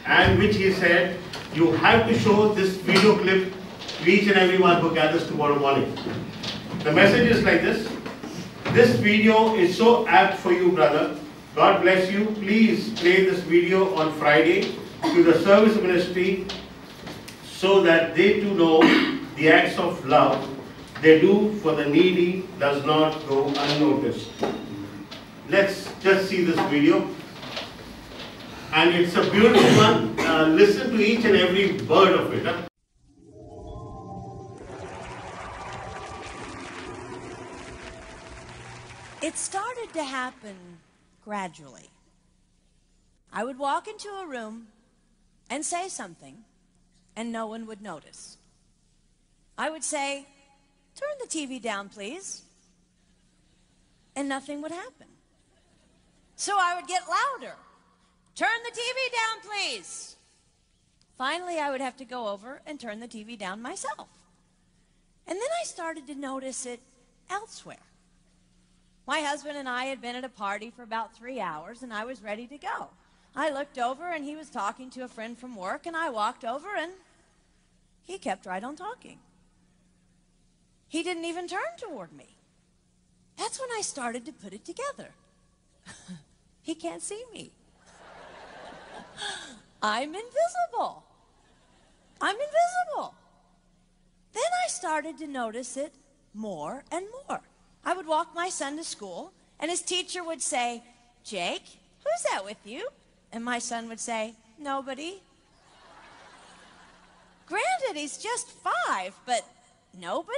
and which he said, you have to show this video clip to each and everyone who gathers tomorrow morning. The message is like this. This video is so apt for you, brother. God bless you. Please play this video on Friday to the service ministry so that they too know the acts of love they do for the needy does not go unnoticed. Let's just see this video. And it's a beautiful one. Listen to each and every word of it. Huh? It started to happen gradually. I would walk into a room and say something, and no one would notice. I would say, turn the TV down, please, and nothing would happen. So I would get louder. Turn the TV down, please. Finally, I would have to go over and turn the TV down myself. And then I started to notice it elsewhere. My husband and I had been at a party for about 3 hours, and I was ready to go. I looked over, and he was talking to a friend from work, and I walked over, and he kept right on talking. He didn't even turn toward me. That's when I started to put it together. He can't see me. I'm invisible. I'm invisible. Then I started to notice it more and more. I would walk my son to school, and his teacher would say, Jake, who's that with you? And my son would say, nobody. Granted, he's just 5, but nobody?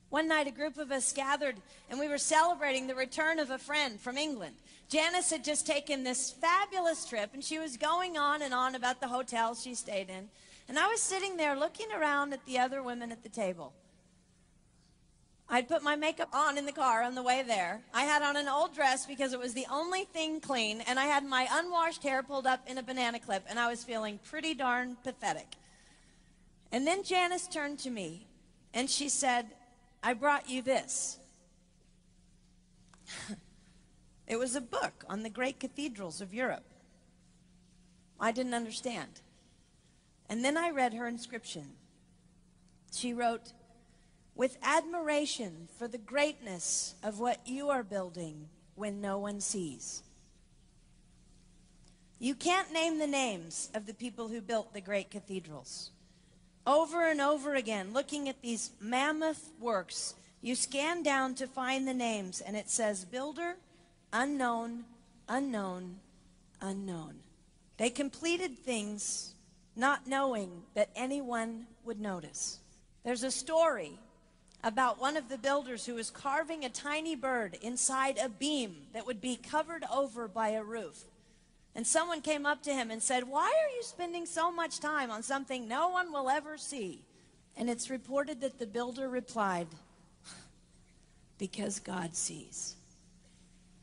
One night, a group of us gathered, and we were celebrating the return of a friend from England. Janice had just taken this fabulous trip, and she was going on and on about the hotel she stayed in. And I was sitting there looking around at the other women at the table. I'd put my makeup on in the car on the way there. I had on an old dress because it was the only thing clean, and I had my unwashed hair pulled up in a banana clip, and I was feeling pretty darn pathetic. And then Janice turned to me, and she said, I brought you this. It was a book on the great cathedrals of Europe. I didn't understand. And then I read her inscription. She wrote, with admiration for the greatness of what you are building when no one sees. You can't name the names of the people who built the great cathedrals. Over and over again, looking at these mammoth works, you scan down to find the names, and it says, builder, unknown, unknown, unknown. They completed things not knowing that anyone would notice. There's a story about one of the builders who was carving a tiny bird inside a beam that would be covered over by a roof. And someone came up to him and said, why are you spending so much time on something no one will ever see? And it's reported that the builder replied, because God sees.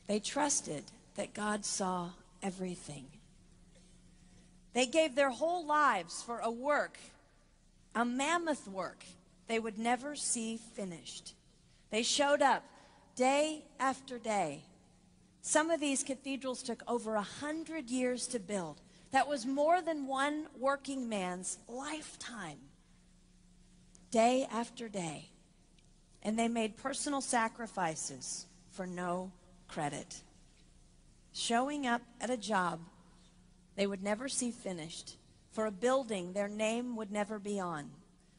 They trusted that God saw everything. They gave their whole lives for a work, a mammoth work, they would never see finished. They showed up day after day. Some of these cathedrals took over 100 years to build. That was more than one working man's lifetime. Day after day. And they made personal sacrifices for no credit. Showing up at a job they would never see finished, for a building their name would never be on.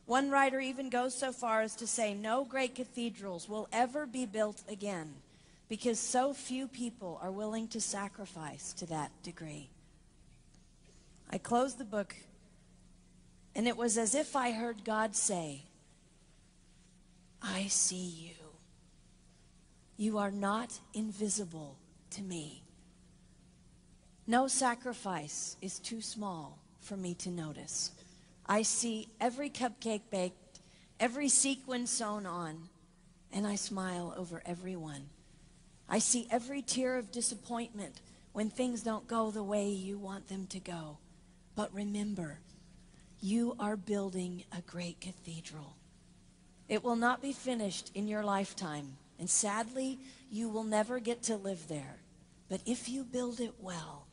One writer even goes so far as to say no great cathedrals will ever be built again because so few people are willing to sacrifice to that degree. I closed the book, and it was as if I heard God say, I see you. You are not invisible to me. No sacrifice is too small for me to notice. I see every cupcake baked, every sequin sewn on, and I smile over every one. I see every tear of disappointment when things don't go the way you want them to go. But remember, you are building a great cathedral. It will not be finished in your lifetime, and sadly, you will never get to live there. But if you build it well,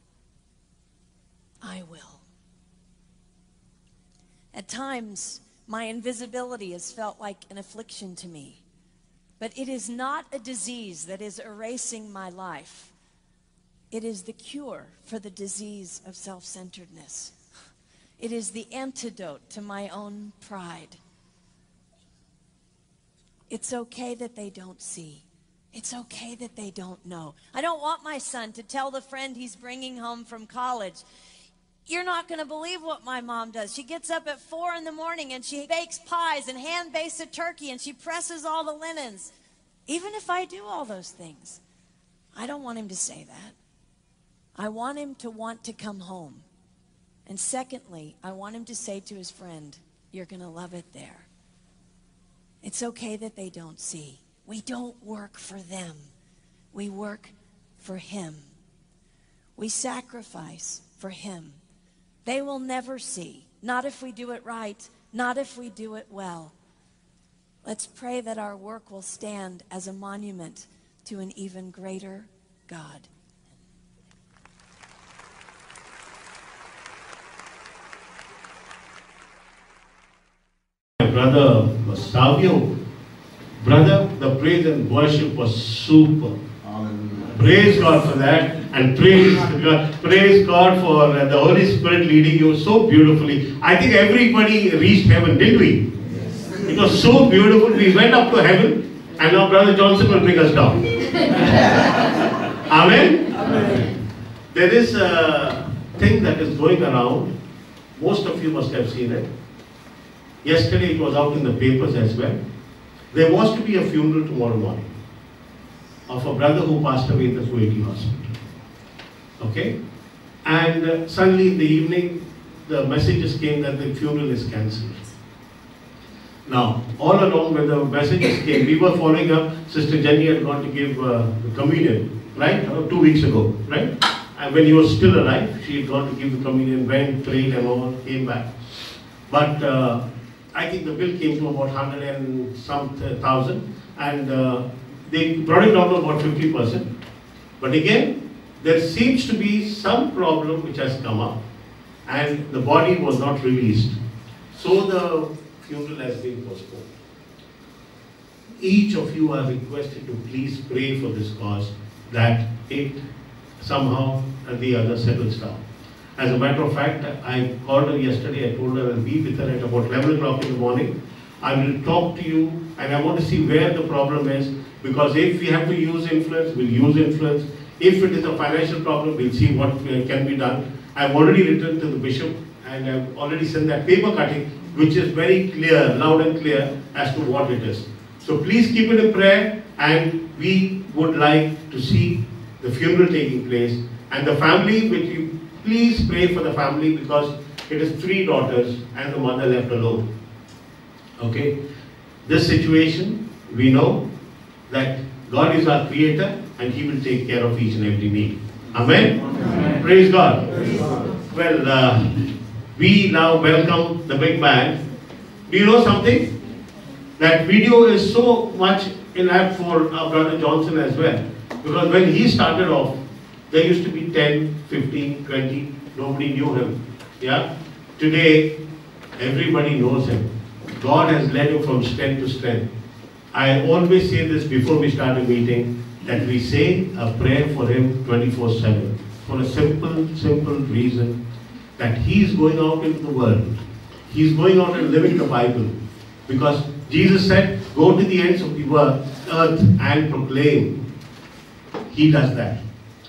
I will. At times, my invisibility has felt like an affliction to me, but it is not a disease that is erasing my life. It is the cure for the disease of self-centeredness. It is the antidote to my own pride. It's okay that they don't see. It's okay that they don't know. I don't want my son to tell the friend he's bringing home from college, "You're not going to believe what my mom does. She gets up at 4 in the morning and she bakes pies and hand bakes a turkey and she presses all the linens." Even if I do all those things, I don't want him to say that. I want him to want to come home. And secondly, I want him to say to his friend, "You're going to love it there." It's okay that they don't see. We don't work for them. We work for him. We sacrifice for him. They will never see, not if we do it right, not if we do it well. Let's pray that our work will stand as a monument to an even greater God. Brother Savio, brother, the praise and worship was super. Praise God for that, and praise God for the Holy Spirit leading you so beautifully. I think everybody reached heaven, didn't we? It was so beautiful. We went up to heaven, and now Brother Johnson will bring us down. Amen? Amen. There is a thing that is going around. Most of you must have seen it. Yesterday it was out in the papers as well. There was to be a funeral tomorrow morning of a brother who passed away in the Kuwaiti hospital. Okay? And suddenly in the evening, the messages came that the funeral is cancelled. Now, all along when the messages came, we were following up. Sister Jenny had gone to give the communion, right? 2 weeks ago, right? And when he was still alive, she had gone to give the communion, went, prayed and all, came back. But I think the bill came to about 100 and some thousand, and they brought it down to about 50%. But again, there seems to be some problem which has come up, and the body was not released. So the funeral has been postponed. Each of you are requested to please pray for this cause, that it somehow and the other settles down. As a matter of fact, I called her yesterday. I told her I'll be with her at about 11 o'clock in the morning. I will talk to you, and I want to see where the problem is, because if we have to use influence, we'll use influence. If it is a financial problem, we'll see what can be done. I've already written to the bishop, and I've already sent that paper cutting, which is very clear, loud and clear, as to what it is. So please keep it in prayer, and we would like to see the funeral taking place. And the family, which you please pray for the family, because it is 3 daughters and the mother left alone. Okay? This situation, we know that God is our creator and He will take care of each and every need. Amen? Amen. Praise God. Praise God. Well, we now welcome the big band. Do you know something? That video is so much inapt for our brother Johnson as well. Because when he started off, there used to be 10, 15, 20, nobody knew him. Yeah? Today, everybody knows him. God has led him from strength to strength. I always say this before we start a meeting, that we say a prayer for him 24/7. For a simple reason, that he is going out into the world. He is going out and living the Bible. Because Jesus said, go to the ends of the earth and proclaim. He does that.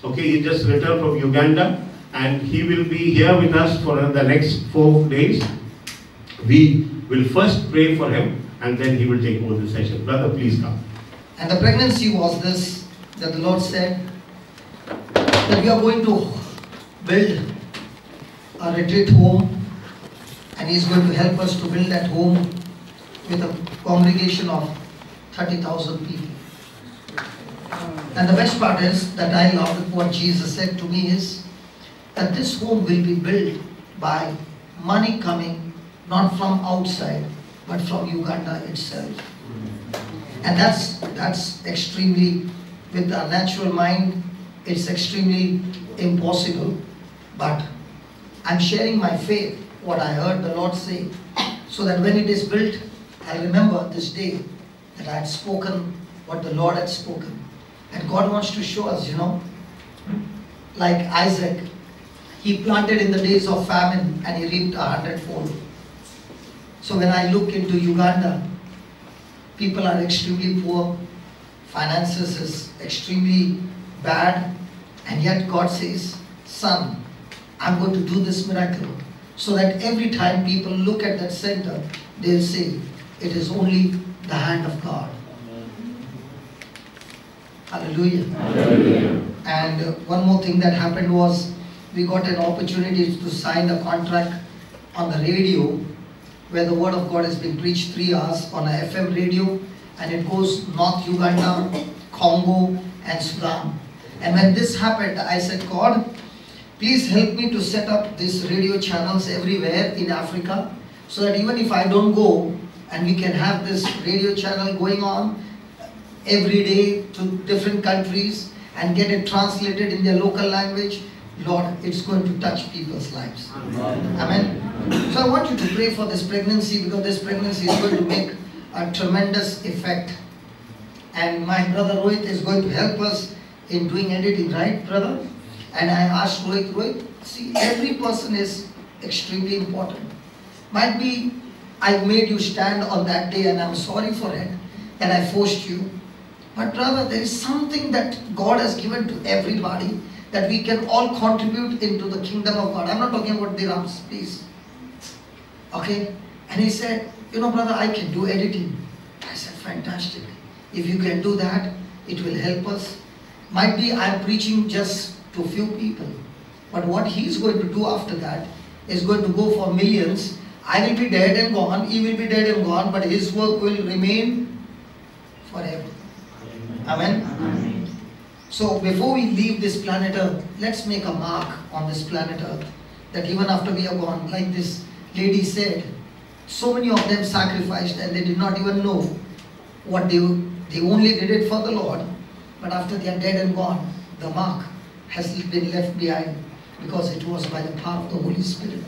Okay, he just returned from Uganda, and he will be here with us for the next 4 days. We will first pray for him, and then he will take over the session. Brother, please come. And the pregnancy was this, that the Lord said that we are going to build a retreat home, and He is going to help us to build that home with a congregation of 30,000 people. And the best part is that I love what Jesus said to me is that this home will be built by money coming not from outside but from Uganda itself. And that's extremely, with our natural mind, it's extremely impossible. But I'm sharing my faith, what I heard the Lord say, so that when it is built, I'll remember this day that I had spoken what the Lord had spoken. And God wants to show us, like Isaac, he planted in the days of famine and he reaped 100-fold. So when I look into Uganda, people are extremely poor, finances is extremely bad, and yet God says, son, I'm going to do this miracle, so that every time people look at that center, they'll say, it is only the hand of God. Hallelujah. Hallelujah. And one more thing that happened was, we got an opportunity to sign a contract on the radio, where the word of God has been preached 3 hours on a FM radio, and it goes North Uganda, Congo and Sudan. And when this happened, I said, God, please help me to set up these radio channels everywhere in Africa, so that even if I don't go, and we can have this radio channel going on every day to different countries and get it translated in their local language. Lord, it's going to touch people's lives. Amen. Amen. So I want you to pray for this pregnancy, because this pregnancy is going to make a tremendous effect. And my brother Rohit is going to help us in doing editing, right, brother? And I asked Rohit, see, every person is extremely important. Might be I made you stand on that day and I'm sorry for it, and I forced you. But brother, there is something that God has given to everybody, that we can all contribute into the kingdom of God. I'm not talking about dirhams, please. Okay? And he said, brother, I can do editing. I said, fantastic. If you can do that, it will help us. Might be I'm preaching just to few people, but what he's going to do after that is going to go for millions. I will be dead and gone, he will be dead and gone, but his work will remain forever. Amen. Amen. So before we leave this planet Earth, let's make a mark on this planet Earth, that even after we are gone, like this lady said, so many of them sacrificed and they did not even know what they only did it for the Lord, but after they are dead and gone, the mark has been left behind, because it was by the power of the Holy Spirit.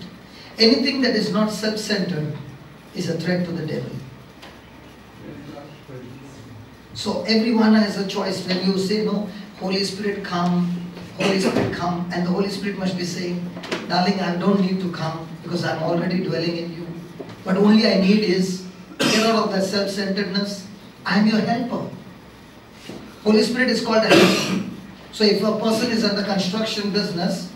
Anything that is not self-centered is a threat to the devil. So everyone has a choice. When you say, no, Holy Spirit come, and the Holy Spirit must be saying, darling, I don't need to come because I'm already dwelling in you. But only I need is, get out of that self-centeredness. I'm your helper. Holy Spirit is called a helper. So if a person is in the construction business,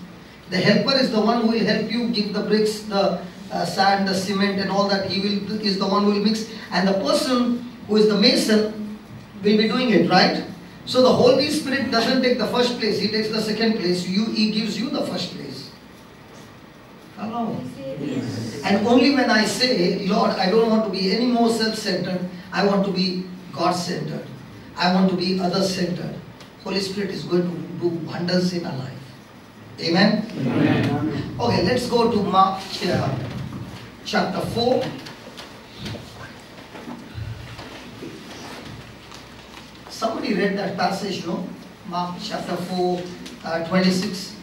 the helper is the one who will help you give the bricks, the sand, the cement and all that. He is the one who will mix. And the person who is the mason will be doing it, right? So the Holy Spirit doesn't take the first place. He takes the second place. He gives you the first place. Hello. Yes. And only when I say, Lord, I don't want to be any more self-centered. I want to be God-centered. I want to be other-centered. Holy Spirit is going to do wonders in our life. Amen? Amen. Okay, let's go to Mark chapter 4. Somebody read that passage, no? Mark chapter 4, 26.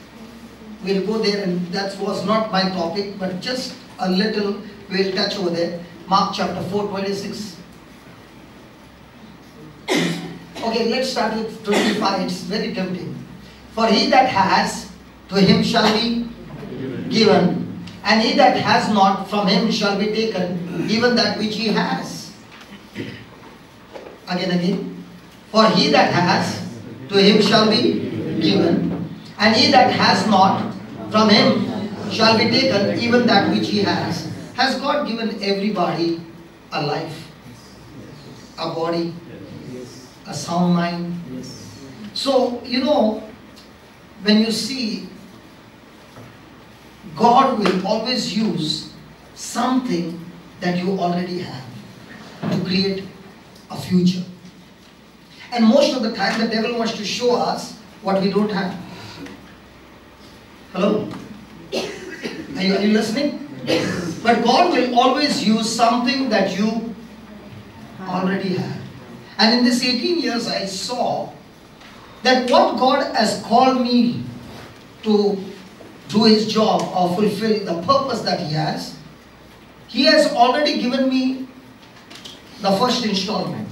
We'll go there, and that was not my topic, but just a little we'll touch over there. Mark chapter 4, 26. Okay, let's start with 25. It's very tempting. For he that has, to him shall be given, and he that has not, from him shall be taken even that which he has. Again. For he that has, to him shall be given, and he that has not, from him shall be taken even that which he has. Has God given everybody a life, a body, a sound mind? So, when you see, God will always use something that you already have to create a future. And most of the time the devil wants to show us what we don't have. Hello? Are you listening? But God will always use something that you already have. And in this 18 years I saw that what God has called me to do his job or fulfill the purpose that he has already given me the first installment.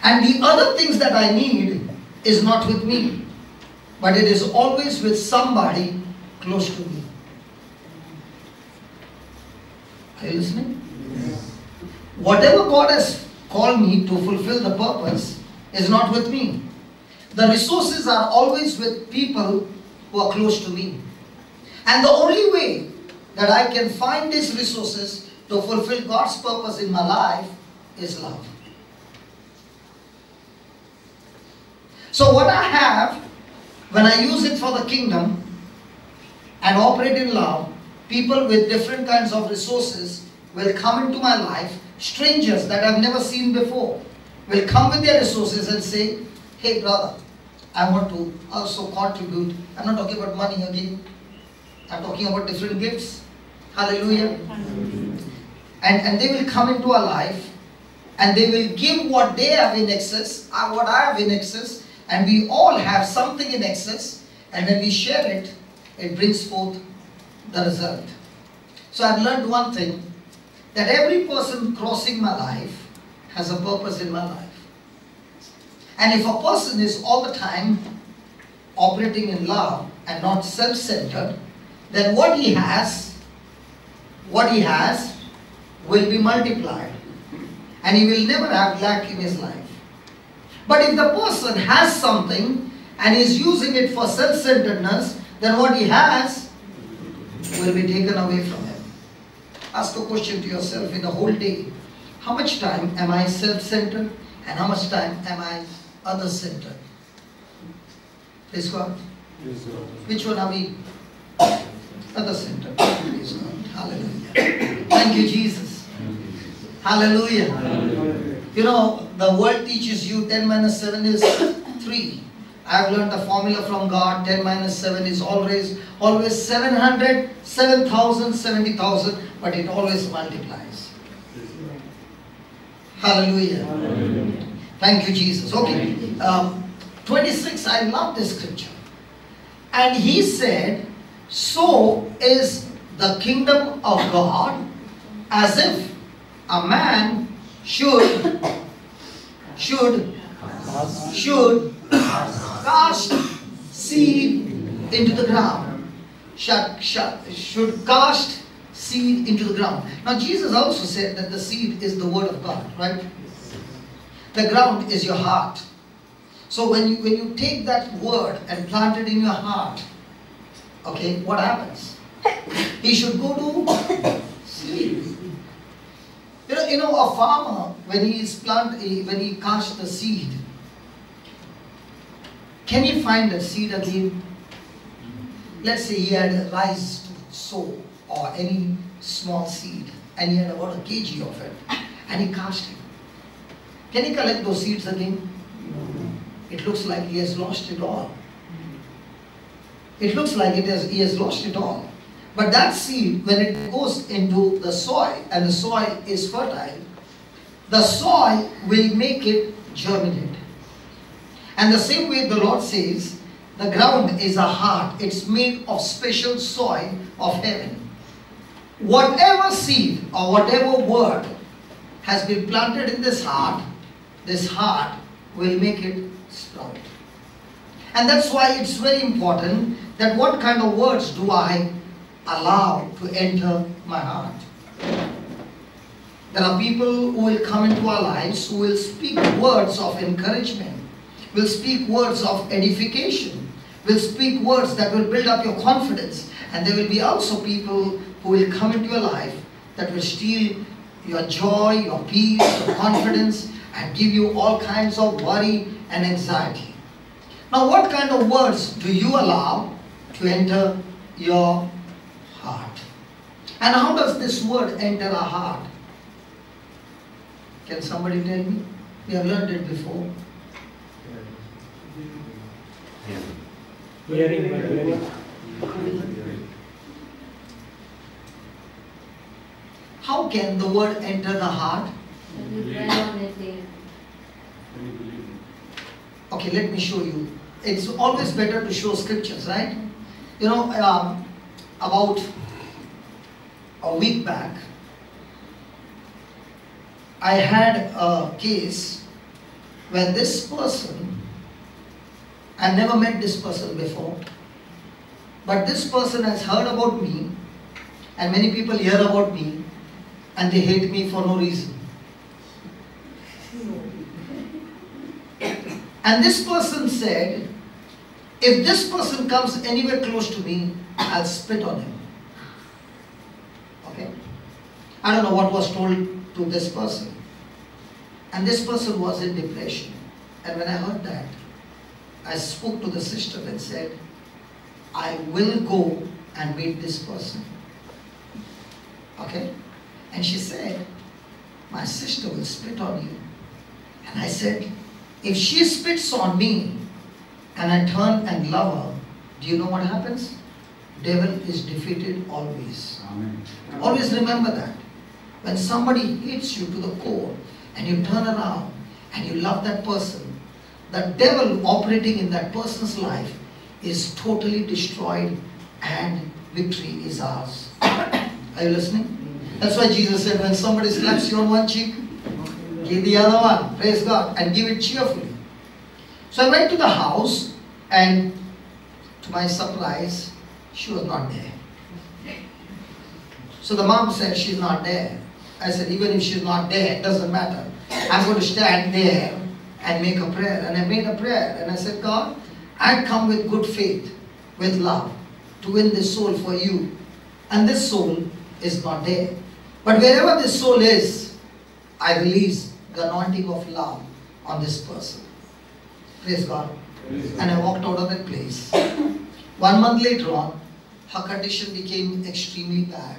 And the other things that I need is not with me, but it is always with somebody close to me. Are you listening? Yes. Whatever God has called me to fulfill the purpose is not with me. The resources are always with people who are close to me. And the only way that I can find these resources to fulfill God's purpose in my life is love. So what I have, when I use it for the kingdom and operate in love, people with different kinds of resources will come into my life. Strangers that I've never seen before will come with their resources and say, hey brother, I want to also contribute. I'm not talking about money again. I'm talking about different gifts. Hallelujah. And they will come into our life and they will give what they have in excess, what I have in excess, and we all have something in excess, and when we share it, it brings forth the result. So I've learned one thing, that every person crossing my life has a purpose in my life. And if a person is all the time operating in love and not self-centered, then what he has will be multiplied. And he will never have lack in his life. But if the person has something and is using it for self-centeredness, then what he has will be taken away from him. Ask a question to yourself in the whole day. How much time am I self-centered and how much time am I other-centered? Praise God. Which one are we? Other-centered. Praise God. Hallelujah. Thank you, Jesus. Hallelujah. You know, the world teaches you 10 minus 7 is 3. I've learned the formula from God. 10 minus 7 is always 700, 7,000, 70,000, but it always multiplies. Hallelujah. Hallelujah. Thank you, Jesus. Okay. 26, I love this scripture. And he said, so is the kingdom of God, as if a man should cast seed into the ground. Should cast seed into the ground. Now Jesus also said that the seed is the word of God, right? The ground is your heart. So when you take that word and plant it in your heart, okay, what happens? He should go to seed. You know, a farmer, when he casts the seed, can he find the seed again? Let's say he had rice to sow or any small seed and he had about a kg of it and he cast it. Can he collect those seeds again? It looks like he has lost it all. It looks like he has lost it all. But that seed, when it goes into the soil and the soil is fertile, the soil will make it germinate. And the same way the Lord says, the ground is a heart. It's made of special soil of heaven. Whatever seed or whatever word has been planted in this heart will make it sprout. And that's why it's very important that what kind of words do I allow to enter my heart. There are people who will come into our lives who will speak words of encouragement, will speak words of edification, will speak words that will build up your confidence. And there will be also people who will come into your life that will steal your joy, your peace, your confidence, and give you all kinds of worry and anxiety. Now, what kind of words do you allow to enter your heart? And how does this word enter our heart? Can somebody tell me? We have learned it before. Hearing. How can the word enter the heart? Okay, let me show you. It's always better to show scriptures, right? You know, about a week back, I had a case where this person, I never met this person before, but this person has heard about me, and many people hear about me, and they hate me for no reason. And this person said, if this person comes anywhere close to me, I'll spit on him. Okay? I don't know what was told to this person. And this person was in depression. And when I heard that, I spoke to the sister and said, I will go and meet this person. Okay? And she said, my sister will spit on you. And I said, if she spits on me and I turn and love her, do you know what happens? Devil is defeated always. Amen. Always remember that. When somebody hits you to the core and you turn around and you love that person, the devil operating in that person's life is totally destroyed and victory is ours. Are you listening? That's why Jesus said, when somebody slaps you on one cheek, give the other one, praise God, and give it cheerfully. So I went to the house, and to my surprise, she was not there. So the mom said, she's not there. I said, even if she's not there, it doesn't matter. I'm going to stand there and make a prayer. And I made a prayer, and I said, God, I come with good faith, with love, to win this soul for you. And this soul is not there. But wherever this soul is, I release the anointing of love on this person. Praise God. Praise God. And I walked out of that place. 1 month later on, her condition became extremely bad.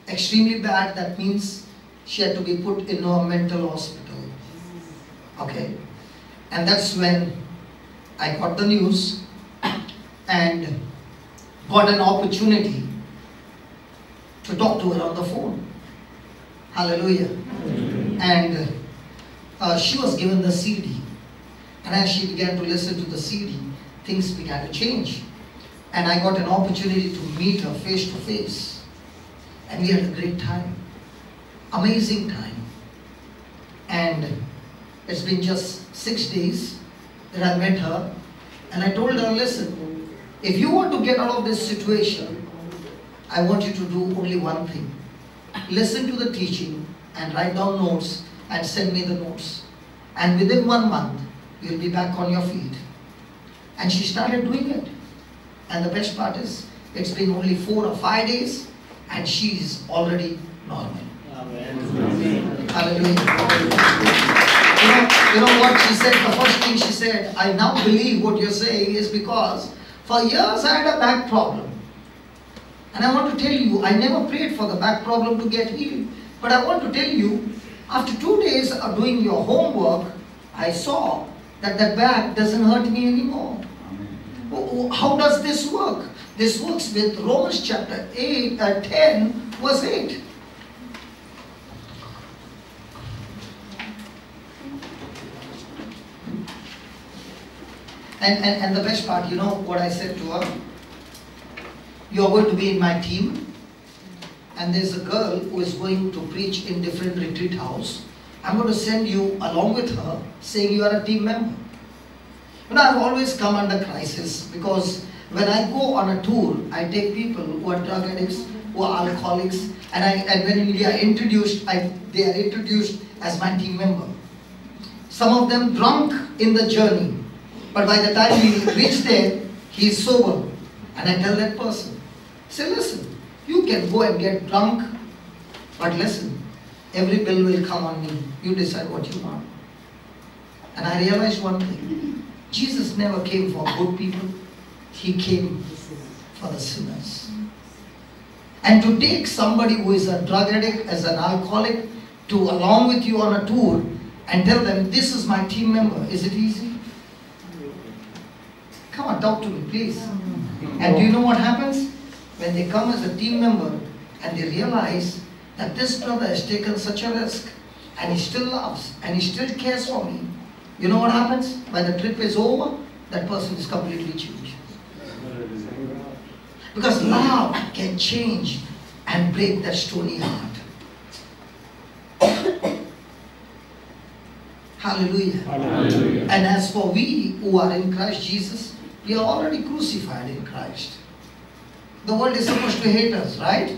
Extremely bad, that means she had to be put in a mental hospital. Okay? And that's when I got the news and got an opportunity to talk to her on the phone. Hallelujah. And she was given the CD. And as she began to listen to the CD, things began to change. And I got an opportunity to meet her face to face. And we had a great time. Amazing time. And it's been just 6 days that I met her. And I told her, listen, if you want to get out of this situation, I want you to do only one thing. Listen to the teaching and write down notes and send me the notes. And within 1 month, you'll be back on your feet. And she started doing it. And the best part is, it's been only 4 or 5 days and she's already normal. Amen. Hallelujah. You know what she said? The first thing she said, I now believe what you're saying is because for years I had a back problem. And I want to tell you, I never prayed for the back problem to get healed. But I want to tell you, after 2 days of doing your homework, I saw that the back doesn't hurt me anymore. Amen. How does this work? This works with Romans chapter 10, verse 8. And the best part, you know what I said to her? You are going to be in my team. And there's a girl who is going to preach in different retreat house. I'm going to send you along with her, saying you are a team member. You know, I've always come under crisis because when I go on a tour, I take people who are drug addicts, who are alcoholics, and when they are introduced, they are introduced as my team member. Some of them drunk in the journey, but by the time we reach there, he is sober. And I tell that person, say, listen, you can go and get drunk, but listen, every bill will come on me. You decide what you want. And I realized one thing. Jesus never came for good people. He came for the sinners. And to take somebody who is a drug addict, as an alcoholic, to along with you on a tour and tell them, this is my team member, is it easy? Come on, talk to me, please. And do you know what happens? When they come as a team member and they realize that this brother has taken such a risk and he still loves and he still cares for me, you know what happens? When the trip is over, that person is completely changed. Because love can change and break that stony heart. Hallelujah. Hallelujah. And as for we who are in Christ Jesus, we are already crucified in Christ. The world is supposed to hate us, right?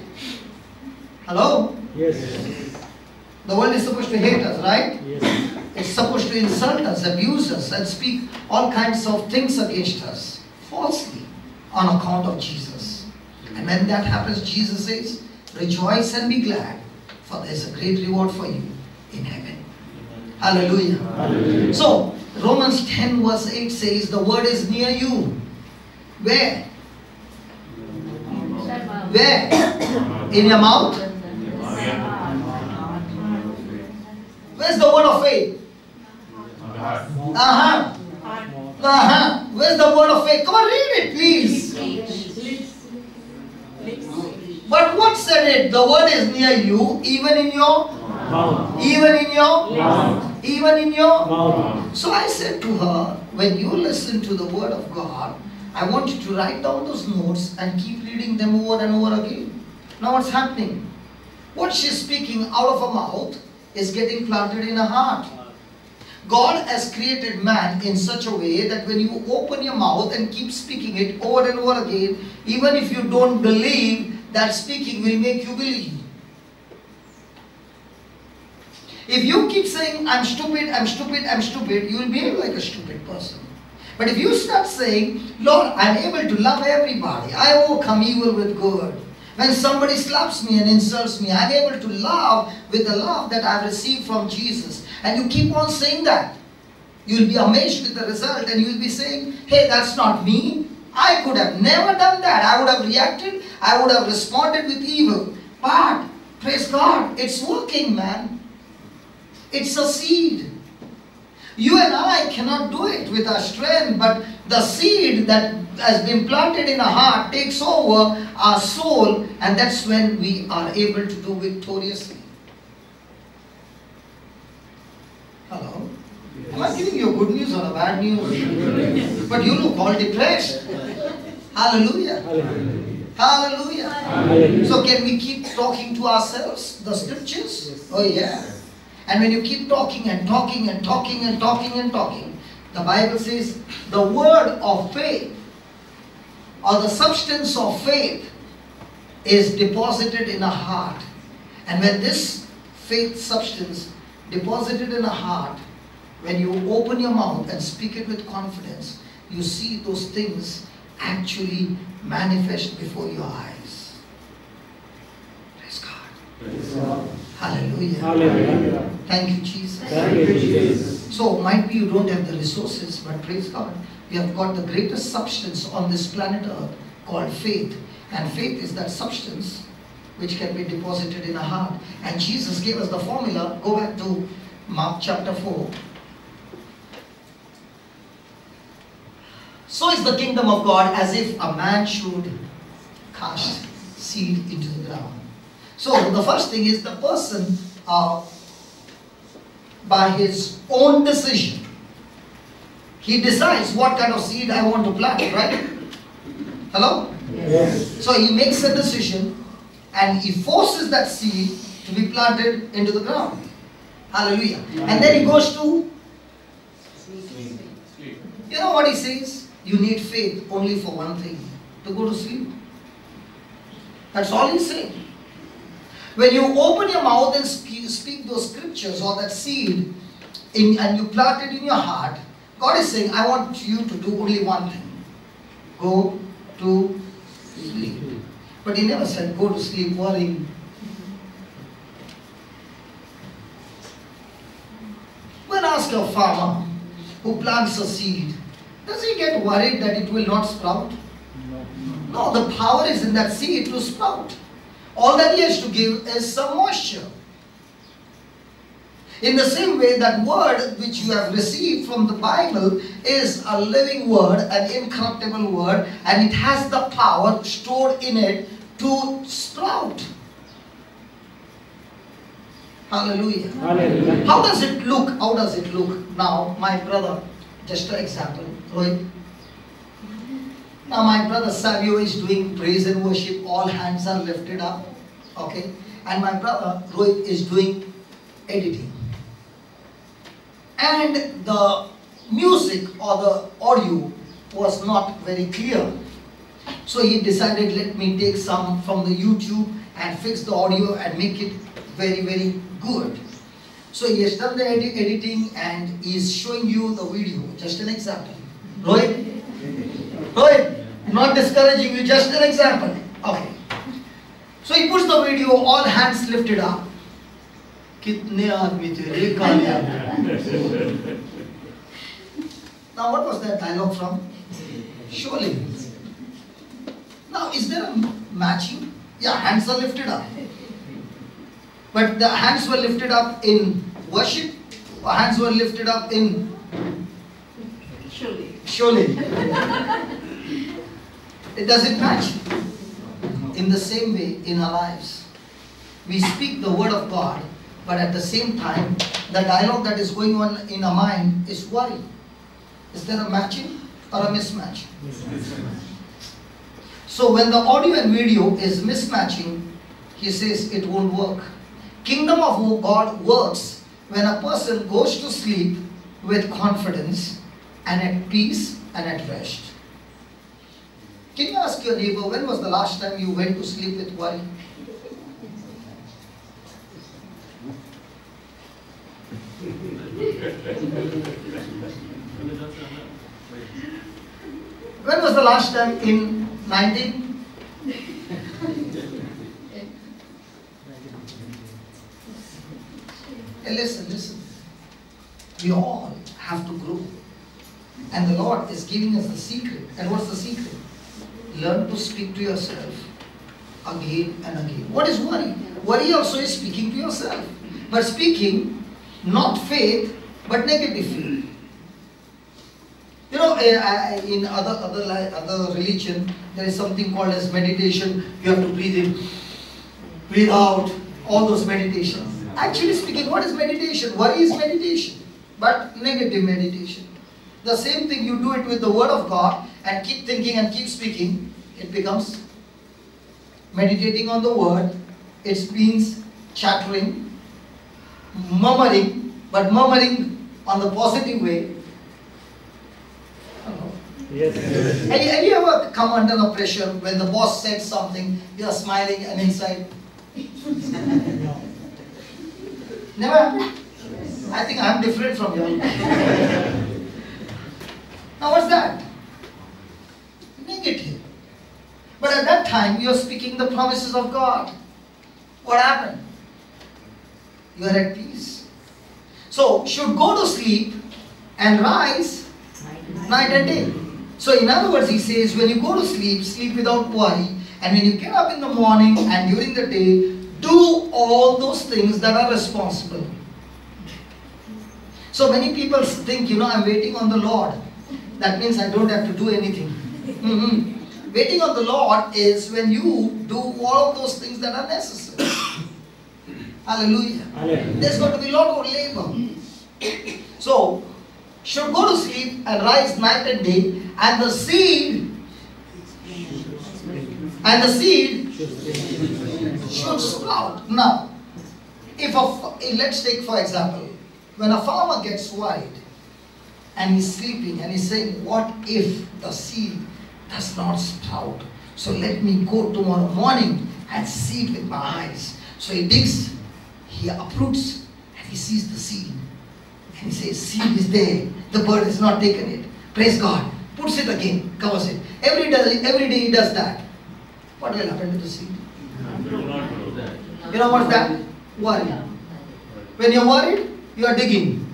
Hello? Yes. The world is supposed to hate us, right? Yes. It's supposed to insult us, abuse us, and speak all kinds of things against us, falsely, on account of Jesus. And when that happens, Jesus says, rejoice and be glad, for there is a great reward for you in heaven. Hallelujah. Hallelujah. So, Romans 10 verse 8 says, the word is near you. Where? Where? In your mouth? Where's the word of faith? Where's the word of faith? Come on, read it, please. But what said it? The word is near you, even in your Mouth. even in your Mouth. even in your Mouth. So I said to her, when you listen to the word of God, I want you to write down those notes and keep reading them over and over again. Now what's happening? What she's speaking out of her mouth is getting planted in her heart. God has created man in such a way that when you open your mouth and keep speaking it over and over again, even if you don't believe, that speaking will make you believe. If you keep saying, I'm stupid, I'm stupid, I'm stupid, you will behave like a stupid person. But if you start saying, Lord, I'm able to love everybody, I overcome evil with good. When somebody slaps me and insults me, I'm able to love with the love that I've received from Jesus. And you keep on saying that. You'll be amazed with the result and you'll be saying, hey, that's not me. I could have never done that. I would have reacted. I would have responded with evil. But, praise God, it's working, man. It's a seed. You and I cannot do it with our strength, but the seed that has been planted in our heart takes over our soul, and that's when we are able to do victoriously. Hello? Am I giving you good news or a bad news? But you look all depressed. Hallelujah. Hallelujah. Hallelujah. So can we keep talking to ourselves, the scriptures? Oh yeah. And when you keep talking and talking and talking and talking and talking, the Bible says the word of faith or the substance of faith is deposited in a heart. And when this faith substance deposited in a heart, when you open your mouth and speak it with confidence, you see those things actually manifest before your eyes. Praise God. Praise God. Hallelujah. Hallelujah. Thank you, Jesus. Thank you, Jesus. So, might be you don't have the resources, but praise God, we have got the greatest substance on this planet Earth called faith. And faith is that substance which can be deposited in a heart. And Jesus gave us the formula. Go back to Mark chapter 4. So is the kingdom of God as if a man should cast seed into the ground. So the first thing is the person by his own decision, he decides what kind of seed I want to plant, right? Hello? Yes. So he makes a decision and he forces that seed to be planted into the ground. Hallelujah. And then he goes to, you know what he says? You need faith only for one thing, to go to sleep. That's all he's saying. When you open your mouth and speak those scriptures or that seed and you plant it in your heart, God is saying, I want you to do only one thing. Go to sleep. But he never said, go to sleep worrying. When ask a farmer who plants a seed, does he get worried that it will not sprout? No, the power is in that seed to sprout. All that he has to give is some moisture. In the same way, that word which you have received from the Bible is a living word, an incorruptible word, and it has the power stored in it to sprout. Hallelujah. Hallelujah. How does it look? How does it look? Now, my brother, just an example, Rohit. Now my brother Savio is doing praise and worship. All hands are lifted up. Okay. And my brother Rohit is doing editing. And the music or the audio was not very clear. So he decided, let me take some from the YouTube and fix the audio and make it very, very good. So he has done the editing and he is showing you the video. Just an example. Rohit, not discouraging you, just an example. Okay. So he puts the video, all hands lifted up. Kitne aadmi the? Now what was that dialogue from? Surely. Now is there a matching? Yeah, hands are lifted up. But the hands were lifted up in worship, or hands were lifted up in Surely. Does it match? In the same way, in our lives, we speak the word of God, but at the same time, the dialogue that is going on in our mind is worry. Is there a matching or a mismatch? So when the audio and video is mismatching, he says it won't work. Kingdom of God works when a person goes to sleep with confidence and at peace and at rest. Can you ask your neighbor, when was the last time you went to sleep with worry? When was the last time in 19? Hey, listen. We all have to grow. And the Lord is giving us the secret. And what's the secret? Learn to speak to yourself again and again. What is worry? Worry also is speaking to yourself. But speaking, not faith, but negative faith. You know, in other religion, there is something called as meditation. You have to breathe in, breathe out, all those meditations. Actually speaking, what is meditation? Worry is meditation, but negative meditation. The same thing, you do it with the word of God and keep thinking and keep speaking, it becomes meditating on the word. It means chattering, murmuring, but murmuring on the positive way. Yes. Have you ever come under the pressure when the boss said something, you are smiling and inside? Never happened? I think I am different from you. Now what's that? Negative. But at that time you are speaking the promises of God. What happened? You are at peace. So should go to sleep and rise night and day. So in other words, he says, when you go to sleep, sleep without worry. And when you get up in the morning and during the day, do all those things that are responsible. So many people think, I'm waiting on the Lord. That means I don't have to do anything. Waiting on the Lord is when you do all of those things that are necessary. Hallelujah. Hallelujah. There's got to be a lot of labor. So, should go to sleep and rise night and day, and the seed should sprout. Now, let's take for example, when a farmer gets worried and he's sleeping and he's saying, what if the seed does not sprout? So let me go tomorrow morning and see it with my eyes. So he digs, he uproots, and he sees the seed. And he says, seed is there, the bird has not taken it. Praise God. Puts it again, covers it. Every day he does that. What will happen to the seed? You know what's that? Worry. When you're worried, you are digging.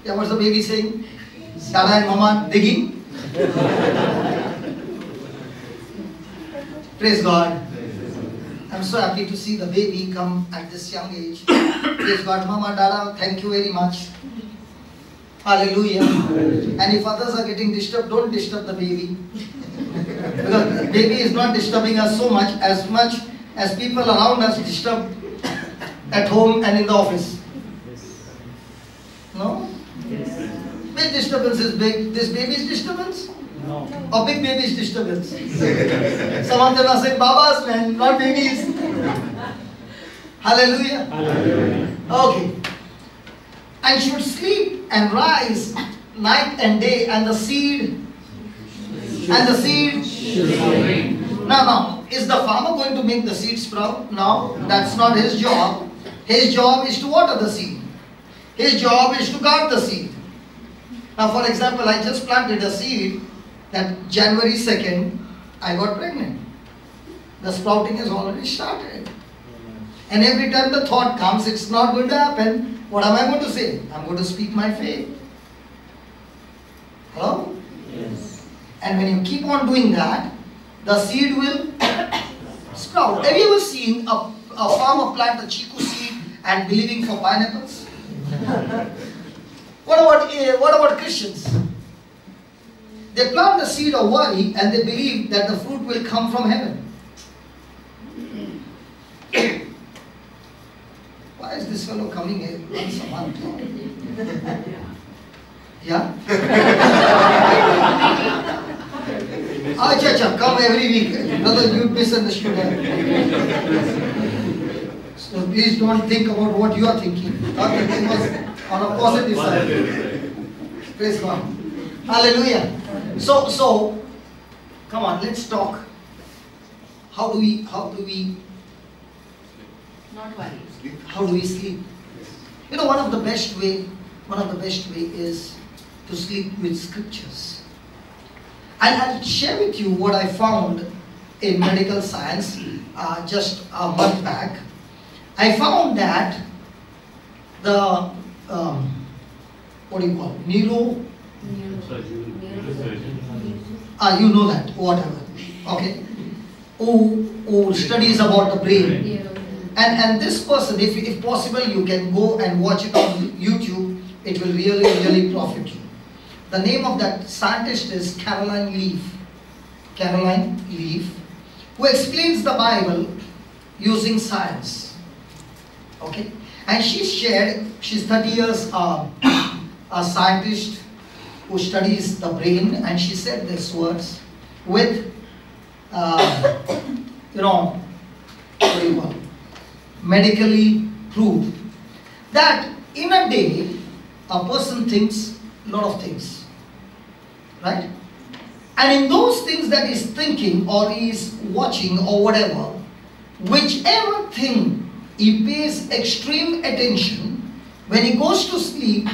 Yeah, what's the baby saying? Dada and Mama digging? Praise God. I'm so happy to see the baby come at this young age. Praise God. Mama, Dada, thank you very much. Hallelujah. And if others are getting disturbed, don't disturb the baby. Because the baby is not disturbing us so much as people around us disturb at home and in the office. No? Which disturbance is big? This baby's disturbance? No. Or big baby's disturbance? Some of them are saying, Babas, man, not babies. Hallelujah. Hallelujah. Okay. And should sleep and rise night and day, and the seed Now, is the farmer going to make the seed sprout? No, that's not his job. His job is to water the seed. His job is to guard the seed. Now, for example, I just planted a seed that January 2nd, I got pregnant. The sprouting has already started. And every time the thought comes, it's not going to happen. What am I going to say? I'm going to speak my faith. Hello? Yes. And when you keep on doing that, the seed will sprout. Have you ever seen a farmer plant a chiku seed and believing for pineapples? What about Christians? They plant the seed of worry and they believe that the fruit will come from heaven. Why is this fellow coming here once a month? Yeah? Acha, come every week. Brother, you misunderstood her. So please don't think about what you are thinking. Our thinking was on a positive side. Praise God. Hallelujah. So, come on, let's talk. How do we Not worry. sleep? You know, one of the best way is to sleep with scriptures. And I'll share with you what I found in medical science just a month back. I found that the what do you call it? You know that, whatever. Okay. Who studies about the brain. And this person, if possible, you can go and watch it on YouTube. It will really profit you. The name of that scientist is Caroline Leaf, who explains the Bible using science. Okay? And she's 30 years a scientist who studies the brain, and she said these words with, medically proved that in a day, a person thinks a lot of things. Right? And in those things that he's thinking or he's watching or whatever, whichever thing he pays extreme attention, when he goes to sleep,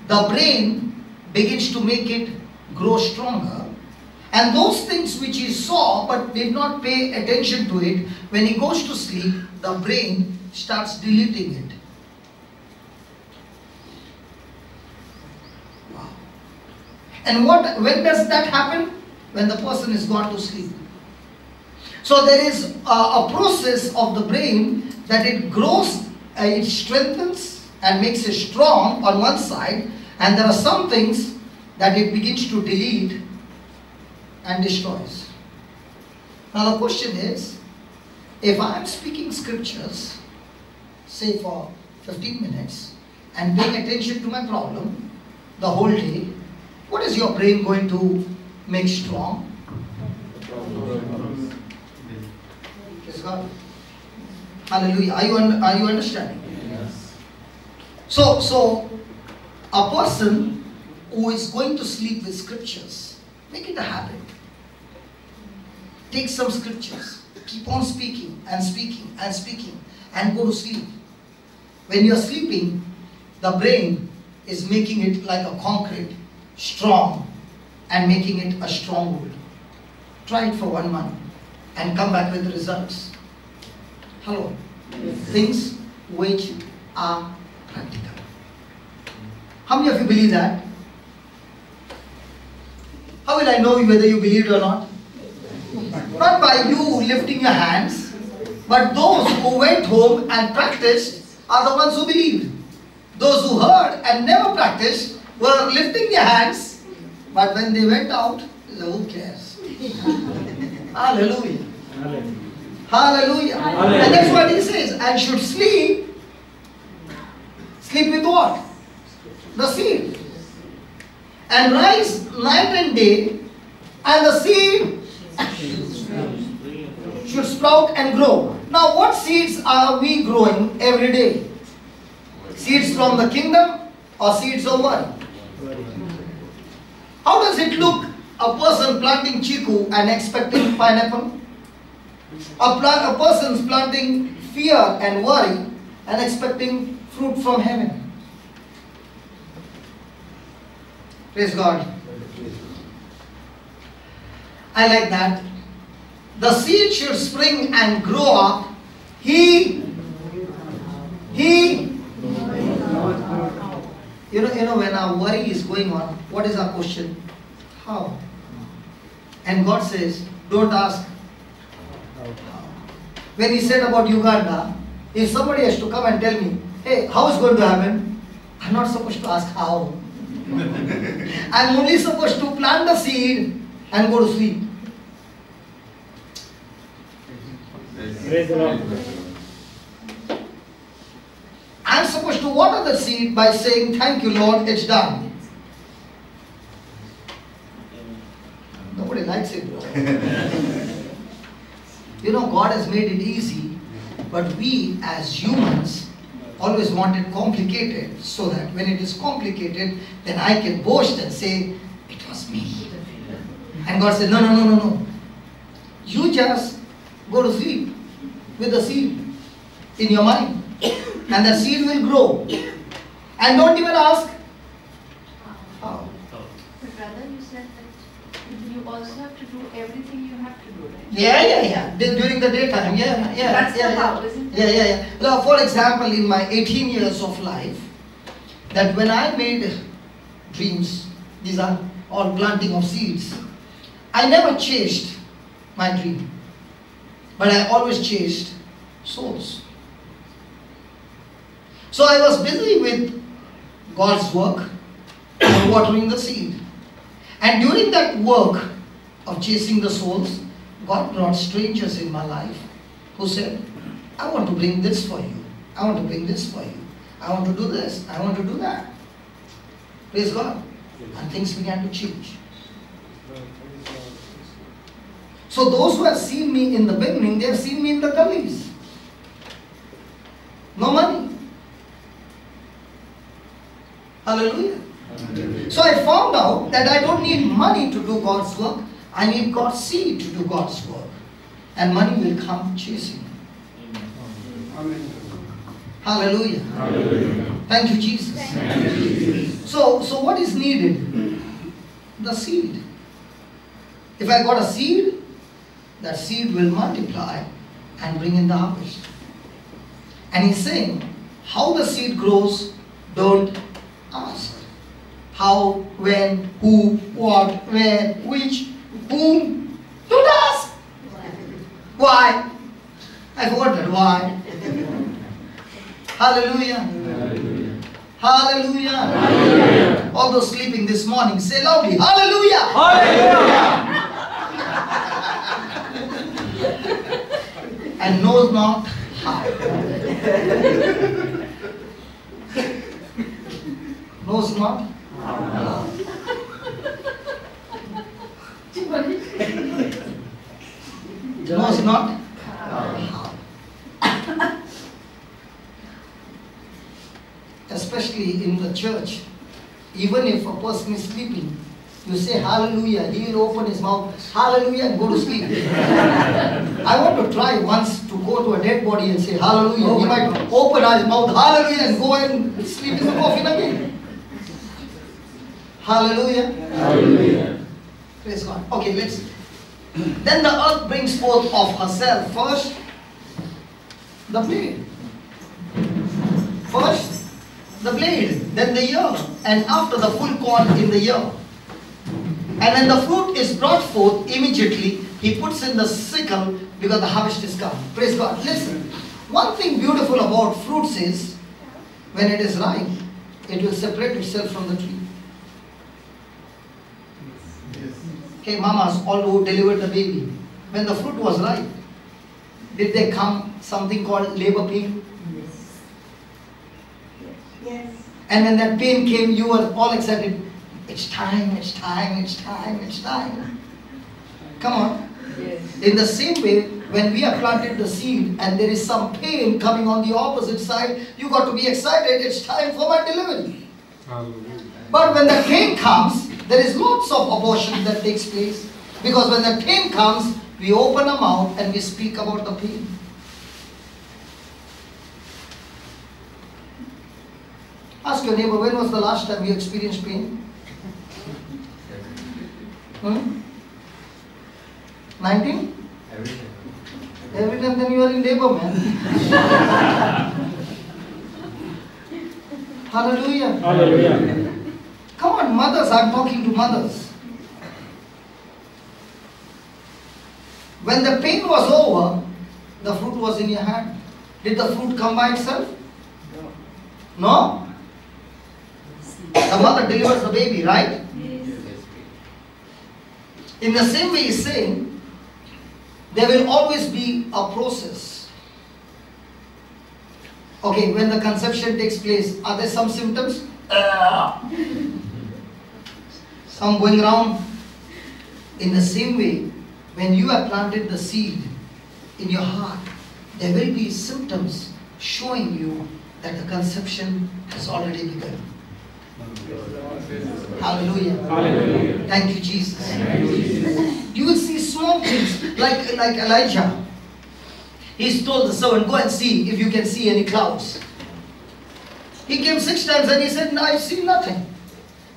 the brain begins to make it grow stronger. And those things which he saw but did not pay attention to it, when he goes to sleep, the brain starts deleting it. Wow. And when does that happen? When the person is gone to sleep. So there is a process of the brain that it grows, it strengthens and makes it strong on one side, and there are some things that it begins to delete and destroys. Now the question is, if I am speaking scriptures, say for 15 minutes, and paying attention to my problem the whole day, what is your brain going to make strong? Praise God. Hallelujah. Are you understanding? Yes. So a person who is going to sleep with scriptures, make it a habit. Take some scriptures, keep on speaking and speaking and speaking, and go to sleep. When you are sleeping, the brain is making it like a concrete, strong, and making it a stronghold. Try it for 1 month and come back with the results. Hello. Yes. Things which are practical. How many of you believe that? How will I know whether you believe it or not? Not by you lifting your hands, but those who went home and practiced are the ones who believed. Those who heard and never practiced were lifting their hands, but when they went out, who cares? Hallelujah. Hallelujah. Hallelujah. And that's what he says. And should sleep with what? The seed. and rise night and day, and the seed should sprout and grow. Now what seeds are we growing every day? Seeds from the kingdom or seeds of worry? How does it look, a person planting chiku and expecting pineapple? A person's planting fear and worry and expecting fruit from heaven. Praise God. I like that. The seed should spring and grow up. You know, when our worry is going on, what is our question? How? And God says, don't ask how. When he said about Uganda, if somebody has to come and tell me, hey, how is going to happen? I'm not supposed to ask how. I'm only supposed to plant the seed and go to sleep. Praise the Lord. I'm supposed to water the seed by saying, thank you Lord, it's done. Nobody likes it, bro. You know, God has made it easy, but we as humans always want it complicated, so that when it is complicated, then I can boast and say, it was me. And God said, no. You just go to sleep with the seed in your mind, and the seed will grow. And don't even ask how. But brother, you said that you also have to do everything you have to do, right? Yeah. During the daytime, yeah. That's the how, isn't it? Yeah. Now, for example, in my 18 years of life, that when I made dreams, these are all planting of seeds, I never chased my dream, but I always chased souls. So I was busy with God's work and watering the seed. And during that work of chasing the souls, God brought strangers in my life who said, I want to bring this for you. I want to bring this for you. I want to do this. I want to do that. Praise God. And things began to change. So those who have seen me in the beginning, they have seen me in the gullies. No money. Hallelujah. So I found out that I don't need money to do God's work. I need God's seed to do God's work. And money will come chasing. Amen. Hallelujah. Hallelujah. Thank you, Jesus. Thank you, Jesus. So what is needed? The seed. If I got a seed, that seed will multiply and bring in the harvest. And he's saying, how the seed grows, don't ask. How, when, who, what, where, which, whom. Don't ask. Why? I forgot that. Why? Hallelujah. Hallelujah. Hallelujah. Hallelujah. All those sleeping this morning, say loudly, hallelujah. Hallelujah. And knows not how. Knows not how. Knows not how. Especially in the church, even if a person is sleeping, you say hallelujah, he will open his mouth, hallelujah, and go to sleep. I want to try once to go to a dead body and say hallelujah. He might open his mouth, hallelujah, and go and sleep in the coffin again. Hallelujah. Hallelujah. Praise God. Okay, let's. Then the earth brings forth of herself first the blade. First the blade, then the ear, and after the full corn in the ear. And when the fruit is brought forth, immediately he puts in the sickle, because the harvest is come. Praise God. Listen, one thing beautiful about fruits is, when it is ripe, it will separate itself from the tree. Okay, mamas, all who delivered the baby, when the fruit was ripe, did there come something called labor pain? Yes. And when that pain came, you were all excited. It's time, it's time, it's time, it's time. Come on. In the same way, when we have planted the seed and there is some pain coming on the opposite side, you got to be excited. It's time for my delivery. But when the pain comes, there is lots of abortion that takes place. Because when the pain comes, we open our mouth and we speak about the pain. Ask your neighbor, when was the last time you experienced pain? 19? Every time then you are in labor, man. Hallelujah. Hallelujah. Come on, mothers, I'm talking to mothers. When the pain was over, the fruit was in your hand. Did the fruit come by itself? No? The mother delivers the baby, right? In the same way he's saying, there will always be a process. Okay, when the conception takes place, are there some symptoms? Some going around. In the same way, when you have planted the seed in your heart, there will be symptoms showing you that the conception has already begun. Hallelujah. Hallelujah. Thank you, Jesus. Thank you, Jesus. You will see small things like Elijah. He's told the servant, go and see if you can see any clouds. He came 6 times and he said, no, I see nothing.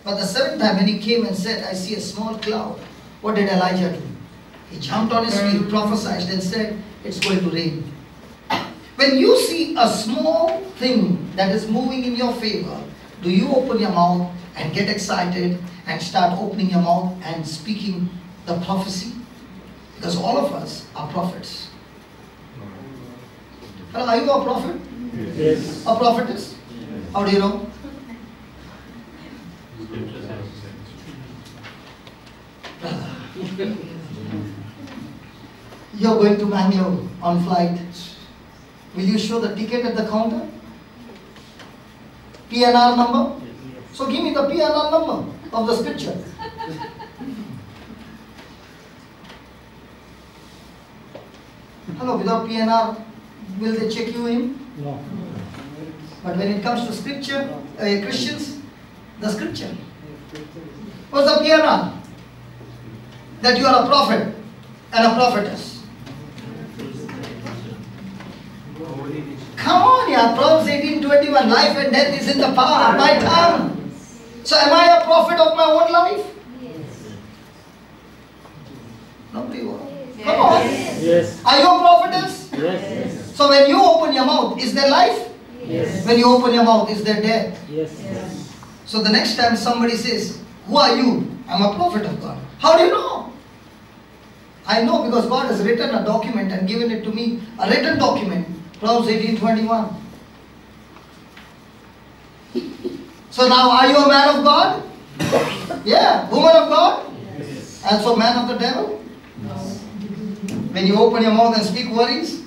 But the 7th time when he came and said, I see a small cloud, what did Elijah do? He jumped on his feet, prophesied and said, it's going to rain. When you see a small thing that is moving in your favor, do you open your mouth and get excited and start opening your mouth and speaking the prophecy? Because all of us are prophets. Hello, are you a prophet? Yes. A prophetess? How do you know? You're going to Bangalore on flight. Will you show the ticket at the counter? PNR number? So give me the PNR number of the scripture. Hello, without PNR, will they check you in? No. But when it comes to scripture, Christians, the scripture. What's the PNR? That you are a prophet and a prophetess. Come on, yeah, Proverbs 18:21, life and death is in the power of my tongue. So am I a prophet of my own life? Yes. Nobody will. Come on. Yes. Are you a prophetess? Yes. So when you open your mouth, is there life? Yes. When you open your mouth, is there death? Yes. So the next time somebody says, who are you? I'm a prophet of God. How do you know? I know because God has written a document and given it to me, a written document, Proverbs 18:21. So now are you a man of God? Yeah, woman of God? Yes. And so man of the devil? No. When you open your mouth and speak worries?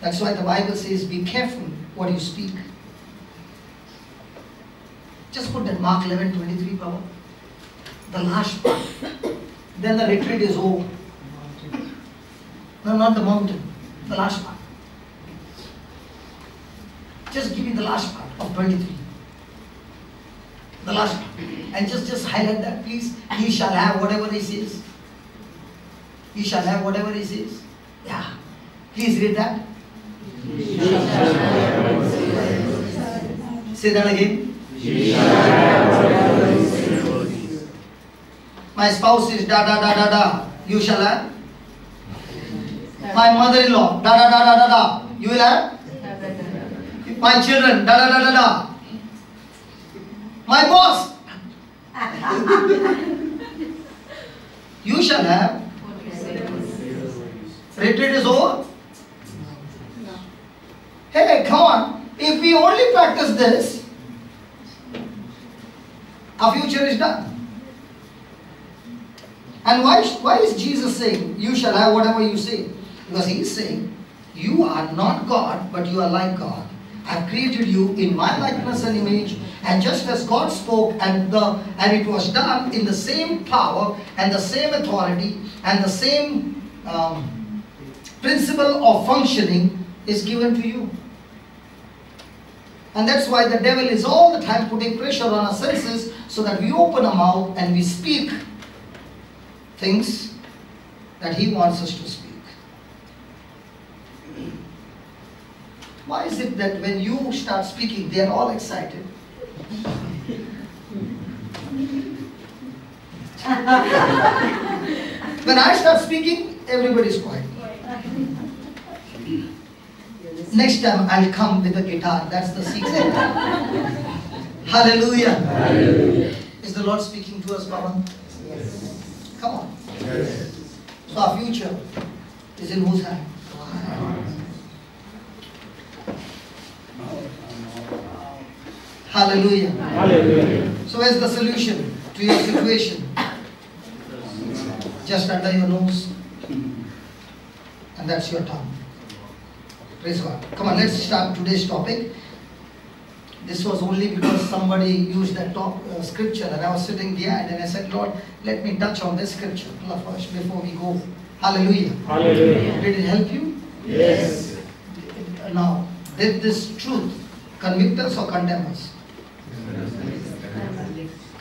That's why the Bible says, be careful what you speak. Just put that Mark 11:23 power. The last part. Then the retreat is over. No, not the mountain. The last part. Just give me the last part of 23. The last part. And just highlight that, please. He shall have whatever he says. He shall have whatever he says. Yeah. Please read that. Say that again. My spouse is da da da da da. You shall have. My mother-in-law da da da da da da. You will have. My children da da da da da. My boss. You shall have. Retreat is over. Hey, come on. If we only practice this, our future is done. And why is Jesus saying, you shall have whatever you say? Because he is saying, you are not God, but you are like God. I have created you in my likeness and image, And just as God spoke and it was done in the same power and the same authority and the same principle of functioning is given to you. And that's why the devil is all the time putting pressure on our senses so that we open our mouth and we speak things that he wants us to speak. Why is it that when you start speaking, they are all excited? When I start speaking, everybody's quiet. Next time I'll come with a guitar. That's the secret. Hallelujah. Hallelujah. Is the Lord speaking to us, Baba? Yes. Come on. Yes. So our future is in whose hand? Hallelujah. Hallelujah. So where's the solution to your situation? Just under your nose. And that's your tongue. Praise God. Come on, let's start today's topic. This was only because somebody used that scripture and I was sitting behind and I said, Lord, let me touch on this scripture first before we go. Hallelujah. Hallelujah. Did it help you? Yes. Now, did this truth convict us or condemn us?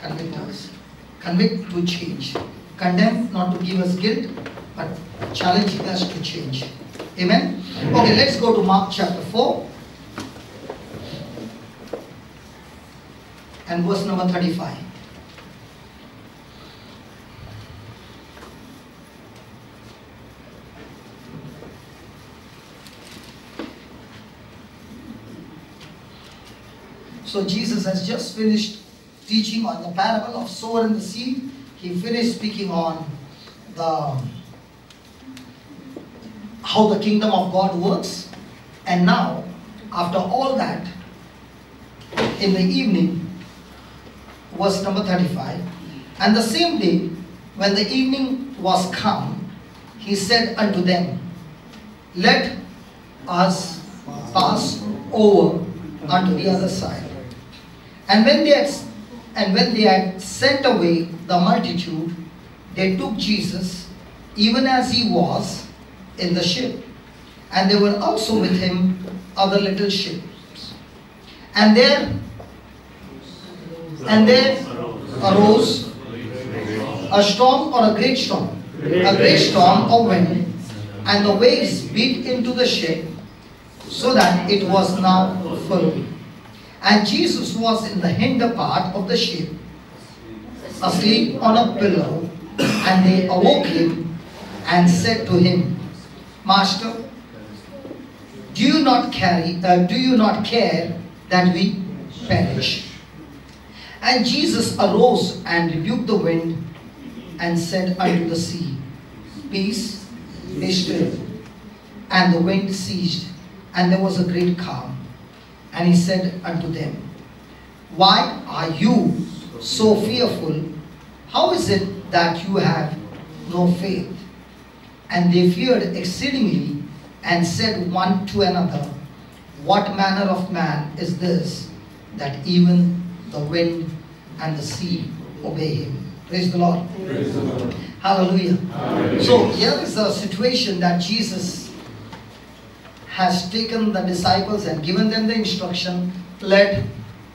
Convict us. Convict to change. Condemn not to give us guilt, but challenging us to change. Amen? Okay, let's go to Mark chapter 4 and verse number 35. So Jesus has just finished teaching on the parable of sower and the seed. He finished speaking on how the kingdom of God works. And now, after all that, in the evening, verse number 35, and the same day, when the evening was come, he said unto them, let us pass over unto the other side. And when they had sent away the multitude, they took Jesus, even as he was, in the ship. And there were also with him other little ships. And there arose a storm, or a great storm. A great storm of wind, and the waves beat into the ship, so that it was now full. And Jesus was in the hinder part of the ship, asleep on a pillow. And they awoke him and said to him, Master, do you not care that we perish? And Jesus arose and rebuked the wind and said unto the sea, Peace, be still. And the wind ceased, and there was a great calm. And he said unto them, Why are you so fearful? How is it that you have no faith? And they feared exceedingly, and said one to another, What manner of man is this, that even the wind and the sea obey him? Praise the Lord. Praise the Lord. Hallelujah. Hallelujah. So here is a situation that Jesus has taken the disciples and given them the instruction, let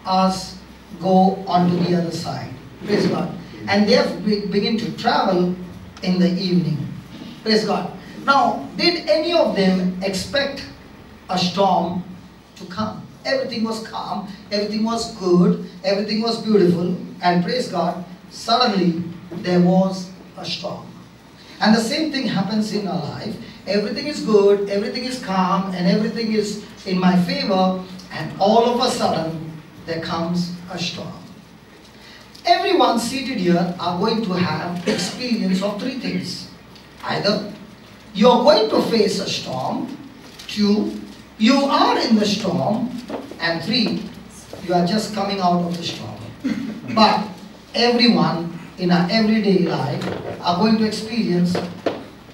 us go on to the other side. Praise God. And they have begin to travel in the evening. Praise God. Now, did any of them expect a storm to come? Everything was calm, everything was good, everything was beautiful, and praise God, suddenly there was a storm. And the same thing happens in our life. Everything is good, everything is calm, and everything is in my favor, and all of a sudden there comes a storm. Everyone seated here are going to have experience of three things. Either you are going to face a storm, 2, you are in the storm, and 3, you are just coming out of the storm. But everyone in our everyday life are going to experience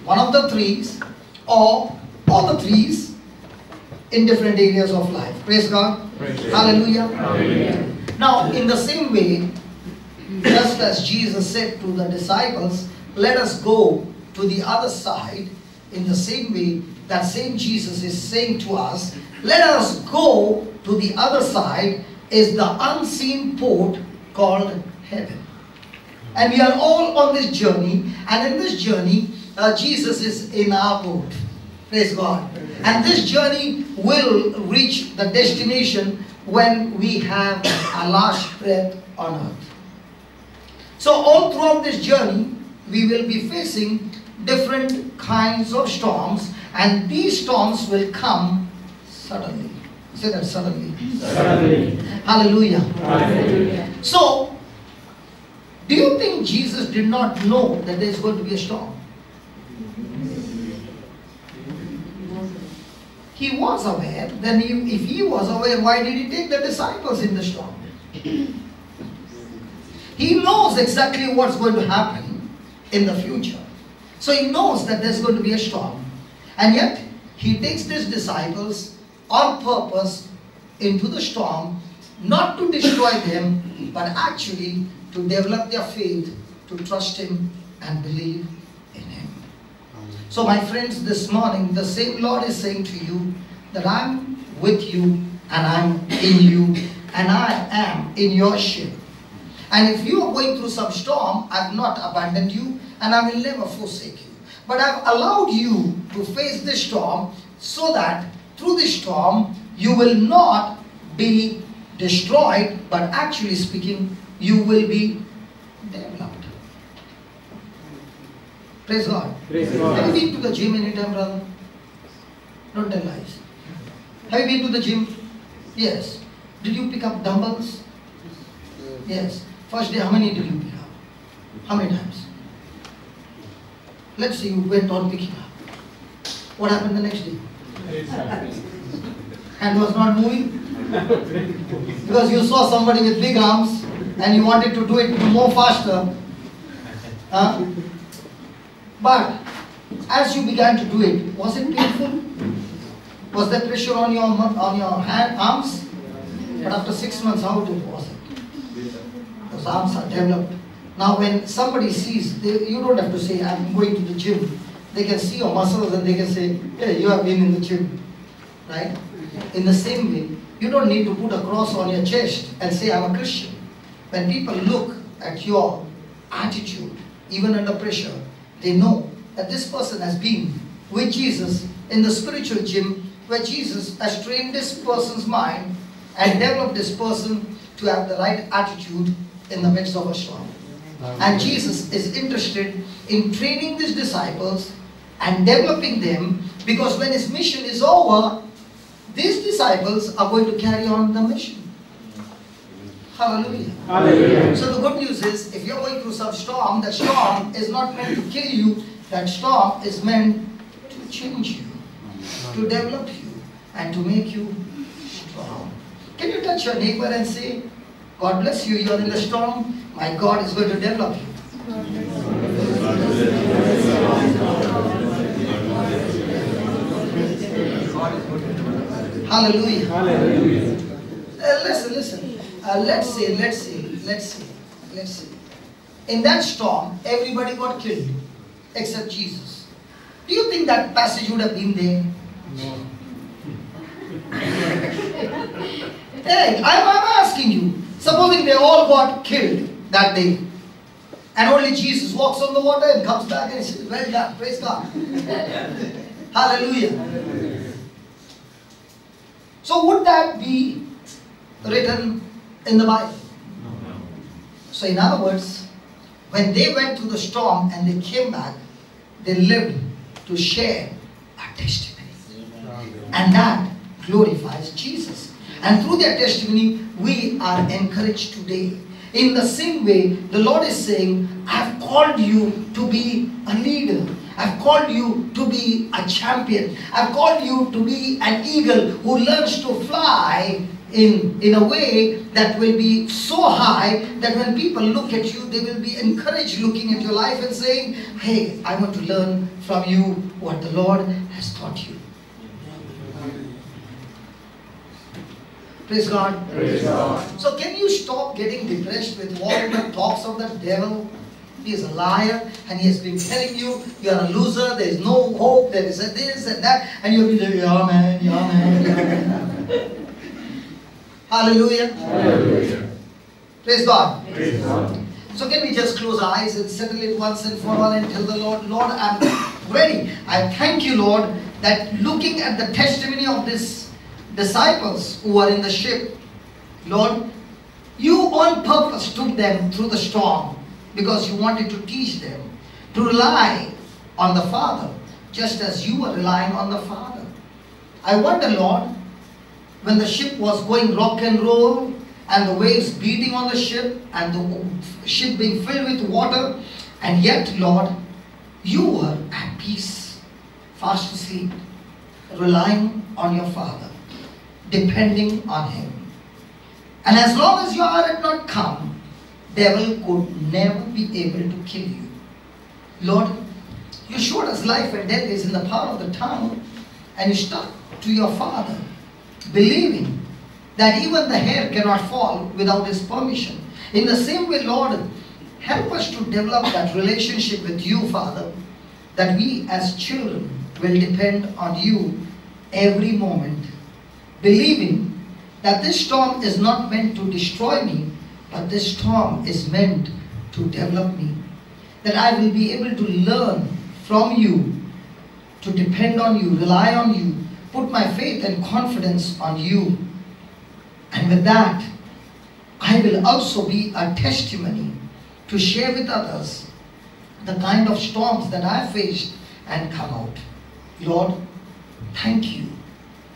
one of the threes or all the threes in different areas of life. Praise God. Praise Hallelujah. Hallelujah. Now, in the same way, just as Jesus said to the disciples, let us go to the other side, in the same way, that same Jesus is saying to us, let us go to the other side, is the unseen port called heaven. And we are all on this journey, and in this journey, Jesus is in our boat. Praise God. And this journey will reach the destination when we have our last breath on earth. So all throughout this journey, we will be facing different kinds of storms, and these storms will come suddenly. Say that, suddenly. Suddenly. Hallelujah. Hallelujah. So, do you think Jesus did not know that there is going to be a storm? He was aware. Then if he was aware, why did he take the disciples in the storm? He knows exactly what's going to happen in the future. So he knows that there's going to be a storm. And yet, he takes these disciples on purpose into the storm, not to destroy them, but actually to develop their faith, to trust him and believe in him. So my friends, this morning, the same Lord is saying to you that I'm with you and I'm in you and I am in your ship. And if you are going through some storm, I've not abandoned you and I will never forsake you. But I've allowed you to face this storm so that through this storm, you will not be destroyed, but actually speaking, you will be developed. Praise God. Praise God. Have you been to the gym anytime, brother? Don't tell lies. Have you been to the gym? Yes. Did you pick up dumbbells? Yes. First day, how many did you pick up? How many times? Let's say you went on picking up. What happened the next day? Hand was not moving? Because you saw somebody with big arms and you wanted to do it more faster. But as you began to do it, was it painful? Was there pressure on your arms? But after 6 months, how was it? Those arms are developed. Now when somebody sees, you don't have to say, I'm going to the gym. They can see your muscles and they can say, hey, you have been in the gym. Right? In the same way, you don't need to put a cross on your chest and say, I'm a Christian. When people look at your attitude, even under pressure, they know that this person has been with Jesus in the spiritual gym where Jesus has trained this person's mind and developed this person to have the right attitude in the midst of a storm. And Jesus is interested in training these disciples and developing them, because when his mission is over, these disciples are going to carry on the mission. Hallelujah. Hallelujah. So the good news is, if you're going through some storm, that storm is not meant to kill you. That storm is meant to change you, to develop you, and to make you strong. Can you touch your neighbor and say, God bless you, you're in the storm, my God is going to develop you. Hallelujah. Hallelujah. Listen. Let's say. In that storm, everybody got killed except Jesus. Do you think that passage would have been there? No. Hey, I'm asking you. Supposing they all got killed that day, and only Jesus walks on the water and comes back and says, well done, praise God. Hallelujah. So would that be written in the Bible? No. So in other words, when they went through the storm and they came back, they lived to share a testimony. And that glorifies Jesus. And through their testimony, we are encouraged today. In the same way, the Lord is saying, I've called you to be a leader. I've called you to be a champion. I've called you to be an eagle who learns to fly in a way that will be so high that when people look at you, they will be encouraged looking at your life and saying, hey, I want to learn from you what the Lord has taught you. Praise God. Praise God. So can you stop getting depressed with all the talks of the devil? He is a liar and he has been telling you you are a loser, there is no hope, there is a this and that, and you'll be like, yeah man, yeah man, yeah man. Hallelujah. Hallelujah. Praise God. Praise God. So can we just close our eyes and settle it once and for all and tell the Lord, Lord, I'm ready. I thank you, Lord, that looking at the testimony of these disciples who are in the ship, Lord, you on purpose took them through the storm because you wanted to teach them to rely on the Father, just as you were relying on the Father. I wonder, Lord, when the ship was going rock and roll, and the waves beating on the ship, and the ship being filled with water, and yet, Lord, you were at peace, fast asleep, relying on your Father, depending on Him. And as long as your hour had not come, devil could never be able to kill you. Lord, you showed us life and death is in the power of the tongue, and you stuck to your Father, believing that even the hair cannot fall without His permission. In the same way, Lord, help us to develop that relationship with you, Father, that we as children will depend on you every moment, believing that this storm is not meant to destroy me, but this storm is meant to develop me. That I will be able to learn from you, to depend on you, rely on you, put my faith and confidence on you. And with that, I will also be a testimony to share with others the kind of storms that I faced and come out. Lord, thank you.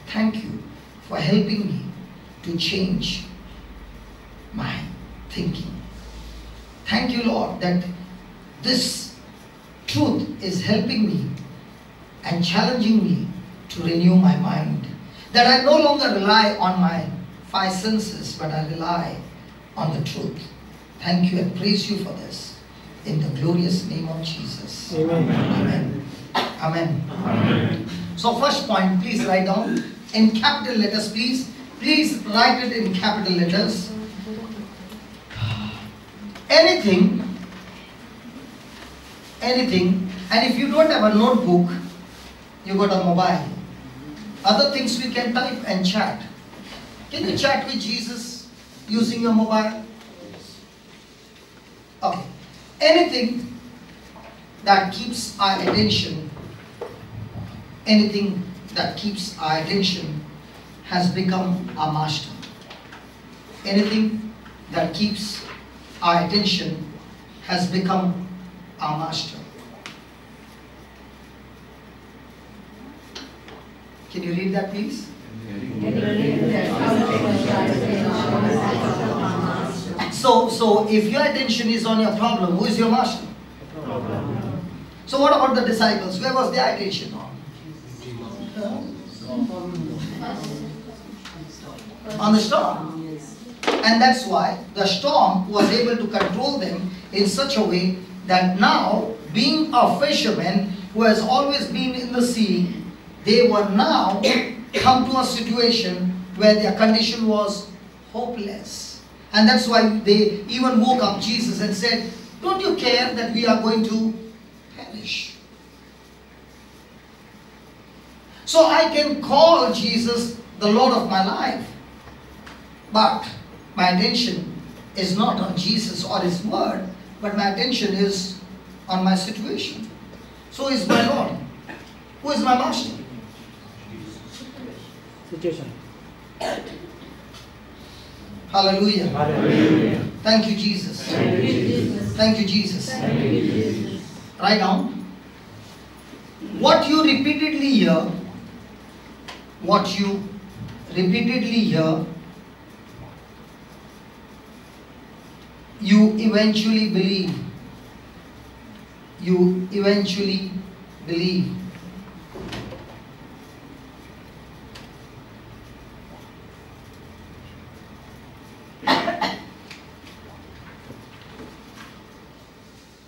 Thank you for helping me to change my thinking. Thank you, Lord, that this truth is helping me and challenging me to renew my mind. That I no longer rely on my five senses, but I rely on the truth. Thank you and praise you for this. In the glorious name of Jesus. Amen. Amen. Amen. Amen. So first point, please write down in capital letters, please. Please write it in capital letters. Anything, and if you don't have a notebook, you got a mobile. Other things we can type and chat. Can you chat with Jesus using your mobile? Okay. Anything that keeps our attention, anything that keeps our attention has become our master. Anything that keeps our attention has become our master. Can you read that, please? So if your attention is on your problem, who is your master? So what about the disciples? Where was their attention on? On the storm. And that's why the storm was able to control them in such a way that now, being a fisherman who has always been in the sea, they were now come to a situation where their condition was hopeless. And that's why they even woke up Jesus and said, "Don't you care that we are going to perish?" So I can call Jesus the Lord of my life, but my attention is not on Jesus or His word, but my attention is on my situation. So is my Lord. Who is my master? Situation. Hallelujah. Hallelujah. Thank you, Jesus. Thank you, Jesus. Thank you, Jesus. Thank you, Jesus. Write down what you repeatedly hear. What you repeatedly hear, you eventually believe. You eventually believe.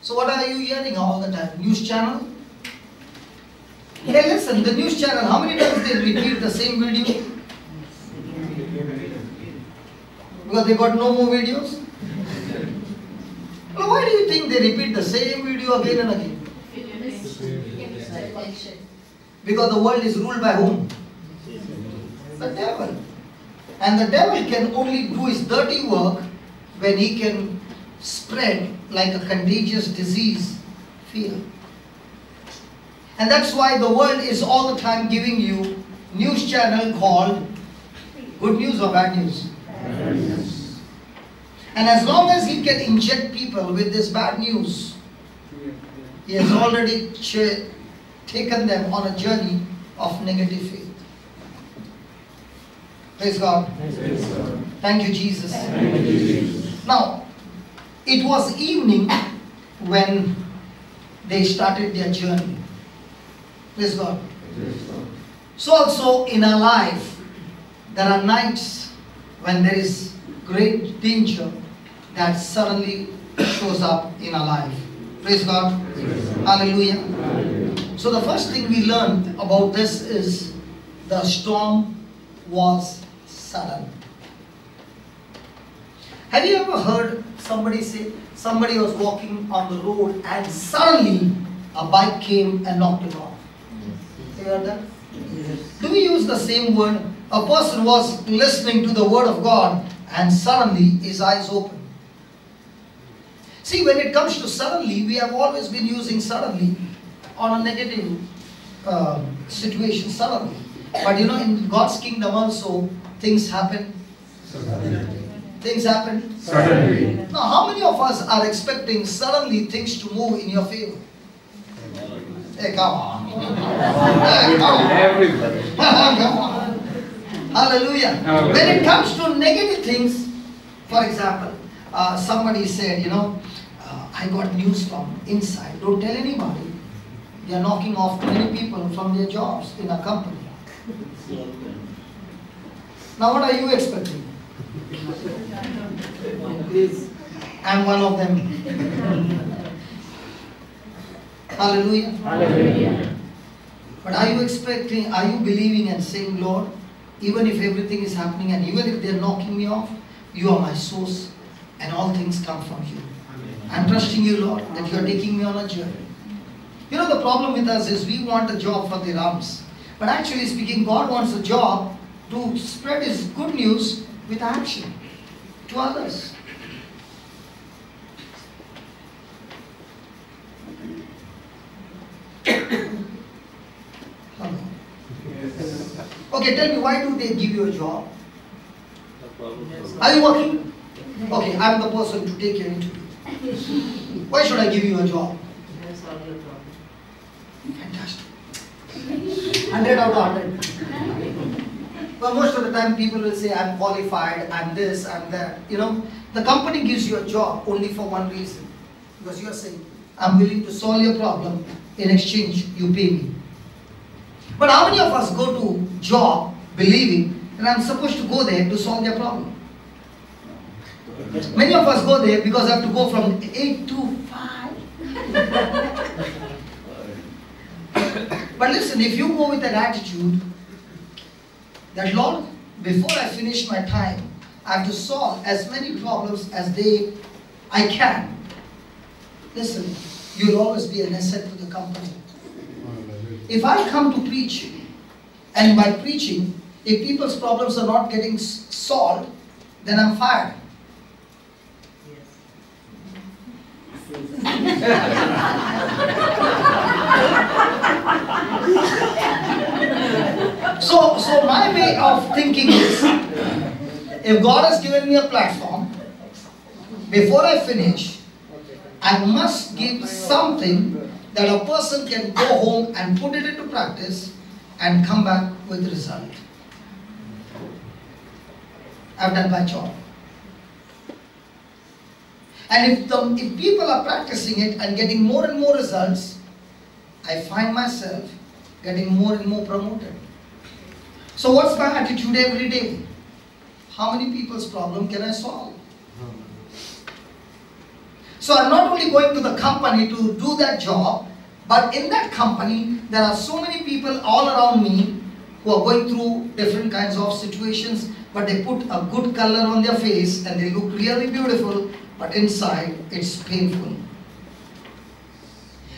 So what are you hearing all the time? News channel? Hey, listen, the news channel, how many times they repeat the same video? Because they got no more videos? Now why do you think they repeat the same video again and again? Because the world is ruled by whom? The devil. And the devil can only do his dirty work when he can spread like a contagious disease, fear. And that's why the world is all the time giving you news channel called good news or bad news. And as long as he can inject people with this bad news, he has already taken them on a journey of negative faith. Praise God. Thank you, Jesus. Now, it was evening when they started their journey. Praise God. So also in our life, there are nights when there is great danger that suddenly shows up in our life. Praise God. Hallelujah. So the first thing we learned about this is the storm was sudden. Have you ever heard somebody say, somebody was walking on the road and suddenly a bike came and knocked him off? You heard that? Do we use the same word? A person was listening to the word of God and suddenly his eyes opened. See, when it comes to suddenly, we have always been using suddenly on a negative situation, suddenly. But you know, in God's kingdom also, things happen. Things happen. Suddenly. Now, how many of us are expecting suddenly things to move in your favor? Hey, come on. Hey, come on. Everybody. Come on. Hallelujah. When it comes to negative things, for example, somebody said, you know, I got news from inside. Don't tell anybody. They are knocking off many people from their jobs in a company. Now what are you expecting? I'm one of them. Hallelujah. Hallelujah. But are you expecting, are you believing and saying, Lord, even if everything is happening and even if they're knocking me off, you are my source and all things come from you. I'm trusting you, Lord, that you are taking me on a journey. You know, the problem with us is we want a job for the arms. But actually speaking, God wants a job to spread His good news with action to others. Okay, tell me, why do they give you a job? Are you working? Okay, I'm the person to take your interview. Why should I give you a job? Fantastic. 100 out of 100. But most of the time people will say, I'm qualified, I'm this, I'm that. You know, the company gives you a job only for one reason. Because you are saying, I'm willing to solve your problem, in exchange you pay me. But how many of us go to job believing that I'm supposed to go there to solve their problem? Many of us go there because I have to go from 8 to 5. But listen, if you go with an attitude that, Lord, before I finish my time, I have to solve as many problems as I can. Listen, you'll always be an asset to the company. If I come to preach, and by preaching, if people's problems are not getting solved, then I'm fired. So my way of thinking is, if God has given me a platform, before I finish, I must give something that a person can go home and put it into practice and come back with result. I've done my job. And if people are practicing it and getting more and more results, I find myself getting more and more promoted. So what's my attitude every day? How many people's problem can I solve? So I'm not only going to the company to do that job, but in that company, there are so many people all around me who are going through different kinds of situations, but they put a good color on their face and they look really beautiful, but inside it's painful.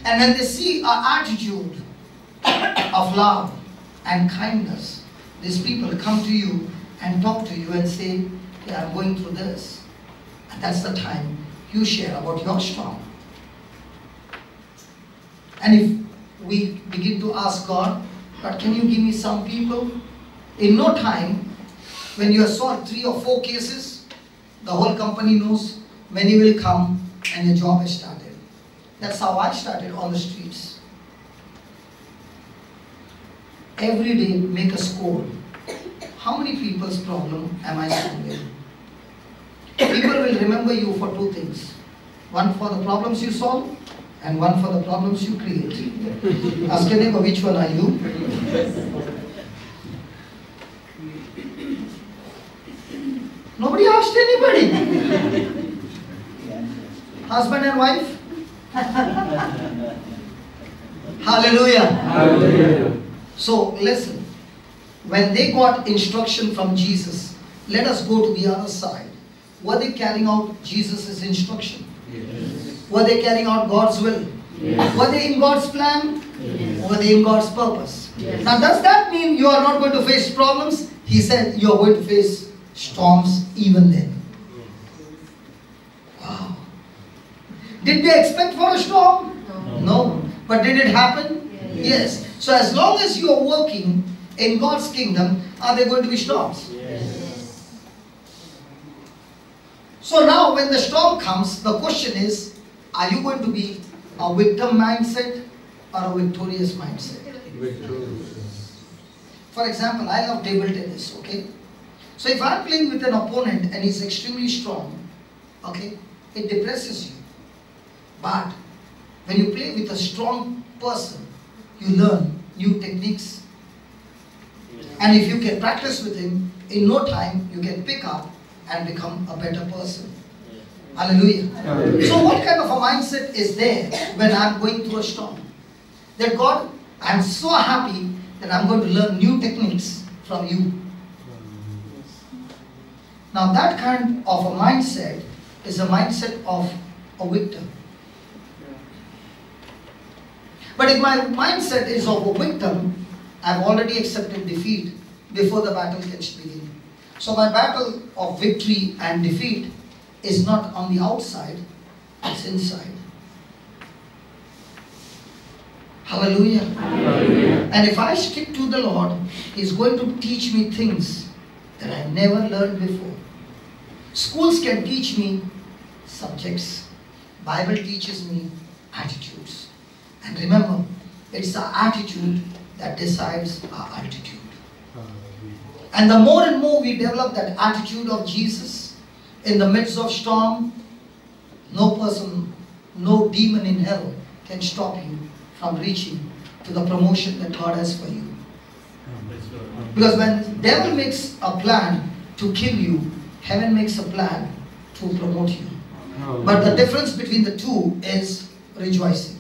And when they see an attitude of love and kindness, these people come to you and talk to you and say, yeah, I'm going through this. And that's the time you share about your storm. And if we begin to ask God, but can you give me some people? In no time, when you have solved 3 or 4 cases, the whole company knows, many will come and your job is started. That's how I started on the streets. Every day, make a score. How many people's problem am I solving? People will remember you for 2 things. One for the problems you solve, and one for the problems you create. Ask your neighbor, which one are you? Nobody asked anybody. Husband and wife? Hallelujah. Hallelujah. So listen, when they got instruction from Jesus, let us go to the other side. Were they carrying out Jesus' instruction? Yes. Were they carrying out God's will? Yes. Were they in God's plan? Yes. Or were they in God's purpose? Yes. Now does that mean you are not going to face problems? He said you are going to face storms even then. Wow. Did they expect for a storm? No. But did it happen? Yes. So as long as you are working in God's kingdom, are there going to be storms? Yes. So now when the storm comes, the question is, are you going to be a victim mindset or a victorious mindset? For example, I love table tennis, okay? So if I'm playing with an opponent and he's extremely strong, okay, it depresses you. But when you play with a strong person, you learn new techniques. And if you can practice with him, in no time you can pick up and become a better person. Hallelujah. Hallelujah. So what kind of a mindset is there when I'm going through a storm? That God, I'm so happy that I'm going to learn new techniques from you. Now that kind of a mindset is a mindset of a victim. But if my mindset is of a victim, I've already accepted defeat before the battle can begin. So my battle of victory and defeat is not on the outside, it's inside. Hallelujah. Hallelujah. And if I stick to the Lord, He's going to teach me things that I never learned before. Schools can teach me subjects. Bible teaches me attitudes. And remember, it's our attitude that decides our altitude. And the more and more we develop that attitude of Jesus in the midst of storm, no person, no demon in hell can stop you from reaching to the promotion that God has for you. Because when the devil makes a plan to kill you, heaven makes a plan to promote you. But the difference between the two is rejoicing.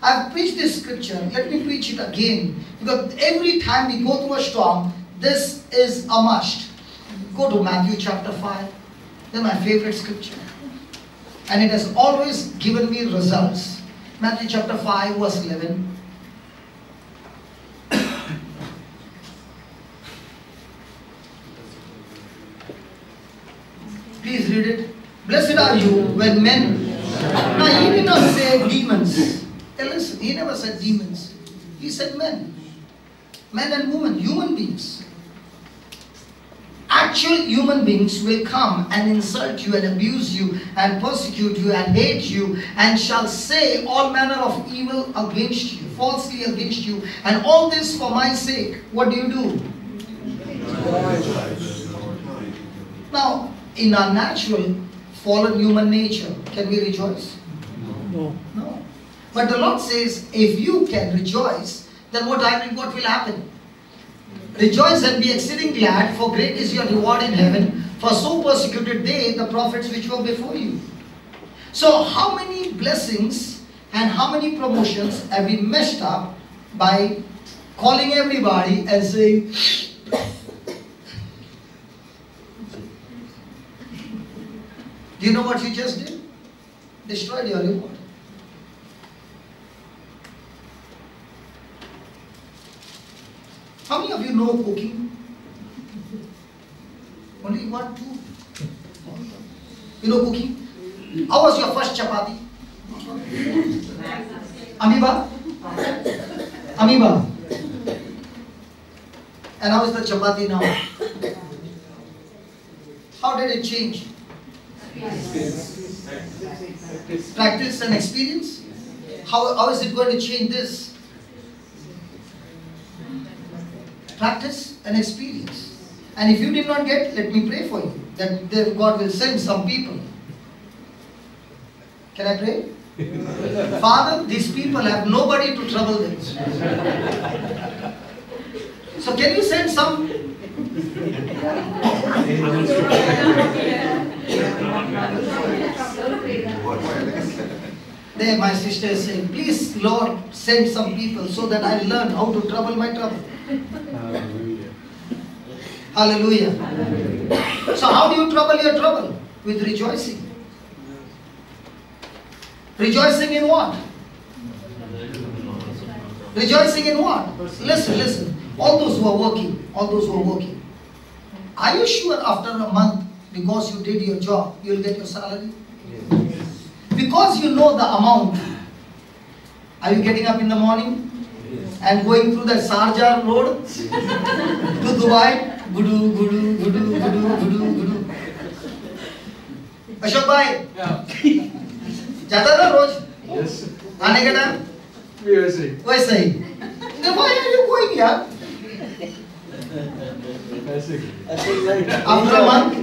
I've preached this scripture, let me preach it again. Because every time we go through a storm, this is a must. Go to Matthew chapter 5. That's my favorite scripture. And it has always given me results. Matthew chapter 5 verse 11. Please read it. Blessed are you when men... Now he did not say demons. Hey, listen, he never said demons. He said men. Men and women, human beings. Actual human beings will come and insult you and abuse you and persecute you and hate you and shall say all manner of evil against you, falsely against you, and all this for my sake. What do you do? Now, in our natural fallen human nature, can we rejoice? No. No. But the Lord says, if you can rejoice, then what will happen? Rejoice and be exceeding glad, for great is your reward in heaven. For so persecuted they the prophets which were before you. So how many blessings and how many promotions have we messed up by calling everybody and saying, Do you know what you just did? Destroyed your reward. How many of you know cooking? Only 1, 2. You know cooking? How was your first chapati? Amoeba? Amoeba. And how is the chapati now? How did it change? Practice and experience? How is it going to change this? Practice and experience. And if you did not get, let me pray for you, that God will send some people. Can I pray? Father, these people have nobody to trouble them. So can you send some? There my sister is saying, please Lord, send some people so that I learn how to trouble my trouble. Hallelujah. Hallelujah. So how do you trouble your trouble? With rejoicing. Rejoicing in what? Rejoicing in what? Listen. All those who are working. Are you sure after a month, because you did your job, you will get your salary? Yes. Because you know the amount. Are you getting up in the morning? Yes. And going through that Sharjah road to Dubai? Gudu, gudu, gudu, gudu, gudu, gudu. Ashok bhai? Yeah. Jata na roz? Yes. Aane ka time? वैसे ही. Then why are you going here? After a month,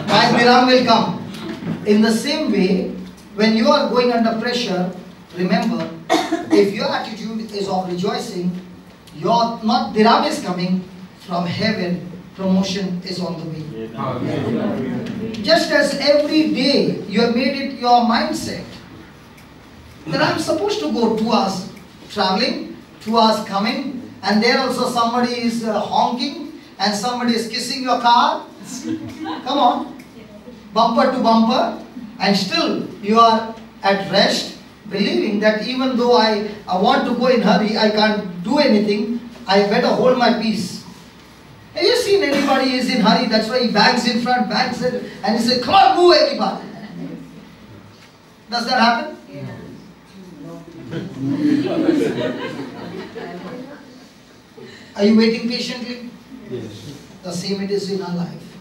my Biram will come. In the same way, when you are going under pressure, remember, if your attitude is of rejoicing, not Biram is coming, from heaven, promotion is on the way. Just as every day you have made it your mindset that I'm supposed to go 2 hours traveling, 2 hours coming, and there also somebody is honking and somebody is kissing your car. Come on, bumper to bumper, and still you are at rest, believing that even though I want to go in hurry, I can't do anything, I better hold my peace. Have you seen anybody is in hurry? That's why he bangs in front, bangs it, and he says, come on, move everybody. Does that happen? Yeah. Are you waiting patiently? Yes. The same it is in our life.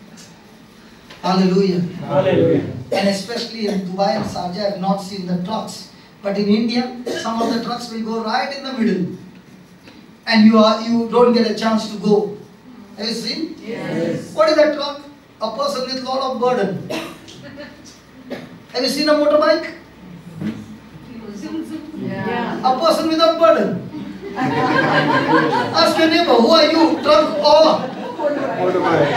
Hallelujah. Hallelujah. And especially in Dubai and Sharjah, I have not seen the trucks. But in India, some of the trucks will go right in the middle. And you don't get a chance to go. Have you seen? Yes. What is that truck? A person with a lot of burden. Have you seen a motorbike? Yeah. A person without burden. Ask your neighbor, who are you? Truck or motorbike?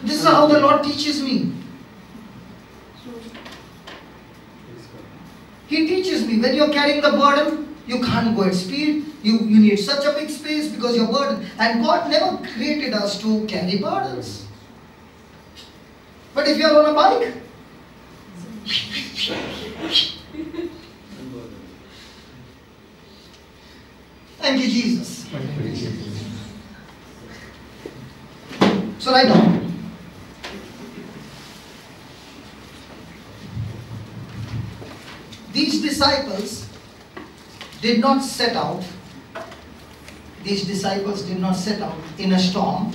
This is how the Lord teaches me. He teaches me, when you are carrying the burden, you can't go at speed. You need such a big space because you're burdened. And God never created us to carry burdens. But if you are on a bike, thank you, Jesus. So write down. These disciples did not set out. These disciples did not set out in a storm.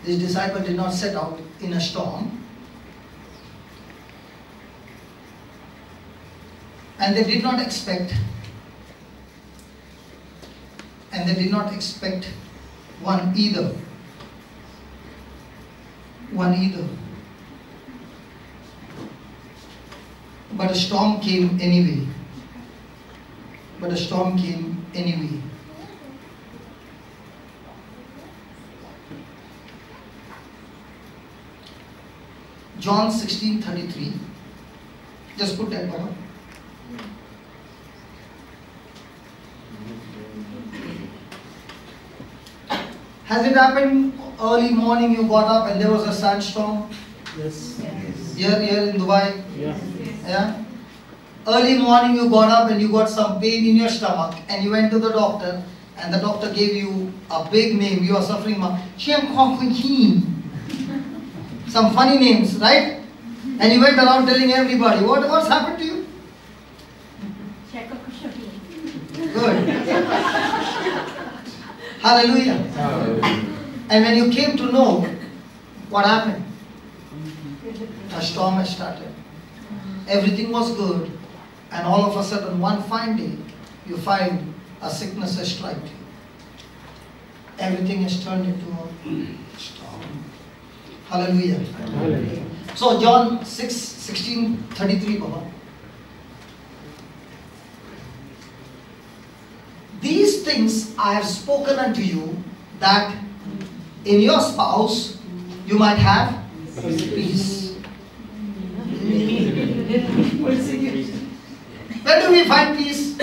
These disciples did not set out in a storm. And they did not expect. And they did not expect one either. One either. But a storm came anyway. But a storm came anyway. John 16:33. Just put that down. Has it happened early morning you got up and there was a sandstorm? Yes. Here in Dubai? Yeah. Yeah? Early morning you got up and you got some pain in your stomach and you went to the doctor and the doctor gave you a big name. You are suffering from some funny names, right? And you went around telling everybody. What's happened to you? Good. Hallelujah. And when you came to know, what happened? A storm has started. Everything was good. And all of a sudden, one fine day, you find a sickness has struck you. Everything has turned into a storm. Hallelujah. Hallelujah. So John 6:16-33, Baba. These things I have spoken unto you, that in your spouse you might have peace. Where do we find peace?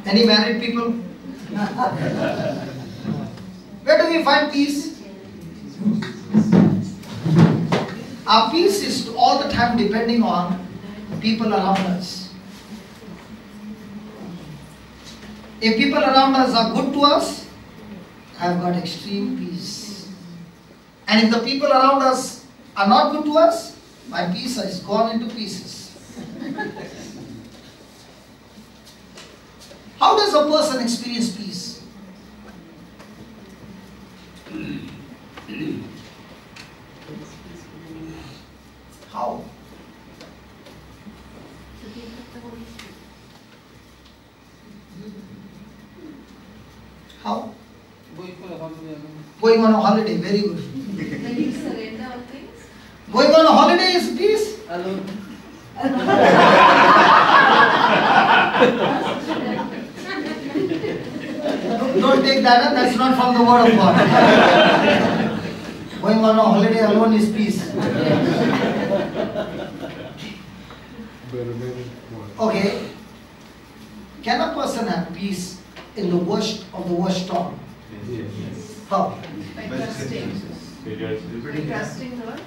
Any married people? Where do we find peace? Our peace is all the time depending on people around us. If people around us are good to us, I've got extreme peace. And if the people around us are not good to us, my peace has gone into pieces. How does a person experience peace? How? How? Going on a holiday, very good. When you surrender all things. Going on a holiday is peace? Don't take that up, that's not from the word of God. Going on a holiday alone is peace. Okay. Can a person have peace in the worst of the worst storm? Yes. How? By trusting. By trusting God.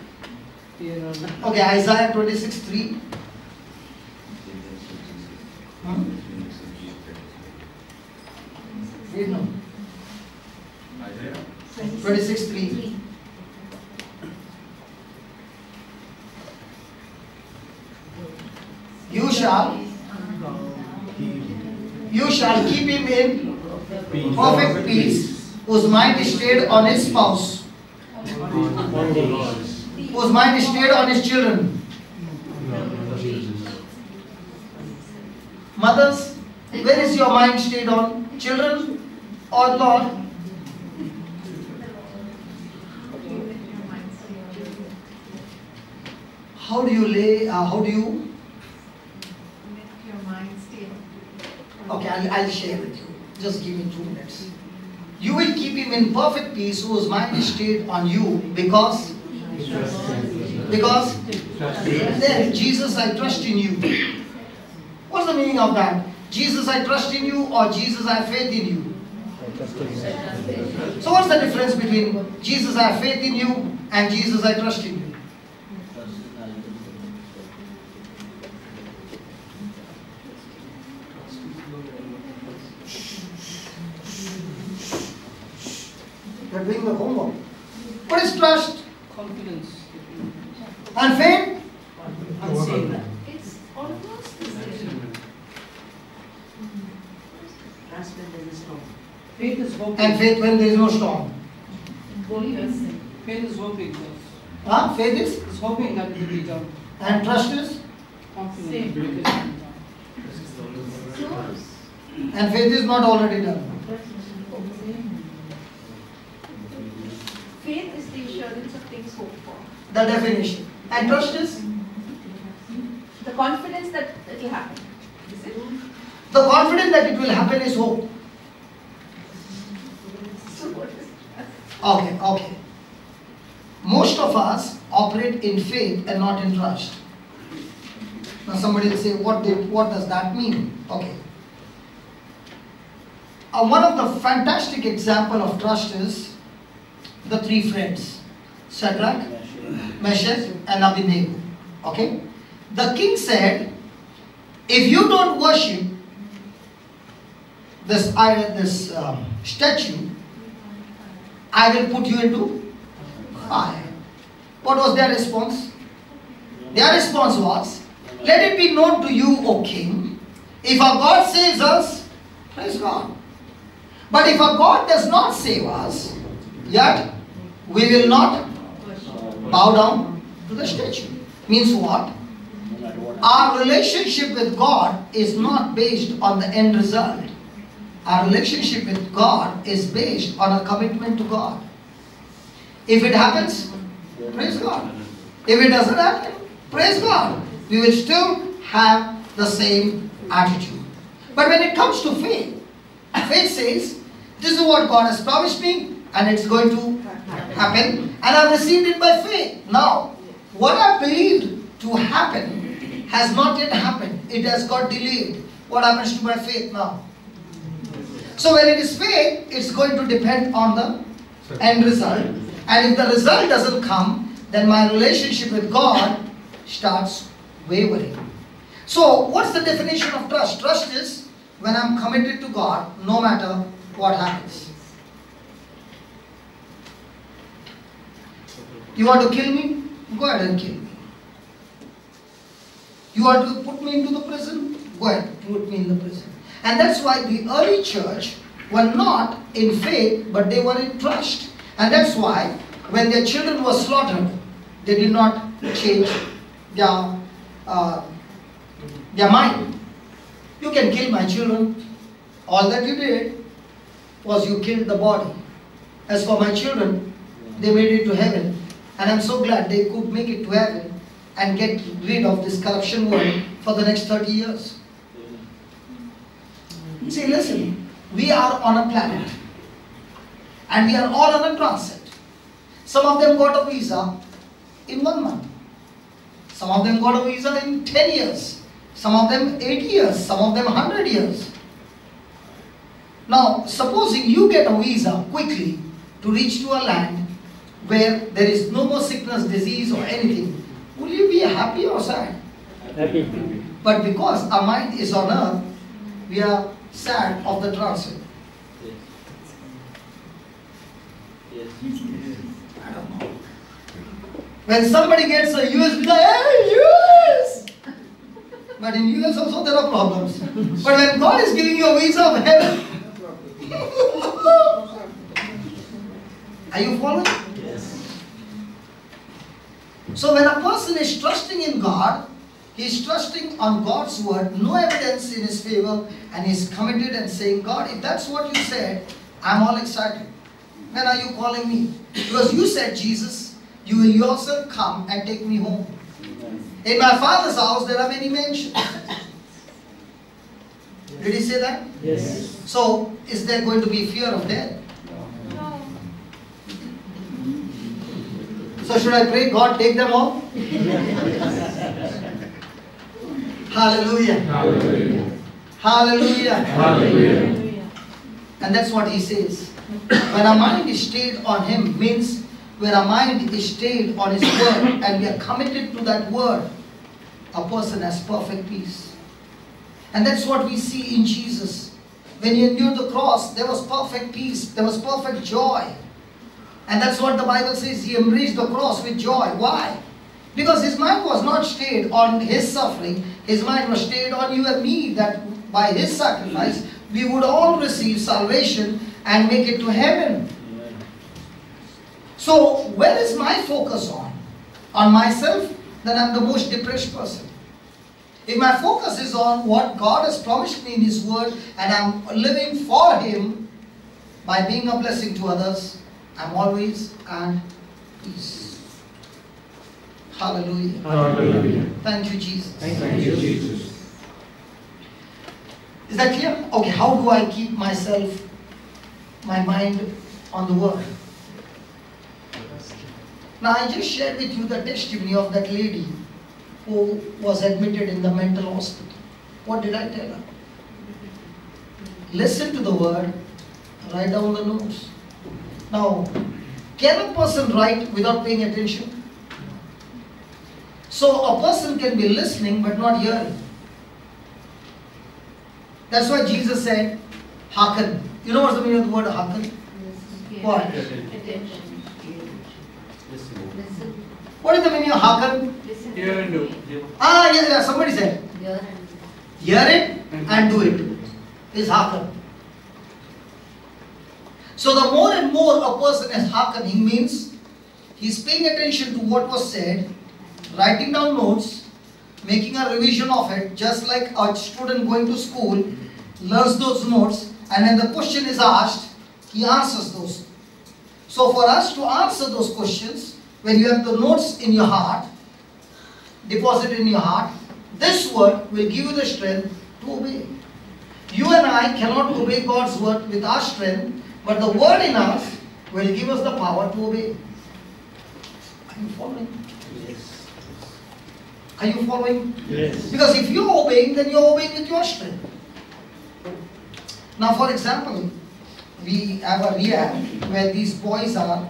Okay, Isaiah 26:3. Read now. 26:3. You shall keep him in perfect peace, whose mind is stayed on his spouse, whose mind is stayed on his children. Mothers, where is your mind stayed on? Children or Lord? How do you Make your mind stay. okay, I'll share with you. Just give me 2 minutes. You will keep him in perfect peace whose mind is stayed on you because then Jesus, I trust in you. What's the meaning of that? Jesus, I trust in you, or Jesus, I have faith in you? So what's the difference between Jesus, I have faith in you and Jesus, I trust in you? You're doing the homework. What is trust? Confidence. And faith? It's almost the same. Faith is hoping. And faith when there is no storm. Faith is hoping. Huh? Faith is? It's hoping that it will be done. And trust is? Confidence. And faith is not already done. Faith is the assurance of things hoped for. The definition. And trust is? The confidence that it will happen. Is it? The confidence that it will happen is hope. So what is trust? Okay. Most of us operate in faith and not in trust. Now somebody will say, what does that mean? Okay. One of the fantastic example of trust is the three friends, Shadrach, Meshach, and Abednego. Okay? The king said, if you don't worship this statue, I will put you into fire. What was their response? Their response was, let it be known to you, O king, if our God saves us, praise God. But if our God does not save us, yet we will not bow down to the statue. Means what? Our relationship with God is not based on the end result. Our relationship with God is based on a commitment to God. If it happens, praise God. If it doesn't happen, praise God. We will still have the same attitude. But when it comes to faith, faith says, this is what God has promised me and it's going to happen and I've received it by faith. Now, what I believed to happen has not yet happened. It has got delayed. What happens to my faith now? So when it is faith, it's going to depend on the end result. And if the result doesn't come, then my relationship with God starts wavering. So what's the definition of trust? Trust is when I'm committed to God no matter what happens. You want to kill me? Go ahead and kill me. You want to put me into the prison? Go ahead, put me in the prison. And that's why the early church were not in faith, but they were in trust. And that's why when their children were slaughtered, they did not change their mind. You can kill my children. All that you did was you killed the body. As for my children, they made it to heaven. And I'm so glad they could make it to heaven and get rid of this corruption world for the next 30 years. See, listen, we are on a planet and we are all on a transit. Some of them got a visa in 1 month. Some of them got a visa in 10 years. Some of them 80 years. Some of them 100 years. Now, supposing you get a visa quickly to reach to a land where there is no more sickness, disease or anything, will you be happy or sad? Happy. But because our mind is on earth, we are sad of the transit. I don't know. When somebody gets a US visa, hey, US! But in US also there are problems. But when God is giving you a visa of heaven, are you following? Yes. So when a person is trusting in God, he is trusting on God's word, no evidence in his favor, and he is committed and saying, God, if that's what you said, I'm all excited. When are you calling me? Because you said, Jesus, you will yourself come and take me home. In my Father's house, there are many mansions. Did he say that? Yes. So, is there going to be fear of death? No. So should I pray, God, take them all? Hallelujah. Hallelujah. Hallelujah. Hallelujah. And that's what he says. When our mind is stayed on him, means when our mind is stayed on his word and we are committed to that word, a person has perfect peace. And that's what we see in Jesus. When he endured the cross, there was perfect peace, there was perfect joy. And that's what the Bible says, he embraced the cross with joy. Why? Because his mind was not stayed on his suffering, his mind was stayed on you and me, that by his sacrifice, we would all receive salvation and make it to heaven. So, where is my focus on? On myself? Then I'm the most depressed person. If my focus is on what God has promised me in his word and I'm living for him by being a blessing to others, I'm always at peace. Hallelujah. Hallelujah. Thank you, Jesus. Thank you, Jesus. Is that clear? Okay, how do I keep myself, my mind on the word? Now I just shared with you the testimony of that lady who was admitted in the mental hospital. What did I tell her? listen to the word, write down the notes. Now, can a person write without paying attention? So a person can be listening but not hearing. That's why Jesus said, hearken. You know what's the meaning of the word hearken? What? Attention. Listen. What is the meaning of hearken? Listen. Hear and do. Ah, yeah, somebody said. Hear Hear it and do it. Is hearken. So the more and more a person is hearkening means he's paying attention to what was said, writing down notes, making a revision of it, just like a student going to school learns those notes, and when the question is asked, he answers those. So for us to answer those questions, when you have the notes in your heart, deposited in your heart, this word will give you the strength to obey. You and I cannot obey God's word with our strength, but the word in us will give us the power to obey. Are you following? Yes. Are you following? Yes. Because if you're obeying, then you're obeying with your strength. Now, for example, we have a rehab where these boys are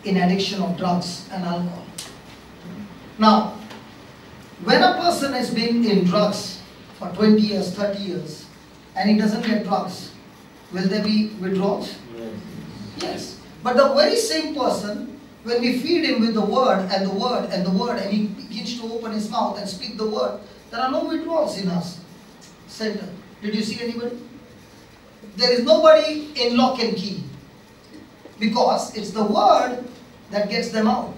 in addiction of drugs and alcohol. Now, when a person has been in drugs for 20 years, 30 years, and he doesn't get drugs, will there be withdrawals? Yes. But the very same person, when we feed him with the word and the word and the word, and he begins to open his mouth and speak the word, there are no withdrawals in us center. Did you see anybody? There is nobody in lock and key, because it's the word that gets them out.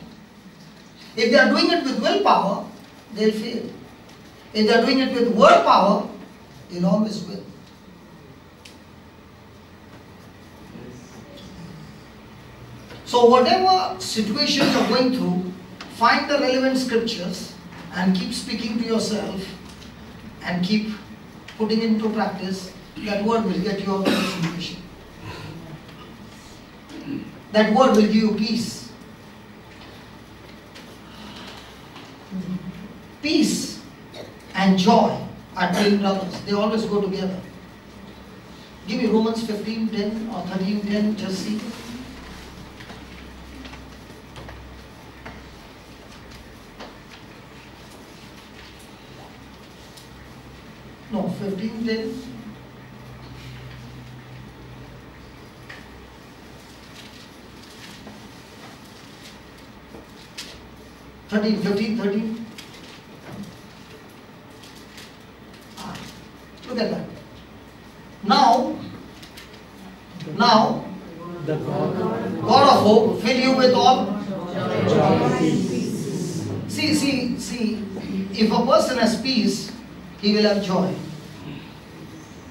If they are doing it with willpower, they'll fail. If they are doing it with word power, they'll always win. So whatever situation you're going through, find the relevant scriptures and keep speaking to yourself and keep putting into practice. That word will get you out of the situation. That word will give you peace. Peace and joy are twin brothers. They always go together. Give me Romans 15:10 or 13:10, just see. No, 15:10. Thirteen, 15, 13. Look at that. Now, The God of hope fill you with all. See, if a person has peace, he will have joy.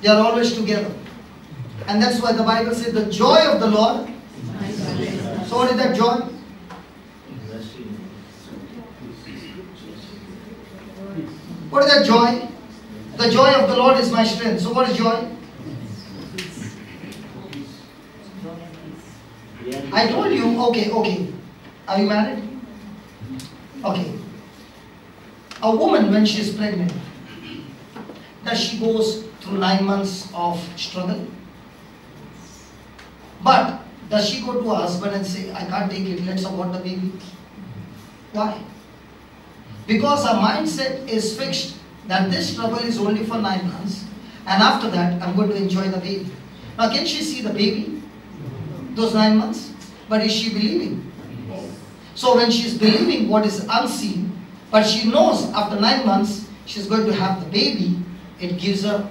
They are always together. And that's why the Bible says the joy of the Lord. So what is that joy? What is that joy? The joy of the Lord is my strength. So what is joy? I told you, okay. Are you married? Okay. A woman, when she is pregnant, does she goes through 9 months of struggle? But does she go to her husband and say, I can't take it, let's abort the baby? Why? Because her mindset is fixed that this trouble is only for 9 months, and after that I'm going to enjoy the baby. Now can she see the baby those 9 months? But is she believing? So when she is believing what is unseen, but she knows after 9 months she's going to have the baby, it gives her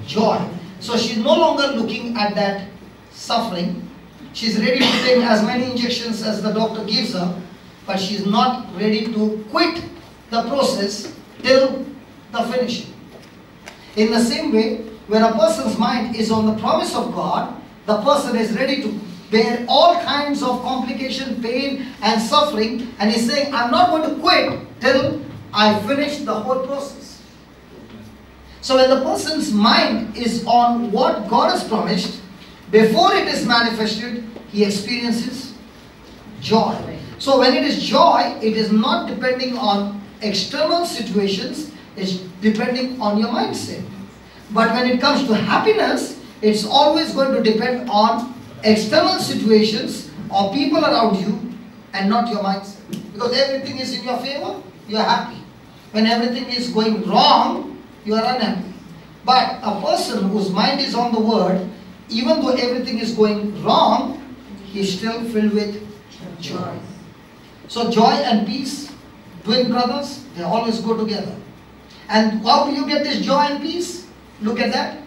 joy. So she's no longer looking at that suffering. She's ready to take as many injections as the doctor gives her, but she's not ready to quit the process till the finishing. In the same way, when a person's mind is on the promise of God, the person is ready to bear all kinds of complication, pain and suffering, and he's saying, I'm not going to quit till I finish the whole process. So when the person's mind is on what God has promised, before it is manifested, he experiences joy. So when it is joy, it is not depending on external situations, it's depending on your mindset. But when it comes to happiness, it's always going to depend on external situations or people around you and not your mindset. Because everything is in your favor, you are happy. When everything is going wrong, you are unhappy. But a person whose mind is on the word, even though everything is going wrong, he is still filled with joy. So joy and peace, twin brothers, they always go together. And how do you get this joy and peace? Look at that.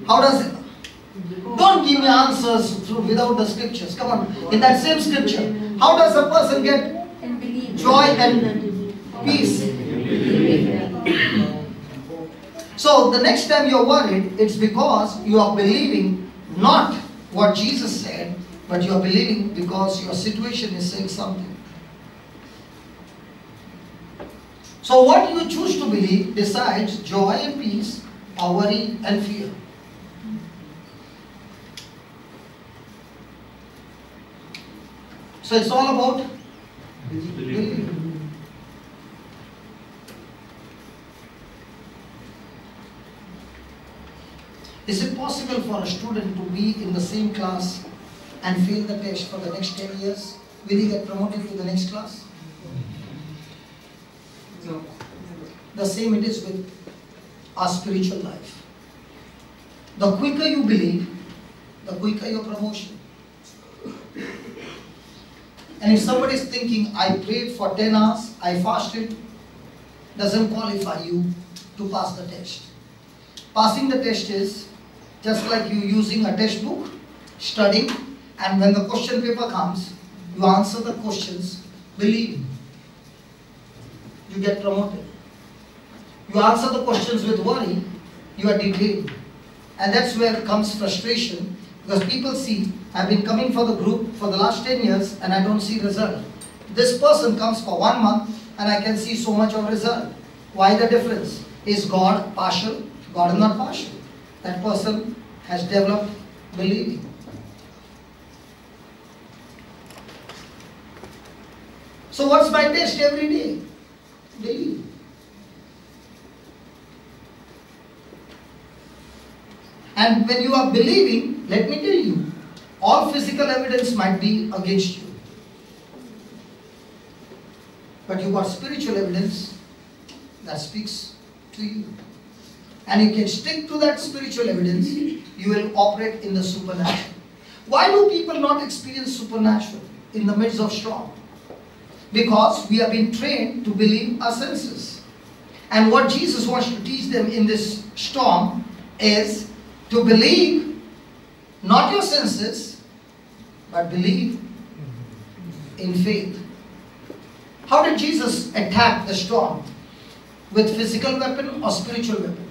How does it? Don't give me answers without the scriptures. Come on. In that same scripture, how does a person get joy and peace? So the next time you're worried, it's because you are believing not what Jesus said, but you are believing because your situation is saying something. So what you choose to believe decides joy and peace or worry and fear. So it's all about believing. Is it possible for a student to be in the same class and fail the test for the next 10 years? Will he get promoted to the next class? No. The same it is with our spiritual life. The quicker you believe, the quicker your promotion. And if somebody is thinking, I prayed for 10 hours, I fasted, doesn't qualify you to pass the test. Passing the test is just like you using a textbook, studying, and when the question paper comes, you answer the questions, believing. You get promoted. You answer the questions with worry, you are detained. And that's where comes frustration, because people see, I've been coming for the group for the last 10 years and I don't see result. This person comes for 1 month and I can see so much of result. Why the difference? Is God partial? God is not partial. That person has developed believing. So what's my test every day? Believe. And when you are believing, let me tell you, all physical evidence might be against you. But you got spiritual evidence that speaks to you. And you can stick to that spiritual evidence, you will operate in the supernatural. Why do people not experience supernatural in the midst of storm? Because we have been trained to believe our senses. And what Jesus wants to teach them in this storm is to believe not your senses, but believe in faith. How did Jesus attack the storm? With physical weapon or spiritual weapon?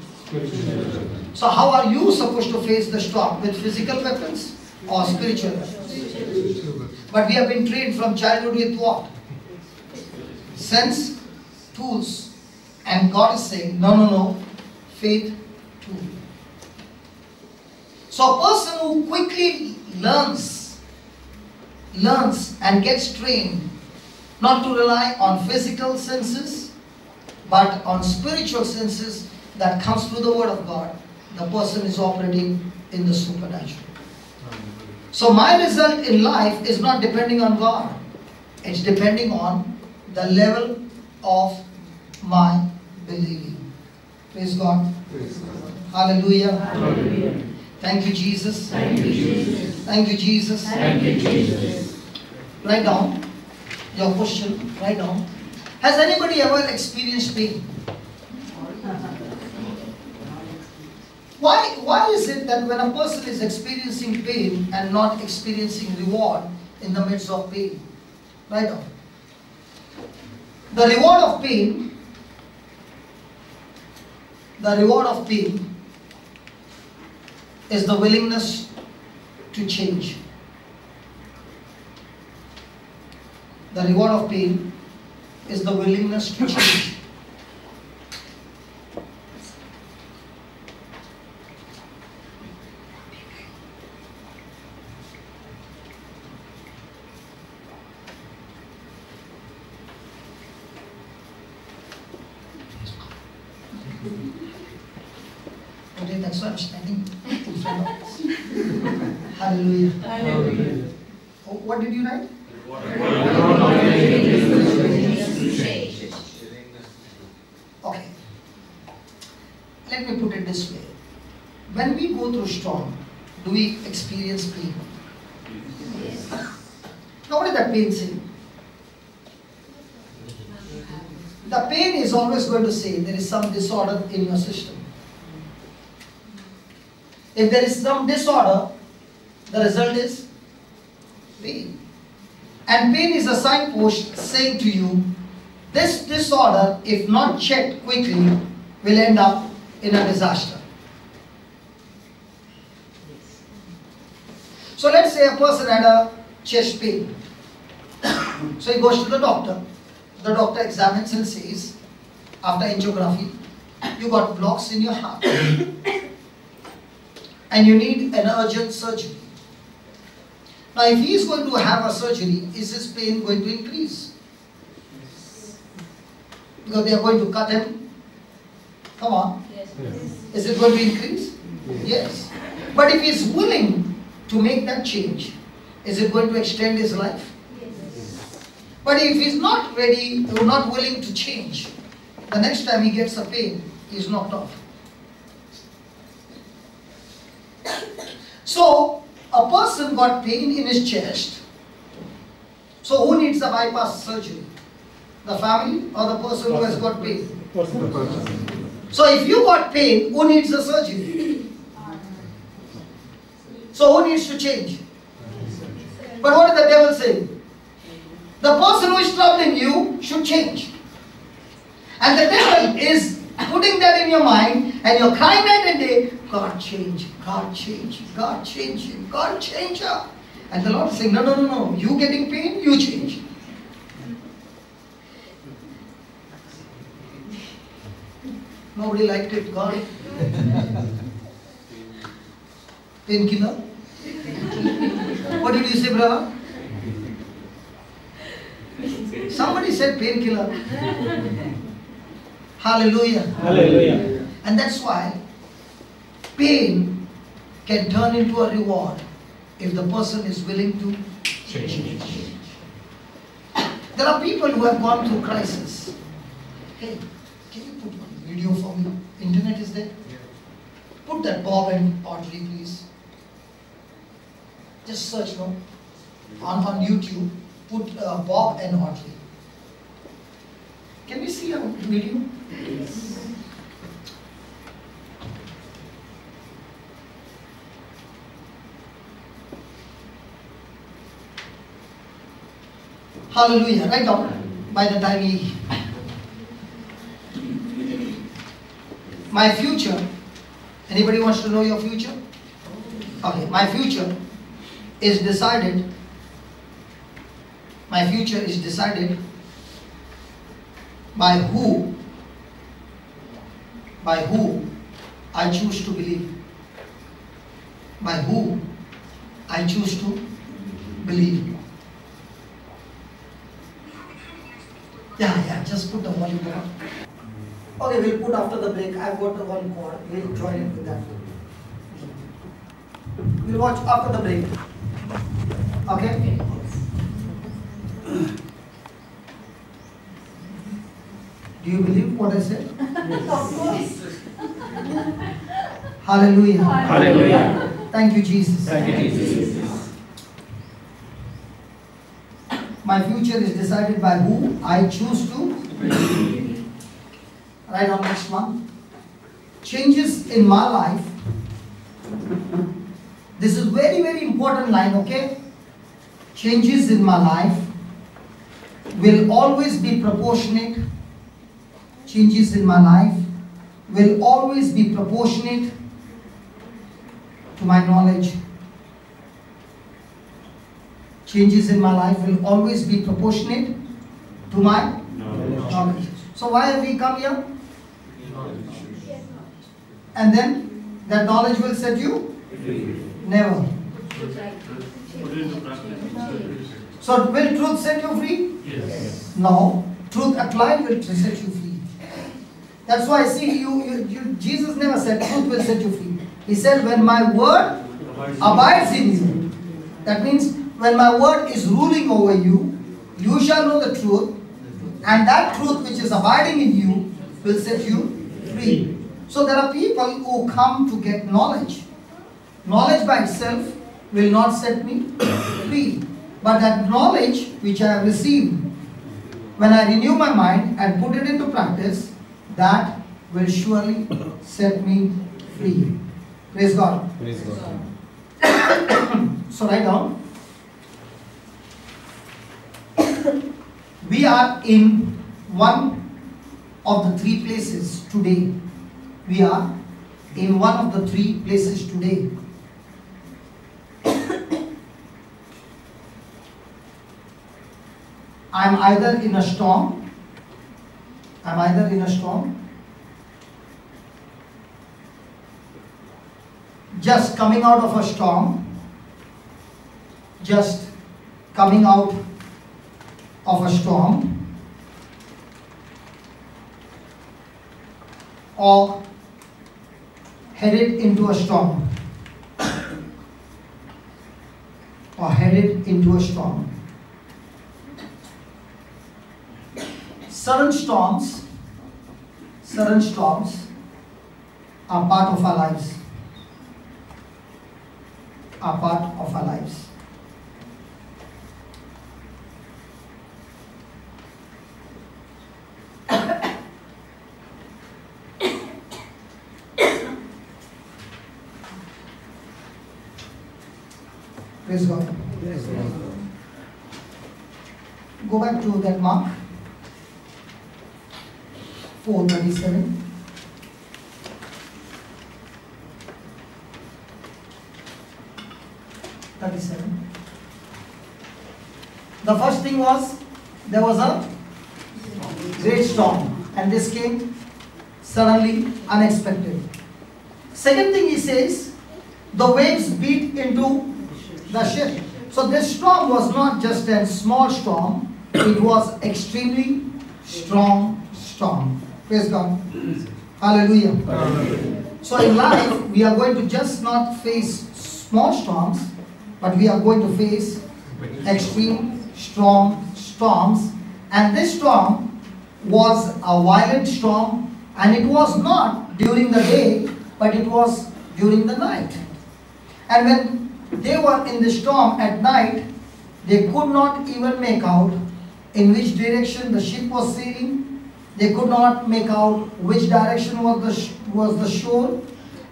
So how are you supposed to face the storm? With physical weapons or spiritual weapons? But we have been trained from childhood with what? Sense, tools. And God is saying, no, no, no, faith, tool. So a person who quickly learns and gets trained not to rely on physical senses, but on spiritual senses that comes through the word of God, the person is operating in the supernatural. So my result in life is not depending on God. It's depending on the level of my believing. Praise God. Praise God. Hallelujah. Hallelujah. Thank you, Jesus. Thank you, Jesus. Thank you, Jesus. Thank you, Jesus. Write down your question. Write down. Has anybody ever experienced pain? Why is it that when a person is experiencing pain and not experiencing reward in the midst of pain? Write down. The reward of pain is the willingness to change. The reward of pain is the willingness to change. That's why I'm standing in front of us. Hallelujah. Hallelujah. Oh, what did you write? Okay. Let me put it this way. When we go through storm, do we experience pain? Yes. Now what is that pain saying? The pain is always going to say there is some disorder in your system. If there is some disorder, the result is pain. And pain is a signpost saying to you, this disorder, if not checked quickly, will end up in a disaster. So let's say a person had a chest pain. So he goes to the doctor. The doctor examines and says, after angiography, you got blocks in your heart and you need an urgent surgery. Now if he is going to have a surgery, is his pain going to increase? Because they are going to cut him. Come on. Yes. Is it going to increase? Yes. But if he is willing to make that change, is it going to extend his life? But if he's not ready or not willing to change, the next time he gets a pain, he's knocked off. So, a person got pain in his chest. So, who needs a bypass surgery? The family or the person who has got pain? So, if you got pain, who needs a surgery? So, who needs to change? But what is the devil saying? The person who is troubling you should change. And the devil is putting that in your mind and you're crying night and day, God change, God change, God change him, God change her. And the Lord is saying, no, no, no, no, you getting pain, you change. Nobody liked it, God. Painkiller? What did you say, brother? Somebody said painkiller. Hallelujah. Hallelujah. And that's why pain can turn into a reward if the person is willing to change. There are people who have gone through crisis. Hey, can you put one video for me? Internet is there? Put that Bob and Audrey, please. Just search no? on YouTube. Put Bob and Audrey. Can we see a video? Yes. Hallelujah. Right down. By the time he... My future. Anybody wants to know your future? Okay. My future is decided. My future is decided by who I choose to believe. By who I choose to believe. Yeah, just put the volume on. Okay, we'll put after the break. I've got the one chord. We'll join it with that. We'll watch after the break. Okay? Do you believe what I said? Of course. Hallelujah. Hallelujah. Thank you, Jesus. Thank you, Jesus. My future is decided by who I choose to. Right on, next one. Changes in my life. This is very, very important line, okay? Changes in my life will always be proportionate. Changes in my life will always be proportionate to my knowledge. Changes in my life will always be proportionate to my knowledge. So why have we come here? And then that knowledge will set you? Never. So will truth set you free? Yes. No. Truth applied will set you free. That's why, see, Jesus never said truth will set you free. He said, when my word abides in you, that means when my word is ruling over you, you shall know the truth, and that truth which is abiding in you will set you free. So there are people who come to get knowledge. Knowledge by itself will not set me free. But that knowledge which I have received, when I renew my mind and put it into practice, that will surely set me free. Praise God. Praise God. So write down. We are in one of the three places today. We are in one of the three places today. I am either in a storm. Just coming out of a storm. Just coming out of a storm. Or headed into a storm. Or headed into a storm. Sudden storms are part of our lives. Are part of our lives. Praise God. Praise God. Go back to that Mark 4:37. The first thing was, there was a great storm, and this came suddenly, unexpected. Second thing he says, the waves beat into the ship. So this storm was not just a small storm, it was extremely strong storm. Praise God. Hallelujah. So in life, we are going to just not face small storms, but we are going to face extreme strong storms. And this storm was a violent storm, and it was not during the day, but it was during the night. And when they were in the storm at night, they could not even make out in which direction the ship was sailing. They could not make out which direction was the shore.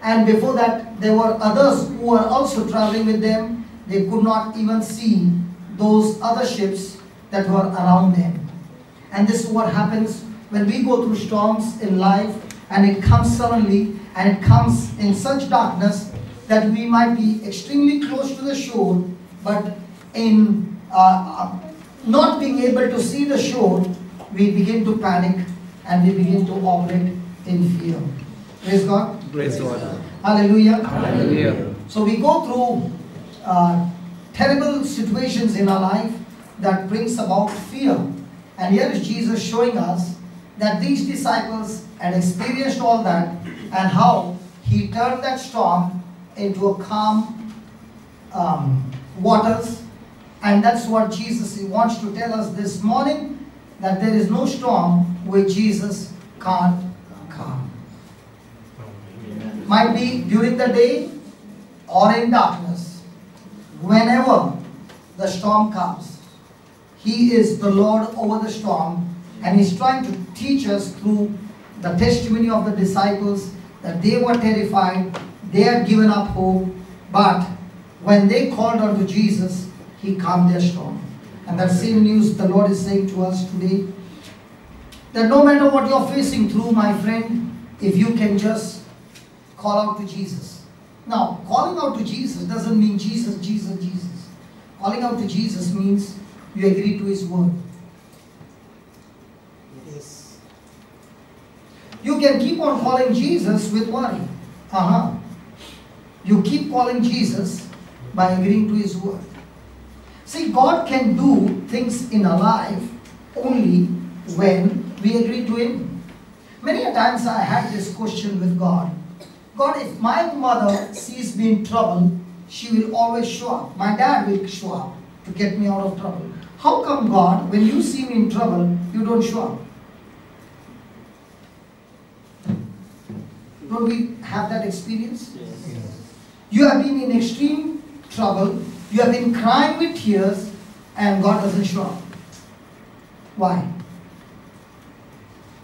And before that, there were others who were also traveling with them. They could not even see those other ships that were around them. And this is what happens when we go through storms in life, and it comes suddenly, and it comes in such darkness that we might be extremely close to the shore, but in not being able to see the shore, we begin to panic and we begin to operate in fear. Praise God. Praise God. Hallelujah. Hallelujah. So we go through terrible situations in our life that brings about fear. And here is Jesus showing us that these disciples had experienced all that, and how he turned that storm into a calm waters. And that's what Jesus wants to tell us this morning, that there is no storm which Jesus can't calm. Might be during the day or in darkness. Whenever the storm comes, he is the Lord over the storm, and he's trying to teach us through the testimony of the disciples that they were terrified, they had given up hope, but when they called unto Jesus, he calmed their storm. And that same news the Lord is saying to us today, that no matter what you're facing through, my friend, if you can just call out to Jesus. Now, calling out to Jesus doesn't mean Jesus, Jesus, Jesus. Calling out to Jesus means you agree to his word. Yes. You can keep on calling Jesus with worry. You keep calling Jesus by agreeing to his word. See, God can do things in our life only when we agree to him. Many a times I had this question with God, God, if my mother sees me in trouble, she will always show up. My dad will show up to get me out of trouble. How come, God, when you see me in trouble, you don't show up? Don't we have that experience? Yes. You have been in extreme trouble, you have been crying with tears, and God doesn't show up. Why?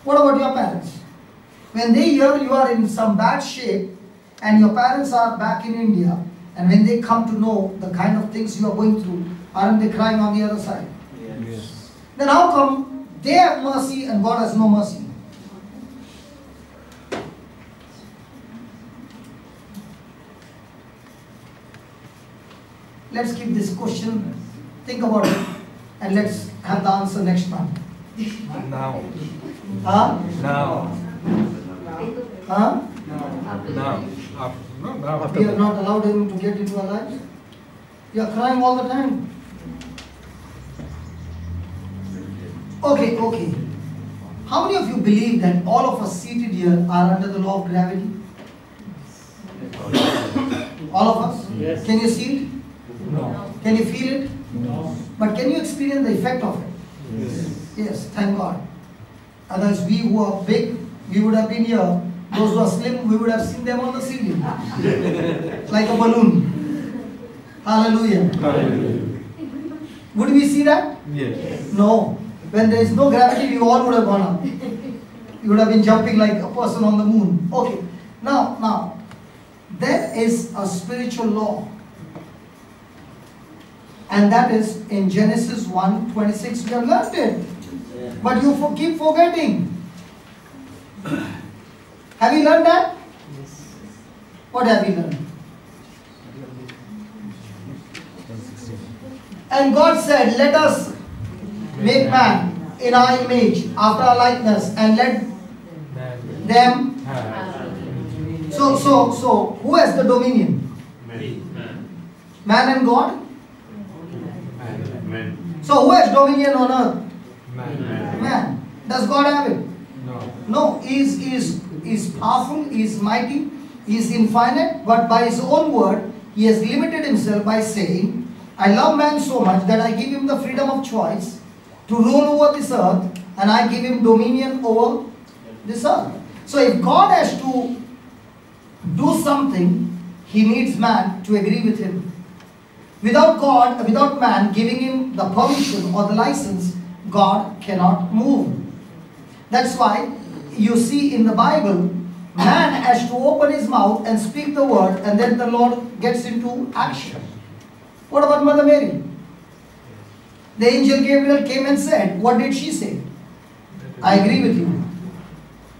What about your parents? When they hear you are in some bad shape, and your parents are back in India, and when they come to know the kind of things you are going through, aren't they crying on the other side? Yes. Then how come they have mercy and God has no mercy? Let's keep this question, think about it, and let's have the answer next month. Now. Huh? Now. Huh? Now. No, now. We have not allowed him to get into our lives. You are crying all the time. Okay. How many of you believe that all of us seated here are under the law of gravity? All of us? Yes. Can you see it? No. Can you feel it? No. But can you experience the effect of it? Yes. Yes, thank God. Otherwise, we who are big, we would have been here. Those who are slim, we would have seen them on the ceiling. Like a balloon. Hallelujah. Hallelujah. Would we see that? Yes. No. When there is no gravity, we all would have gone up. You would have been jumping like a person on the moon. Okay. Now, there is a spiritual law. And that is in Genesis 1:26. We have learned it. But you keep forgetting. Have you learned that? Yes. What have you learned? And God said, let us make man in our image, after our likeness, and let them. So who has the dominion? Man and God? So who has dominion on earth? Man. Does God have it? No. He is powerful, he is mighty, he is infinite, but by his own word, he has limited himself by saying, I love man so much that I give him the freedom of choice to rule over this earth, and I give him dominion over this earth. So if God has to do something, he needs man to agree with him. Without God, without man giving him the permission or the license, God cannot move. That's why you see in the Bible, man has to open his mouth and speak the word, and then the Lord gets into action. What about Mother Mary? The angel Gabriel came and said, what did she say? I agree with you.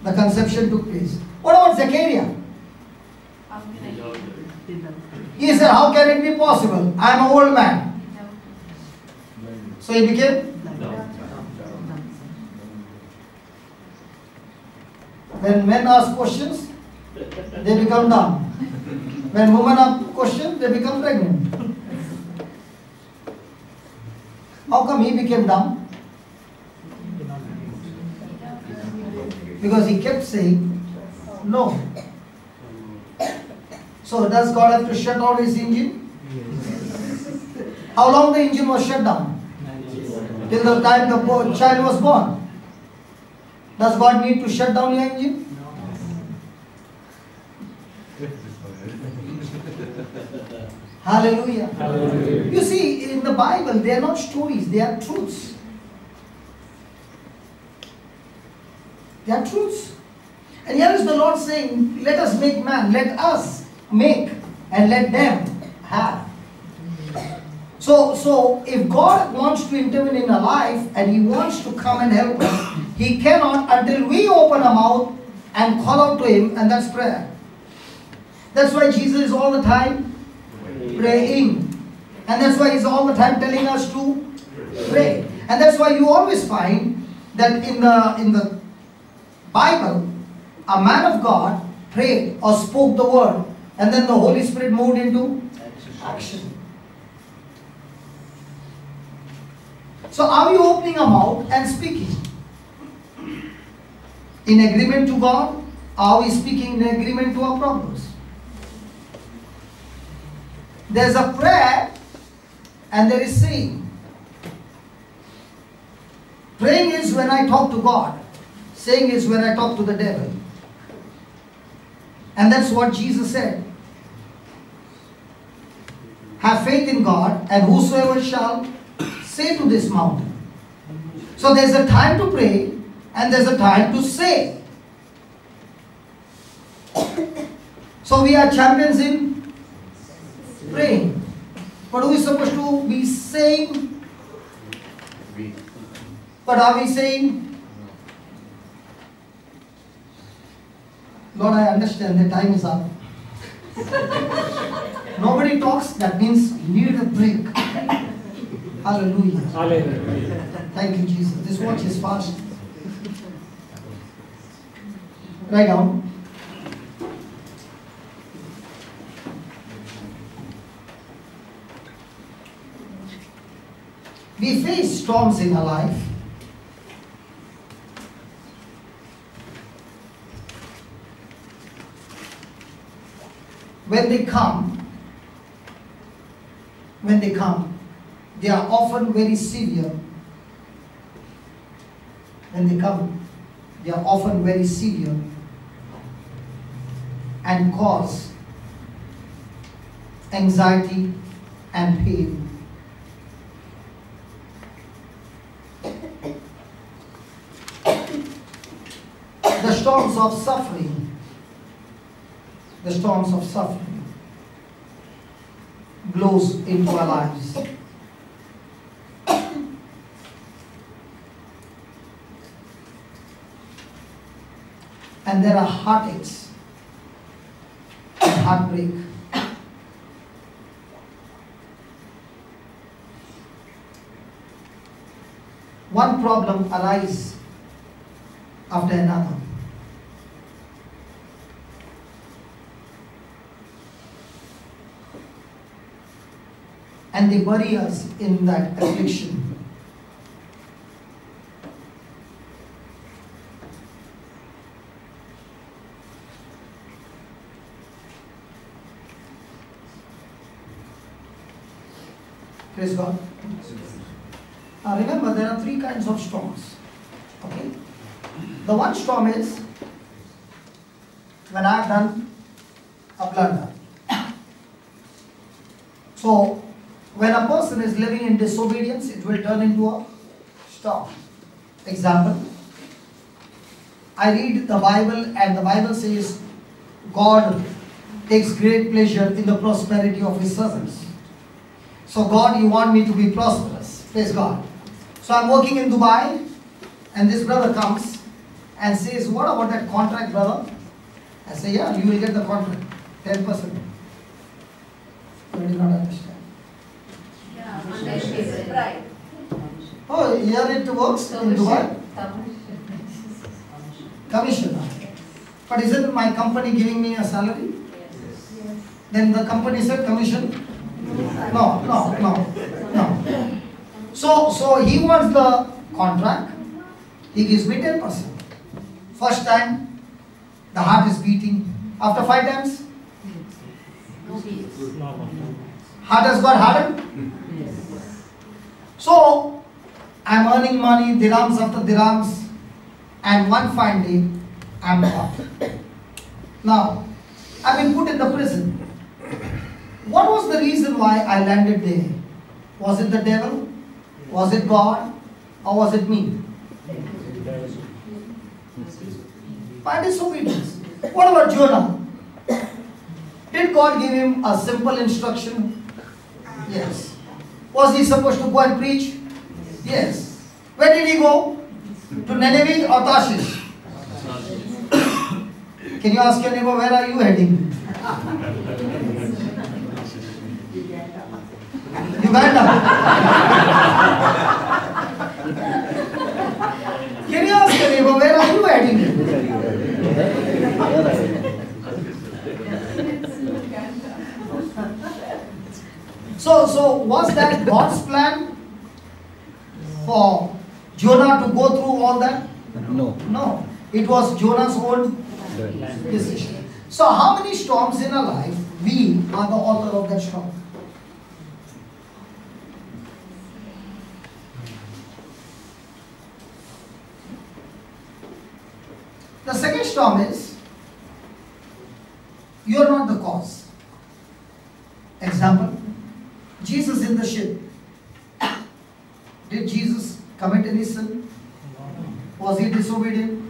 The conception took place. What about Zechariah? How can I? He said, how can it be possible? I am an old man. So he became? When men ask questions, they become dumb. When women ask questions, they become pregnant. How come he became dumb? Because he kept saying no. So does God have to shut down his engine? How long the engine was shut down? Till the time the child was born. Does God need to shut down your engine? Hallelujah. Hallelujah. You see, in the Bible, they are not stories, they are truths. They are truths. And here is the Lord saying, let us make man, let us make, and let them have. So if God wants to intervene in our life and He wants to come and help us, He cannot until we open our mouth and call out to Him, and that's prayer. That's why Jesus is all the time praying. And that's why He's all the time telling us to pray. And that's why you always find that in the Bible, a man of God prayed or spoke the word, and then the Holy Spirit moved into action. So are we opening our mouth and speaking in agreement to God, or Are we speaking in agreement to our problems? There's a prayer and there is saying. Praying is when I talk to God. Saying is when I talk to the devil. And that's what Jesus said. Have faith in God, and whosoever shall say to this mountain. So there's a time to pray and there's a time to say. So we are champions in praying. But who is supposed to be saying? But are we saying? Lord, I understand the time is up. Nobody talks, that means you need a break. Hallelujah. Hallelujah. Thank you, Jesus. This watch is fast. Write down. We face storms in our life. When they come, they are often very severe. When they come, they are often very severe and cause anxiety and pain. The storms of suffering. The storms of suffering blows into our lives. And there are heartaches and heartbreak. One problem arises after another. And they bury us in that affliction. Praise God. Remember, there are three kinds of storms. Okay? The one storm is when I have done a blunder. So, when a person is living in disobedience, it will turn into a storm. Example, I read the Bible and the Bible says God takes great pleasure in the prosperity of His servants. So God, you want me to be prosperous. Praise God. So I'm working in Dubai and this brother comes and says, what about that contract, brother? I say, yeah, you will get the contract, 10%. You did not understand. Right. Oh, here it works in Dubai? Commission. But isn't my company giving me a salary? Then the company said commission? No. So he wants the contract. He gives me 10%. First time, the heart is beating. After 5 times, heart has got hardened. So, I'm earning money, dirhams after dirhams, and one fine day, I'm out. Now, I've been put in the prison. What was the reason why I landed there? Was it the devil? Was it God? Or was it me? My disobedience. What about Jonah? Did God give him a simple instruction? Yes. Was he supposed to go and preach? Yes. Where did he go? To Nineveh or Tarshish? Can you ask your neighbor, where are you heading? Uganda. Can you ask your neighbor, where are you heading? So was that God's plan for Jonah to go through all that? No. No. It was Jonah's own Decision. So how many storms in our life we are the author of that storm? The second storm is you are not the cause. Example, Jesus in the ship. Did Jesus commit any sin? Was he disobedient?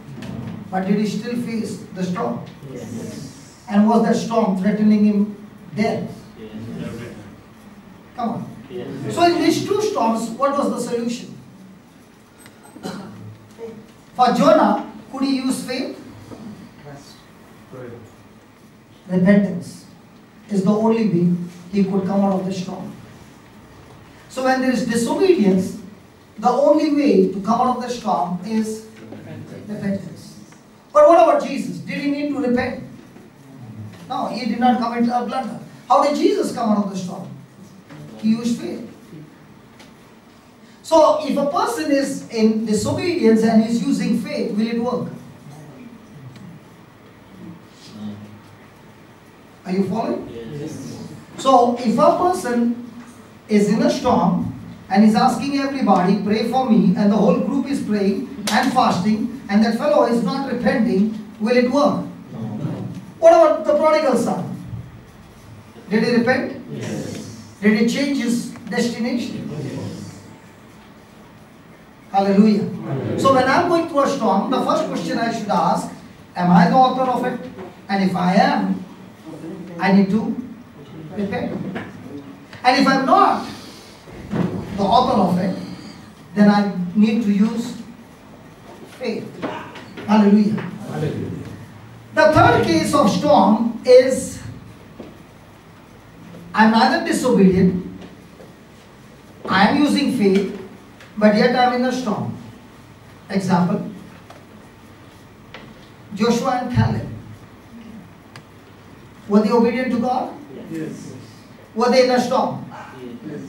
But did he still face the storm? Yes. And was that storm threatening him death? Yes. Come on. Yes. So in these two storms, what was the solution? For Jonah, could he use faith? Repentance is the only way he could come out of the storm. So when there is disobedience, the only way to come out of the storm is repentance. But what about Jesus? Did he need to repent? No, he did not commit a blunder. How did Jesus come out of the storm? He used faith. So if a person is in disobedience and is using faith, will it work? Are you following? Yes. So if a person is in a storm and is asking everybody, pray for me, and the whole group is praying and fasting, and that fellow is not repenting, will it work? No. What about the prodigal son? Did he repent? Yes. Did he change his destination? Hallelujah. So when I'm going through a storm, the first question I should ask, am I the author of it? And if I am, I need to repent. And if I'm not the author of it, then I need to use faith. Hallelujah. Hallelujah. The third case of storm is I'm neither disobedient, I am using faith, but yet I am in a storm. Example, Joshua and Caleb. Were they obedient to God? Yes. Were they in a storm? Yes.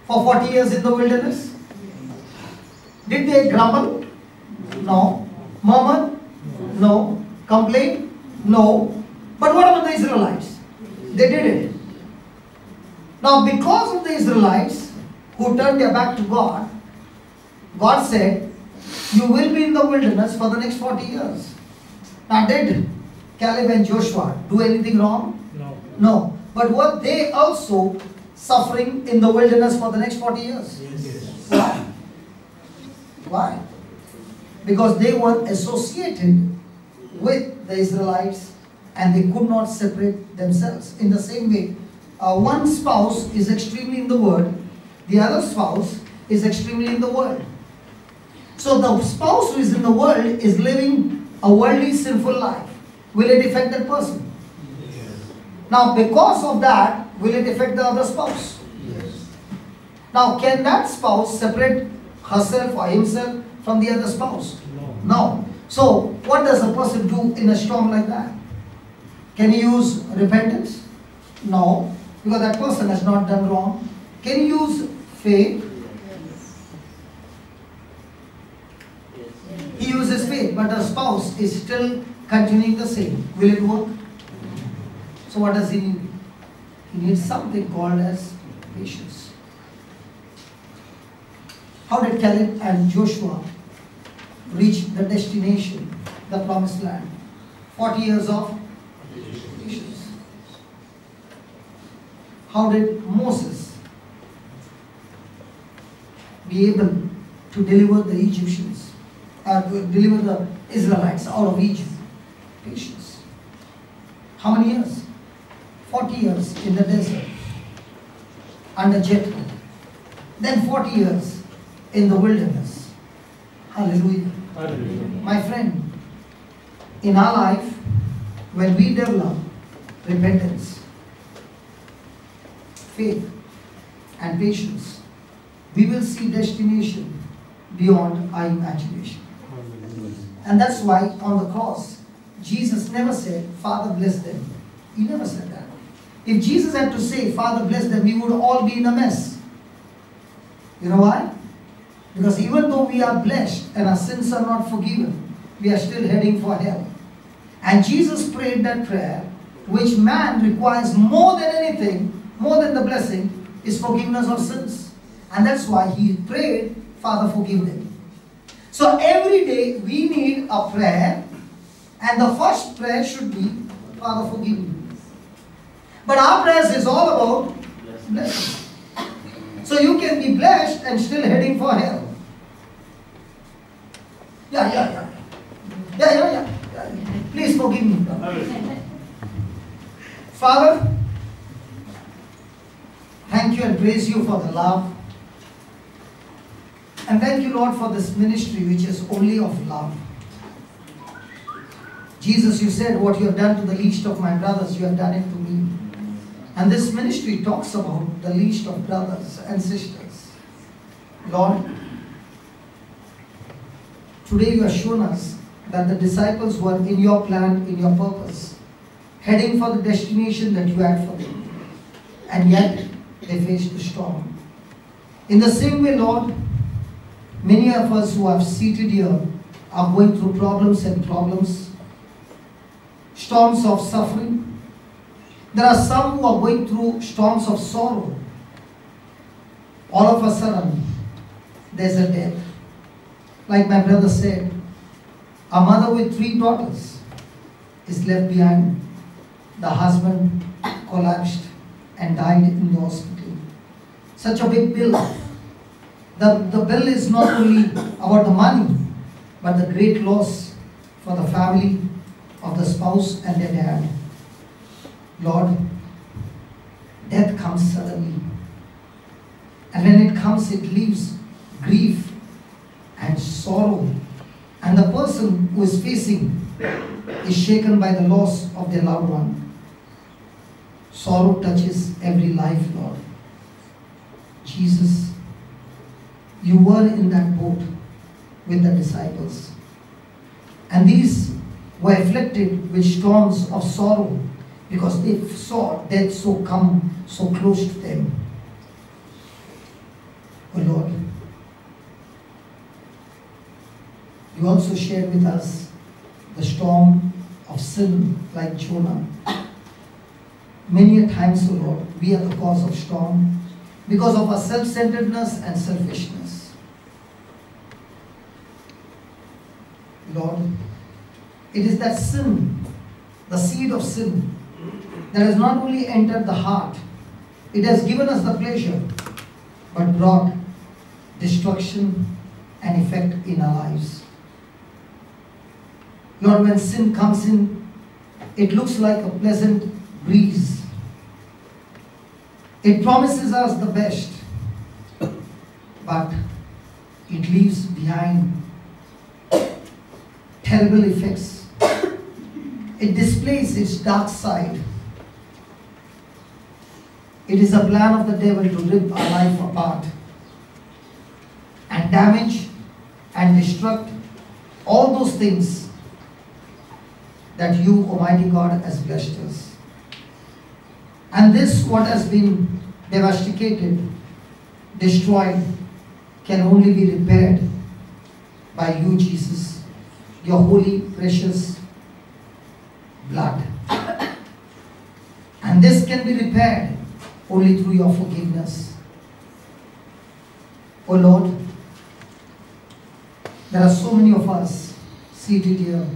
For 40 years in the wilderness? Did they grumble? No. Murmur? No. Complain? No. But what about the Israelites? They did it. Now because of the Israelites who turned their back to God, God said, you will be in the wilderness for the next 40 years. Now did Caleb and Joshua do anything wrong? No. No. But were they also suffering in the wilderness for the next 40 years? Yes. Why? Why? Because they were associated with the Israelites and they could not separate themselves. In the same way, one spouse is extremely in the word, the other spouse is extremely in the world. So the spouse who is in the world is living a worldly sinful life. Will it affect that person? Yes. Now because of that, will it affect the other spouse? Yes. Now can that spouse separate herself or himself from the other spouse? No. No. So what does a person do in a storm like that? Can he use repentance? No, because that person has not done wrong. Can he use faith? He uses faith, but the spouse is still continuing the same. Will it work? So what does he need? He needs something called as patience. How did Caleb and Joshua reach the destination, the promised land? 40 years of patience. How did Moses be able to deliver the Egyptians, to deliver the Israelites out of Egypt? Patience. How many years? 40 years in the desert under Jethro. Then 40 years in the wilderness. Hallelujah. Hallelujah. My friend, in our life, when we develop repentance, faith, and patience, we will see destination beyond our imagination. And that's why on the cross, Jesus never said, Father bless them. He never said that. If Jesus had to say, Father bless them, we would all be in a mess. You know why? Because even though we are blessed and our sins are not forgiven, we are still heading for hell. And Jesus prayed that prayer, which man requires more than anything, more than the blessing, is forgiveness of sins. And that's why he prayed, Father, forgive them. So every day we need a prayer, and the first prayer should be, Father, forgive me. But our prayers is all about blessing. So you can be blessed and still heading for hell. Yeah. Please forgive me. Father, thank you and praise you for the love. And thank you, Lord, for this ministry which is only of love. Jesus, you said, what you have done to the least of my brothers, you have done it to me. And this ministry talks about the least of brothers and sisters. Lord, today you have shown us that the disciples were in your plan, in your purpose, heading for the destination that you had for them. And yet, they faced the storm. In the same way, Lord, many of us who are seated here are going through problems and problems, storms of suffering. There are some who are going through storms of sorrow. All of a sudden, there's a death. Like my brother said, a mother with 3 daughters is left behind. The husband collapsed and died in the hospital. Such a big bill. The bill is not only about the money, but the great loss for the family of the spouse and their dad. Lord, death comes suddenly. And when it comes, it leaves grief and sorrow. And the person who is facing is shaken by the loss of their loved one. Sorrow touches every life, Lord. Jesus, you were in that boat with the disciples. And these were afflicted with storms of sorrow because they saw death come so close to them. Oh Lord, you also shared with us the storm of sin like Jonah. Many a times, oh Lord, we are the cause of storm because of our self-centeredness and selfishness. Lord, it is that sin, the seed of sin, that has not only entered the heart, it has given us the pleasure, but brought destruction and effect in our lives. Lord, when sin comes in, it looks like a pleasant breeze. It promises us the best, but it leaves behind terrible effects. It displays its dark side. It is a plan of the devil to rip our life apart and damage and destruct all those things that you, Almighty God, has blessed us. And this, what has been devastated, destroyed, can only be repaired by you, Jesus, your holy, precious blood. And this can be repaired only through your forgiveness. Oh Lord, there are so many of us seated here,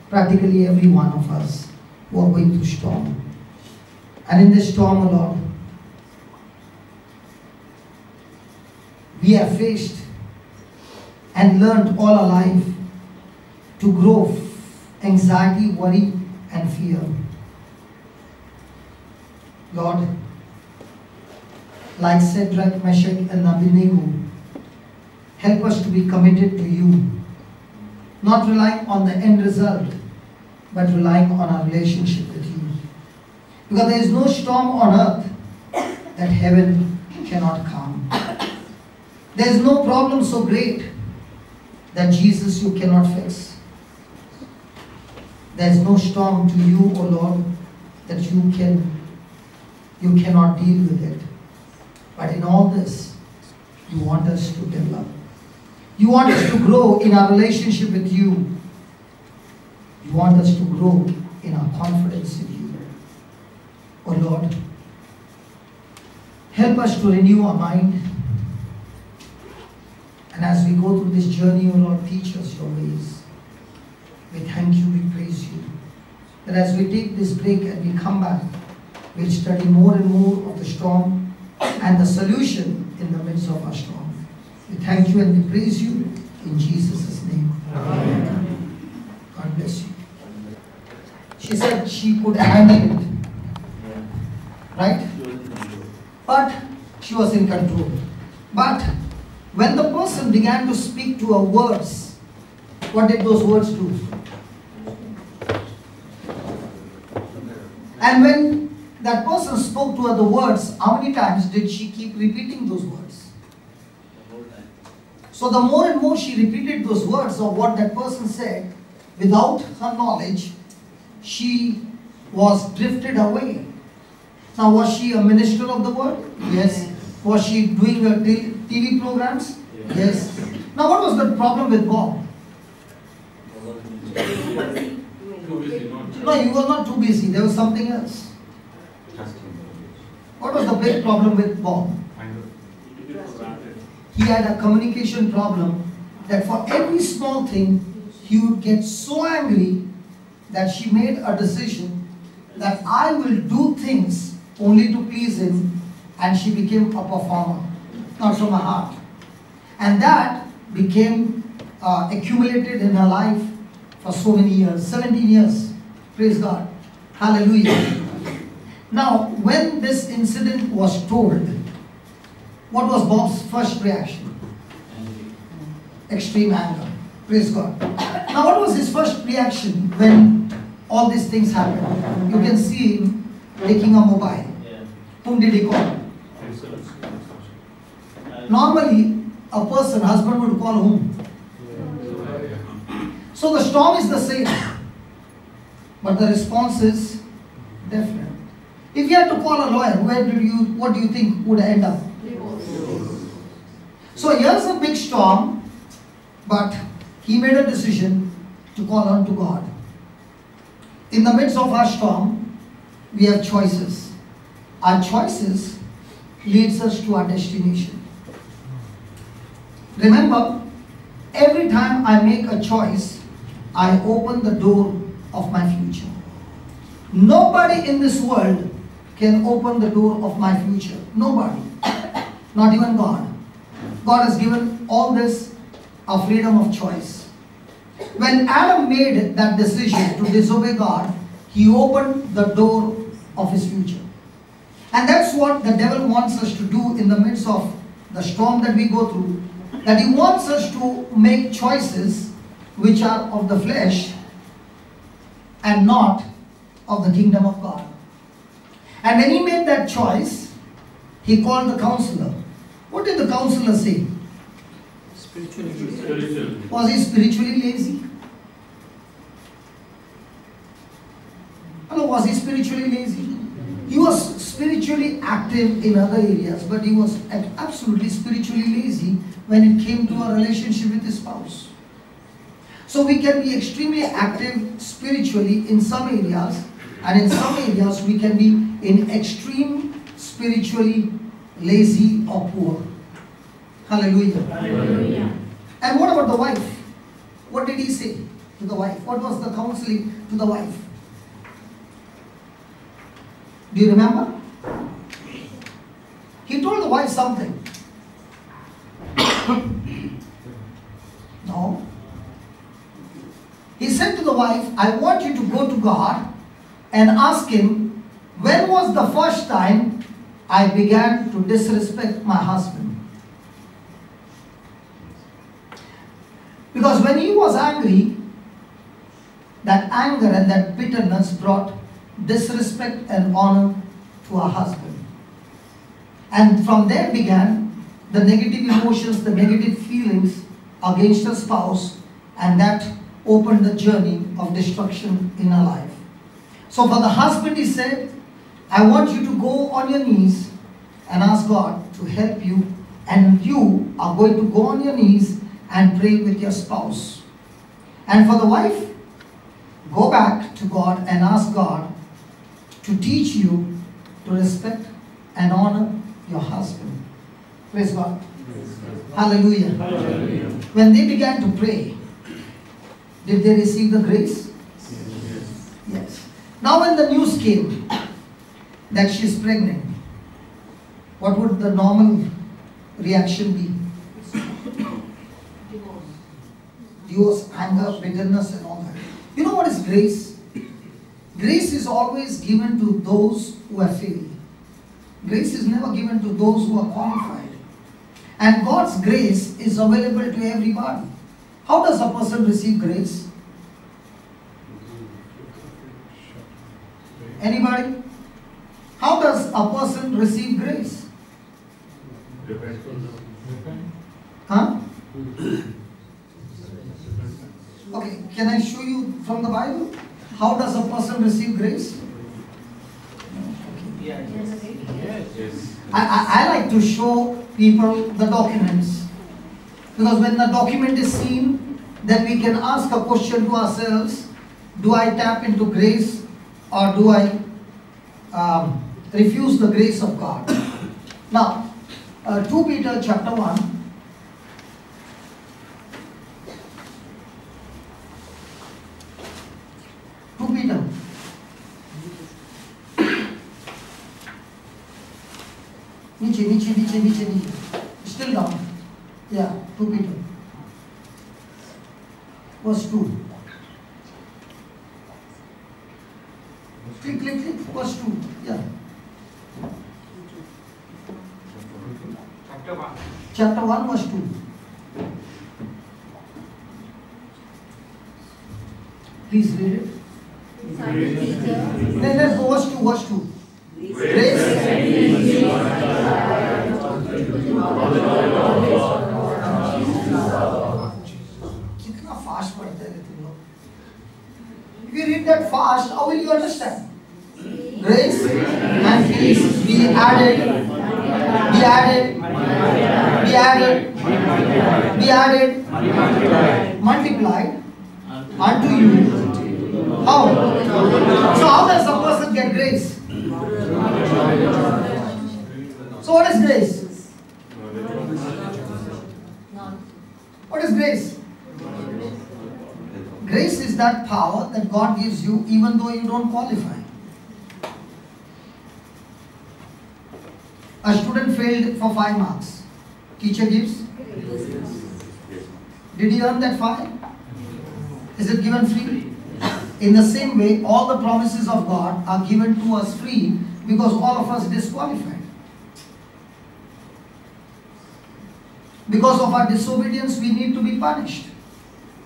practically every one of us, who are going through storm. And in this storm, oh Lord, we have faced and learned all our life to grow anxiety, worry, and fear. Lord, like Shadrach, Meshach, and Abednego, help us to be committed to you, not relying on the end result, but relying on our relationship with you. Because there is no storm on earth that heaven cannot calm. There is no problem so great that Jesus, you cannot fix. There is no storm to you, O Lord, that you cannot deal with it. But in all this, you want us to develop. You want us to grow in our relationship with you. You want us to grow in our confidence in you. Oh Lord, help us to renew our mind. And as we go through this journey, oh Lord, teach us your ways. We thank you, we praise you. That as we take this break and we come back, we'll study more and more of the storm and the solution in the midst of our storm. We thank you and we praise you in Jesus' name. Amen. God bless you. She said she could handle it. Right? But she was in control. But when the person began to speak to her words, what did those words do? And when that person spoke to her the words, how many times did she keep repeating those words? So the more and more she repeated those words of what that person said, without her knowledge, she was drifted away. Now, was she a minister of the word? Yes. Was she doing her TV programs? Yes. Now, what was the problem with Bob? No, he was not too busy. There was something else. What was the big problem with Bob? He had a communication problem that for every small thing, he would get so angry that she made a decision that I will do things only to please him, and she became a performer, not from her heart. And that became accumulated in her life for so many years, 17 years. Praise God. Hallelujah. Now, when this incident was told, what was Bob's first reaction? Extreme anger. Praise God. Now, what was his first reaction when all these things happened? You can see him taking a mobile. Whom did he call? Normally, a person, husband would call whom? So the storm is the same, but the response is different. If you had to call a lawyer, what do you think would end up? So here's a big storm, but he made a decision to call on to God. In the midst of our storm, we have choices. Our choices leads us to our destination. Remember, every time I make a choice, I open the door of my future. Nobody in this world can open the door of my future. Nobody. Not even God. God has given all this a freedom of choice. When Adam made that decision to disobey God, he opened the door of his future. And that's what the devil wants us to do in the midst of the storm that we go through. That he wants us to make choices which are of the flesh and not of the kingdom of God. And when he made that choice, he called the counselor. What did the counselor say? Spiritually. Was he spiritually lazy? Hello, was he spiritually lazy? He was spiritually active in other areas, but he was absolutely spiritually lazy when it came to a relationship with his spouse. So we can be extremely active spiritually in some areas, and in some areas we can be in extreme spiritually lazy or poor. Hallelujah. Hallelujah. And what about the wife? What did he say to the wife? What was the counseling to the wife? Do you remember? He told the wife something. No. He said to the wife, I want you to go to God and ask him, when was the first time I began to disrespect my husband? Because when he was angry, that anger and that bitterness brought disrespect and honor to her husband. And from there began the negative emotions, the negative feelings against her spouse, and that opened the journey of destruction in her life. So for the husband, he said, I want you to go on your knees and ask God to help you, and you are going to go on your knees and pray with your spouse. And for the wife, go back to God and ask God to teach you to respect and honor your husband. Praise God. Hallelujah. Hallelujah. When they began to pray, did they receive the grace? Yes. Now when the news came that she is pregnant, what would the normal reaction be? Divorce, anger, bitterness and all that. You know what is grace? Grace is always given to those who have failed. Grace is never given to those who are qualified. And God's grace is available to everybody. How does a person receive grace? Anybody? How does a person receive grace? Huh? Okay, can I show you from the Bible? How does a person receive grace? I like to show people the documents, because when the document is seen, then we can ask a question to ourselves: do I tap into grace, or do I refuse the grace of God? Now, 2 Peter chapter 1. Peter. Niche. Still down. Yeah, 2 Peter. Verse 2. Click. Verse 2. Yeah. Chapter 1, verse 2. Please read it. Let's go verse 2. Grace. कितना fast पढ़ते हैं तुम लोग? If you read that fast, how will you understand? Grace and peace be added, multiplied unto you. How? So how does a person get grace? So what is grace? What is grace? Grace is that power that God gives you even though you don't qualify. A student failed for 5 marks. Teacher gives? Did he earn that 5? Is it given free? In the same way, all the promises of God are given to us free because all of us disqualified. Because of our disobedience, we need to be punished.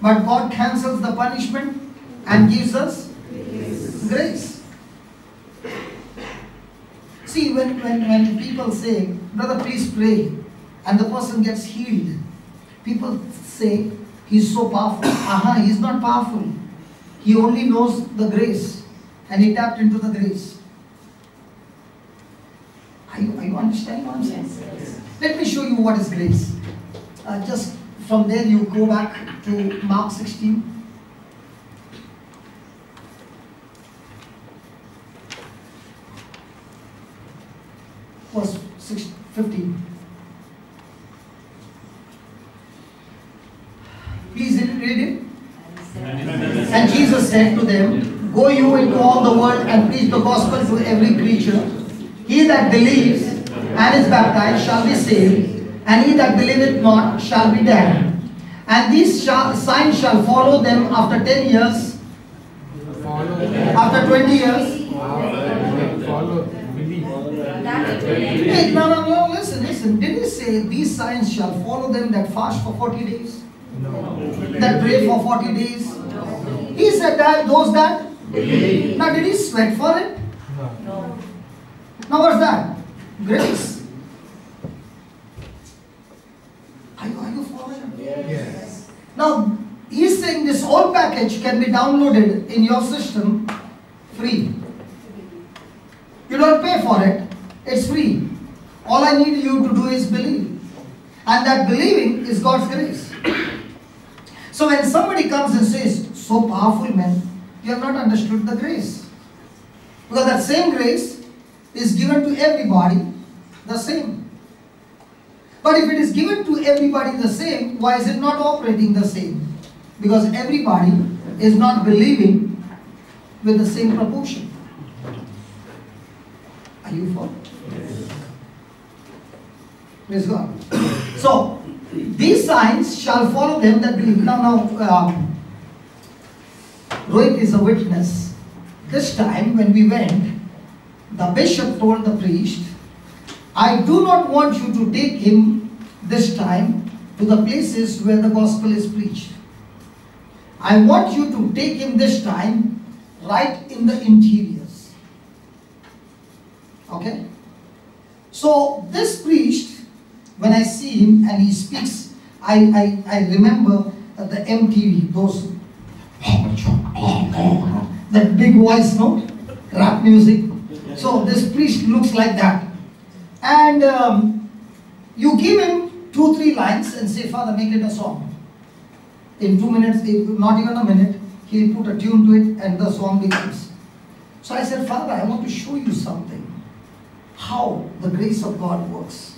But God cancels the punishment and gives us grace. See, when people say, brother, please pray, and the person gets healed, people say, he's so powerful. He's not powerful. He only knows the grace, and he tapped into the grace. Are you understanding what I'm saying? Yes. Let me show you what is grace. Just from there you go back to Mark 16. Verse 15. Please read it. And Jesus said to them, go you into all the world and preach the gospel to every creature. He that believes and is baptized shall be saved, and he that believeth not shall be damned. And these signs shall follow them after 10 years, after 20 years. Hey, no, listen. Did he say these signs shall follow them that fast for 40 days? No. That pray for 40 days? No. He said that those that believe. Now, did he sweat for it? No. Now, what's that? Grace. Are you following? Yes. Now, he's saying this whole package can be downloaded in your system free. You don't pay for it. It's free. All I need you to do is believe. And that believing is God's grace. So when somebody comes and says, so powerful man, you have not understood the grace. Because that same grace is given to everybody the same. But if it is given to everybody the same, why is it not operating the same? Because everybody is not believing with the same proportion. Are you following? Yes. Praise God. So, these signs shall follow them that believe. Now, Rohit is a witness. This time when we went, the bishop told the priest, I do not want you to take him this time to the places where the gospel is preached. I want you to take him this time right in the interiors. Okay? So this priest, when I see him and he speaks, I remember the MTV, those that big voice note, rap music. So this priest looks like that. And you give him 2-3 lines and say, Father, make it a song. In 2 minutes, not even a minute, he'll put a tune to it and the song becomes. So I said, Father, I want to show you something. How the grace of God works.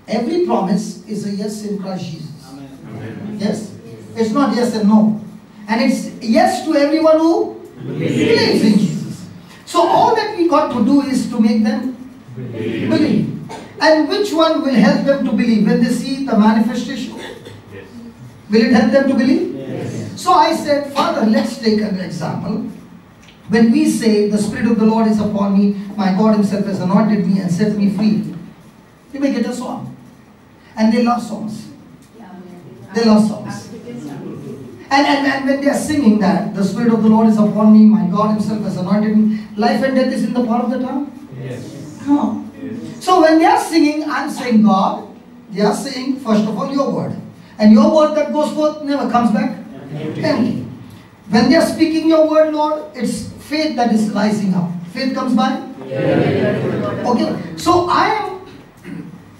Every promise is a yes in Christ Jesus. Amen. Yes? It's not yes and no. And it's yes to everyone who believes in Jesus. So all that we got to do is to make them believe. And which one will help them to believe? When they see the manifestation? Yes. Will it help them to believe? Yes. So I said, Father, let's take an example. When we say, the Spirit of the Lord is upon me, my God himself has anointed me and set me free, you may get a song. And they love songs. They love songs. And when they are singing that, the Spirit of the Lord is upon me, my God himself has anointed me, life and death is in the power of the tongue? Yes. Come on. So when they are singing, I am saying, God, they are saying, first of all, your word. And your word that goes forth never comes back empty. When they are speaking your word, Lord, it's faith that is rising up. Faith comes by? Okay. So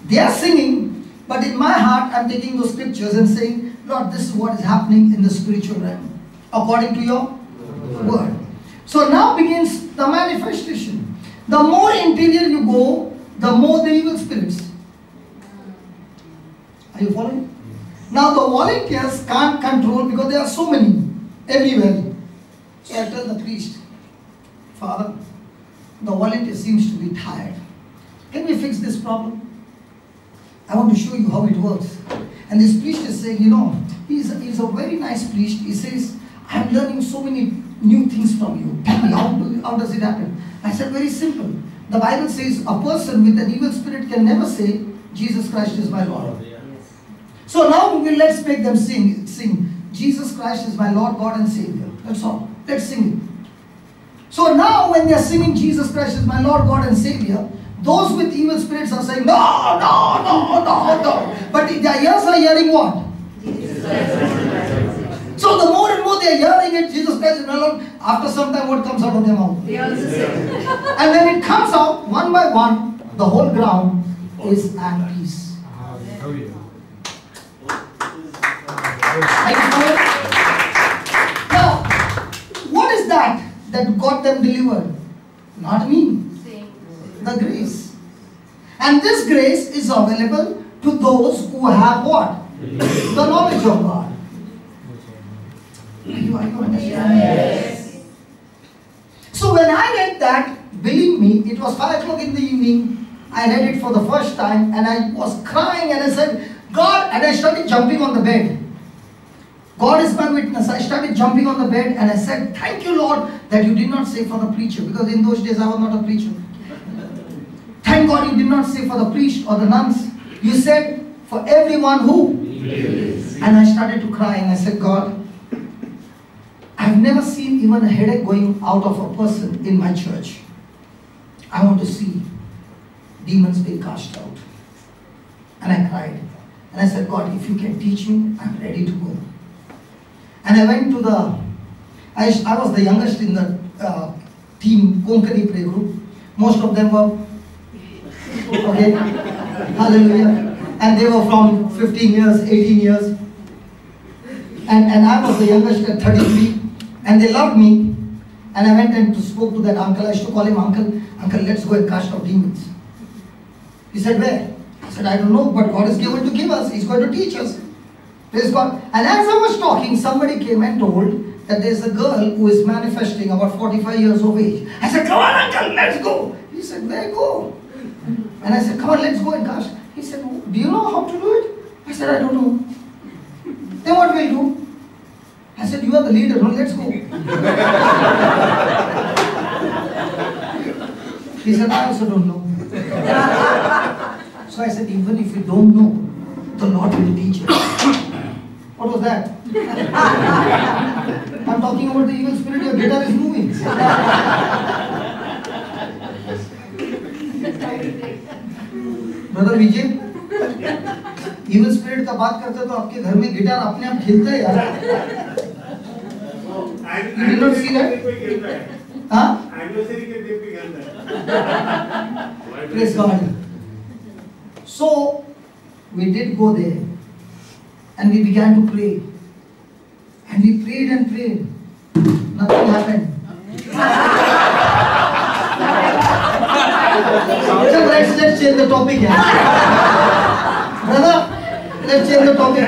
they are singing, but in my heart, I'm taking those scriptures and saying, Lord, this is what is happening in the spiritual realm, according to your word. So now begins the manifestation. The more interior you go, the more the evil spirits. Are you following? Now the volunteers can't control because there are so many everywhere. So I tell the priest, Father, the volunteer seems to be tired. Can we fix this problem? I want to show you how it works. And this priest is saying, you know, he's a very nice priest. He says, I'm learning so many new things from you. Tell me, how does it happen? I said, very simple. The Bible says a person with an evil spirit can never say, Jesus Christ is my Lord. So now let's make them sing. Jesus Christ is my Lord, God and Savior. That's all. Let's sing it. So now when they are singing Jesus Christ is my Lord, God and Savior, those with evil spirits are saying, no, no, no, no, no. But their ears are hearing what? Jesus Christ. So the more and more they are hearing it, Jesus Christ is my Lord, after some time what comes out of their mouth? They also say. And when it comes out, one by one, the whole ground is at peace. Hallelujah. Now, what is that got them delivered? Not me. The grace. And this grace is available to those who have what? The knowledge of God. Are you understanding? Yes. So when I read that, believe me, it was 5 o'clock in the evening. I read it for the first time and I was crying and I said, God, and I started jumping on the bed. God is my witness. I started jumping on the bed and I said, thank you, Lord, that you did not say for the preacher, because in those days I was not a preacher. Thank God you did not say for the priest or the nuns. You said for everyone who believes. And I started to cry and I said, God, I've never seen even a headache going out of a person in my church. I want to see demons being cast out. And I cried. And I said, God, if you can teach me, I'm ready to go. And I went to I was the youngest in the team, Konkani prayer group. Most of them were, okay, hallelujah. And they were from 15 years, 18 years. And I was the youngest at 33. And they loved me. And I went and spoke to that uncle. I used to call him uncle. Uncle, let's go and cast out demons. He said, where? I said, I don't know, but God is going to give us. He's going to teach us. Praise God. And as I was talking, somebody came and told that there's a girl who is manifesting about 45 years of age. I said, come on uncle, let's go. He said, where go? And I said, come on, let's go and cast. He said, do you know how to do it? I said, I don't know. Then what will you do? I said, you are the leader, no, let's go. He said, I also don't know. So I said, even if you don't know, the Lord will teach you. What was that? I'm talking about the evil spirit, your guitar is moving. Brother Vijay, evil spirit का बात करते तो आपके घर में guitar अपने आप खेलता है यार. You did not see that? हाँ? Praise God. So we did go there, and we began to pray, and we prayed and prayed. Nothing happened. So let's change the topic here. Brother, let's change the topic.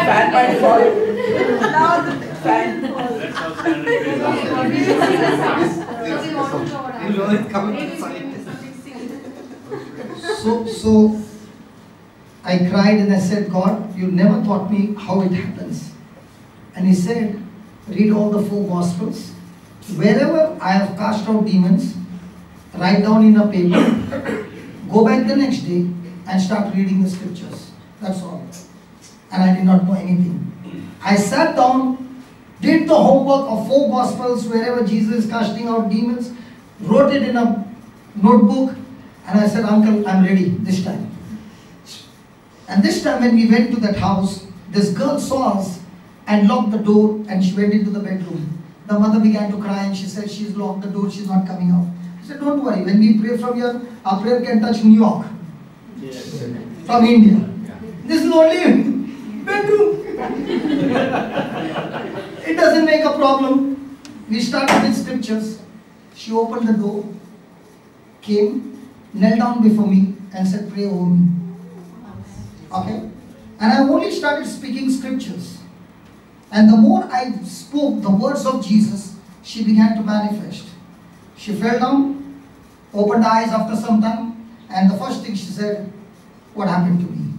Fan might fall. Now the fan falls. Let's all stand and praise. So I cried and I said, God, you never taught me how it happens. And he said, read all the 4 Gospels. Wherever I have cast out demons, write down in a paper, go back the next day and start reading the scriptures. That's all. And I did not know anything. I sat down, did the homework of 4 Gospels, wherever Jesus is casting out demons, wrote it in a notebook, and I said, Uncle, I'm ready this time. And this time when we went to that house, this girl saw us and locked the door, and she went into the bedroom. The mother began to cry and she said, she's locked the door, she's not coming out. I said, don't worry, when we pray from here, our prayer can touch New York. Yes. From India. This is only bedroom. It doesn't make a problem. We started with scriptures. She opened the door, came, knelt down before me and said, pray over me. Okay? And I only started speaking scriptures. And the more I spoke the words of Jesus, she began to manifest. She fell down, opened her eyes after some time, and the first thing she said, what happened to me?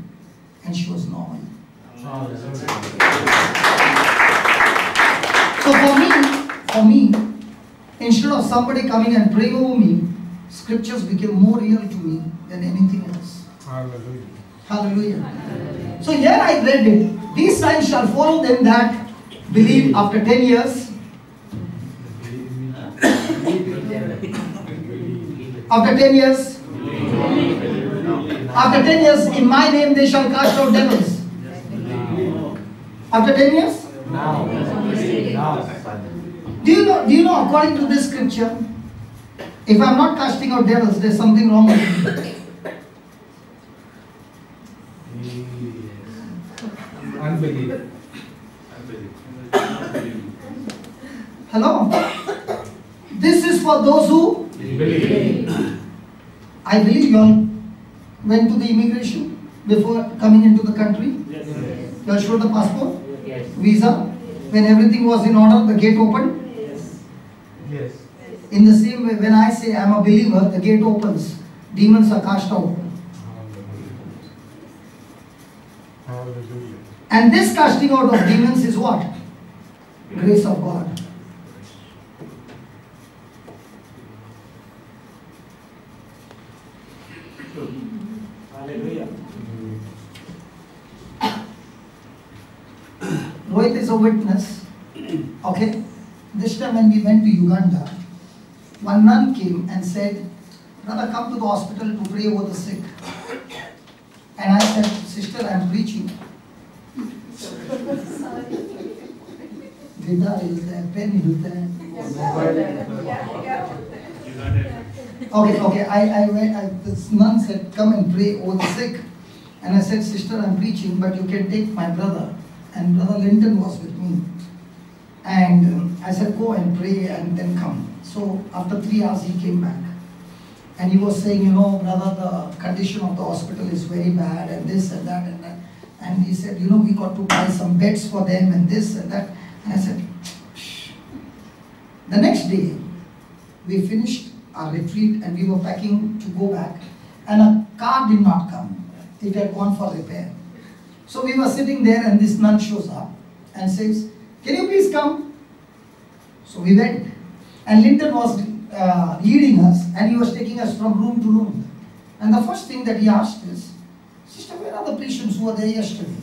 And she was normal. So for me, instead of somebody coming and praying over me, scriptures became more real to me than anything else. Hallelujah. Hallelujah. Hallelujah. So here I read it. These signs shall follow them that believe after 10 years. After 10 years. After 10 years, in my name they shall cast out devils. After 10 years? Do you know according to this scripture, if I'm not casting out devils, there's something wrong with me. Unbelief. Hello? This is for those who Believe. I believe you all went to the immigration before coming into the country. Yes. You all showed the passport, Yes. visa. When everything was in order, the gate opened. Yes. Yes. In the same way, when I say I'm a believer, the gate opens. Demons are cast out. Hallelujah. And this casting out of demons is what? Grace of God. Hallelujah. Rohit is a witness. Okay? This time when we went to Uganda, one nun came and said, brother, come to the hospital to pray over the sick. And I said, sister, I'm preaching. Guitar is there, pen is there. Okay, I went, this nun said, come and pray over the sick. And I said, sister, I'm preaching, but you can take my brother. And Brother Linton was with me. And I said, go and pray and then come. So after 3 hours he came back. And he was saying, you know, brother, the condition of the hospital is very bad and this and that and that. And he said, you know, we got to buy some beds for them and this and that. And I said, shh. The next day, we finished our retreat and we were packing to go back. And a car did not come. It had gone for repair. So we were sitting there and this nun shows up and says, can you please come? So we went. And Linton was leading us and he was taking us from room to room. And the first thing that he asked is, sister, where are the patients who were there yesterday?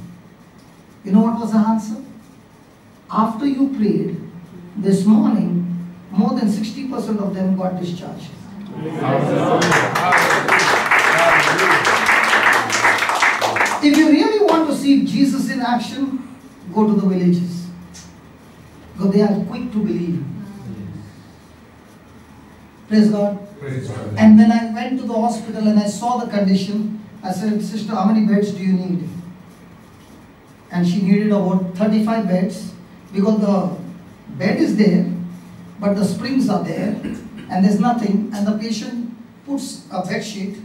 You know what was the answer? After you prayed, this morning, more than 60% of them got discharged. If you really want to see Jesus in action, go to the villages. Because they are quick to believe. Praise God. Praise God. And when I went to the hospital and I saw the condition, I said, sister, how many beds do you need? And she needed about 35 beds because the bed is there, but the springs are there and there's nothing, and the patient puts a bed sheet,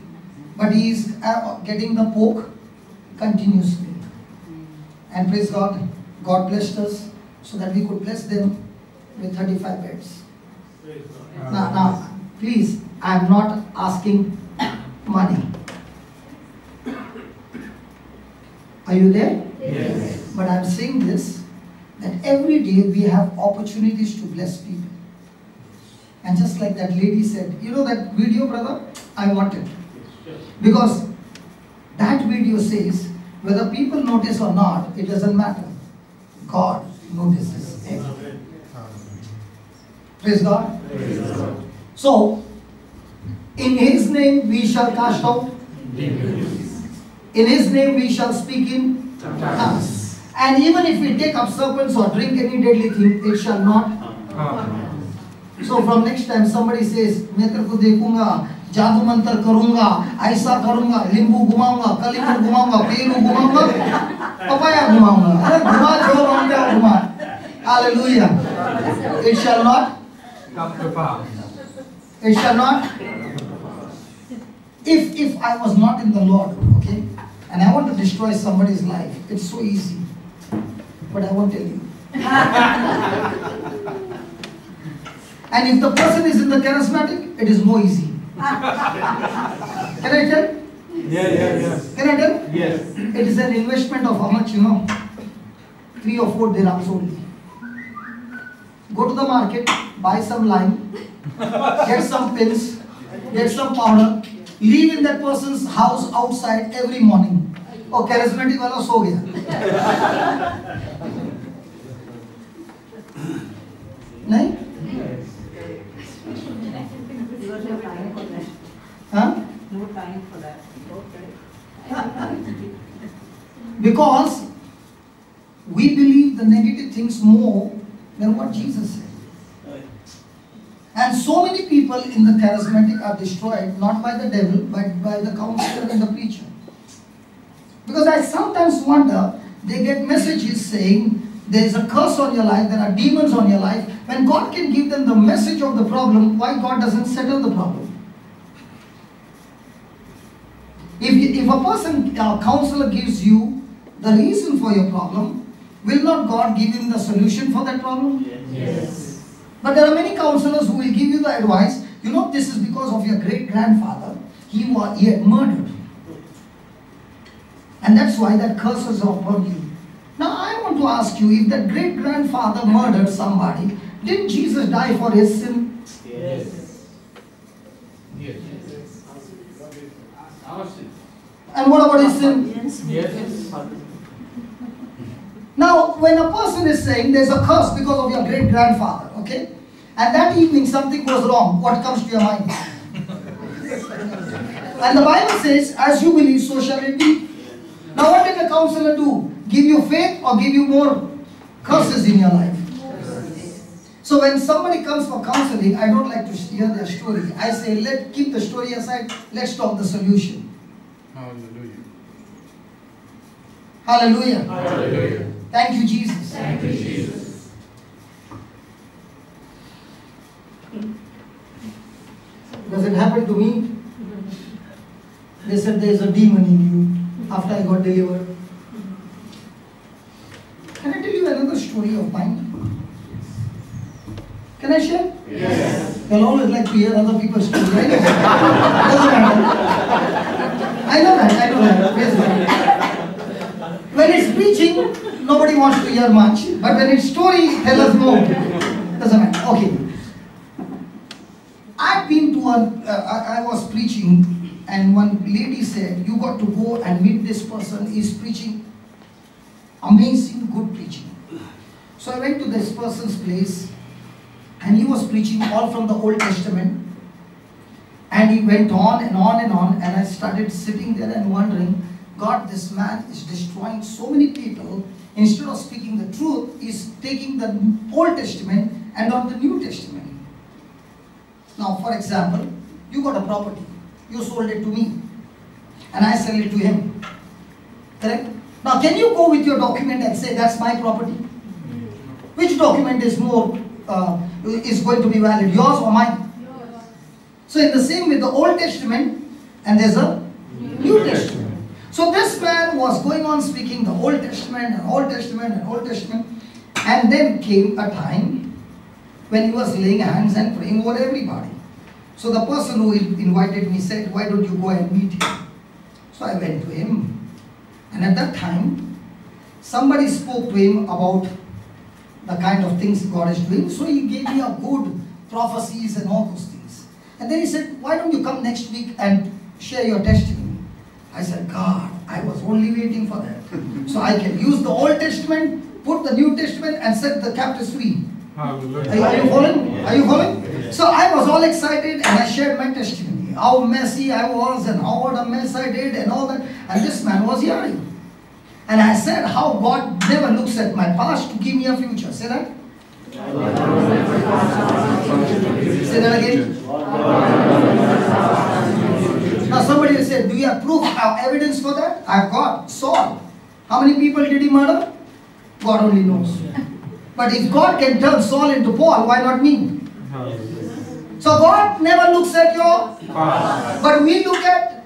but he is getting the poke continuously. And praise God, God blessed us so that we could bless them with 35 beds. Now, please, I am not asking money. Are you there? Yes. But I am saying this, that every day we have opportunities to bless people. And just like that lady said, you know that video, brother? I want it. Because that video says, whether people notice or not, it doesn't matter. God notices everything. Praise God. Praise God. So, in His name we shall cast out. In His name we shall speak in tongues. And even if we take up serpents or drink any deadly thing, it shall not. So from next time somebody says, मैं तेरे को देखूंगा, जादू मंत्र करूंगा, ऐसा करूंगा, लींबू घुमाऊंगा, कलिंगड़ घुमाऊंगा, पेरू घुमाऊंगा, पपाया घुमाऊंगा, अरे घुमा जो मांगते हो घुमा. Hallelujah. It shall not Come to pass. It shall not. If I was not in the Lord, okay, and I want to destroy somebody's life, it's so easy. But I won't tell you. And if the person is in the charismatic, it is more easy. Can I tell? Yes. Can I tell? Yes. It is an investment of how much, you know? 3 or 4 dirhams only. Go to the market, buy some lime, get some pins, get some powder, leave in that person's house outside every morning. Oh, charismatic wala so gaya. Nahin? Huh? No time for that. Because we believe the negative things more than what Jesus said. And so many people in the charismatic are destroyed not by the devil but by the counselor and the preacher. Because I sometimes wonder, they get messages saying there is a curse on your life, there are demons on your life. When God can give them the message of the problem, why God doesn't settle the problem? If a person, a counselor gives you the reason for your problem, will not God give him the solution for that problem? Yes. But there are many counselors who will give you the advice, you know, this is because of your great-grandfather, he had murdered. And that's why that curse is upon you. Now I want to ask you, if that great-grandfather murdered somebody, didn't Jesus die for his sin? Yes. And what about his sin? Yes. Now, when a person is saying there's a curse because of your great-grandfather, okay? And that evening something goes wrong, what comes to your mind? And the Bible says, as you believe, so shall it be. Now what did the counselor do? Give you faith or give you more curses in your life? So when somebody comes for counseling, I don't like to hear their story. I say, keep the story aside, let's talk the solution. Hallelujah. Hallelujah. Hallelujah. Thank you, Jesus. Thank you, Jesus. Does it happen to me? They said there is a demon in you after I got delivered. Can I tell you another story of mine? Can I share? Yes. They'll always like to hear other people's stories. I know. Doesn't matter. I know that. Praise God. When it's preaching, nobody wants to hear much. But when it's story, tell us more. Doesn't matter. Okay. I've been to I was preaching, and one lady said, you got to go and meet this person. He's preaching amazing, good preaching. So I went to this person's place, and he was preaching all from the Old Testament. And he went on and on and on, and I started sitting there and wondering, God, this man is destroying so many people. Instead of speaking the truth, he's taking the Old Testament and not the New Testament. Now, for example, you got a property. You sold it to me, and I sell it to him. Correct? Now, can you go with your document and say, that's my property? Which document is more, is going to be valid, yours or mine? Yours. So in the same with the Old Testament, and there's a New Testament. So this man was going on speaking the Old Testament and Old Testament and Old Testament, and then came a time when he was laying hands and praying over everybody. So the person who invited me said, why don't you go and meet him? So I went to him, and at that time, somebody spoke to him about the kind of things God is doing. So he gave me a good prophecies and all those things. And then he said, why don't you come next week and share your testimony? I said, God, I was only waiting for that. So I can use the Old Testament, put the New Testament, and set the captives free. Hallelujah. Are you following? Are you following? So I was all excited, and I shared my testimony. How messy I was, and how what a mess I did, and all that. And this man was hearing. And I said how God never looks at my past to give me a future. Say that? Say that again. Now somebody will say, do you have proof, evidence for that? I've got Saul. How many people did he murder? God only knows. But if God can turn Saul into Paul, why not me? So God never looks at your past. But we look at,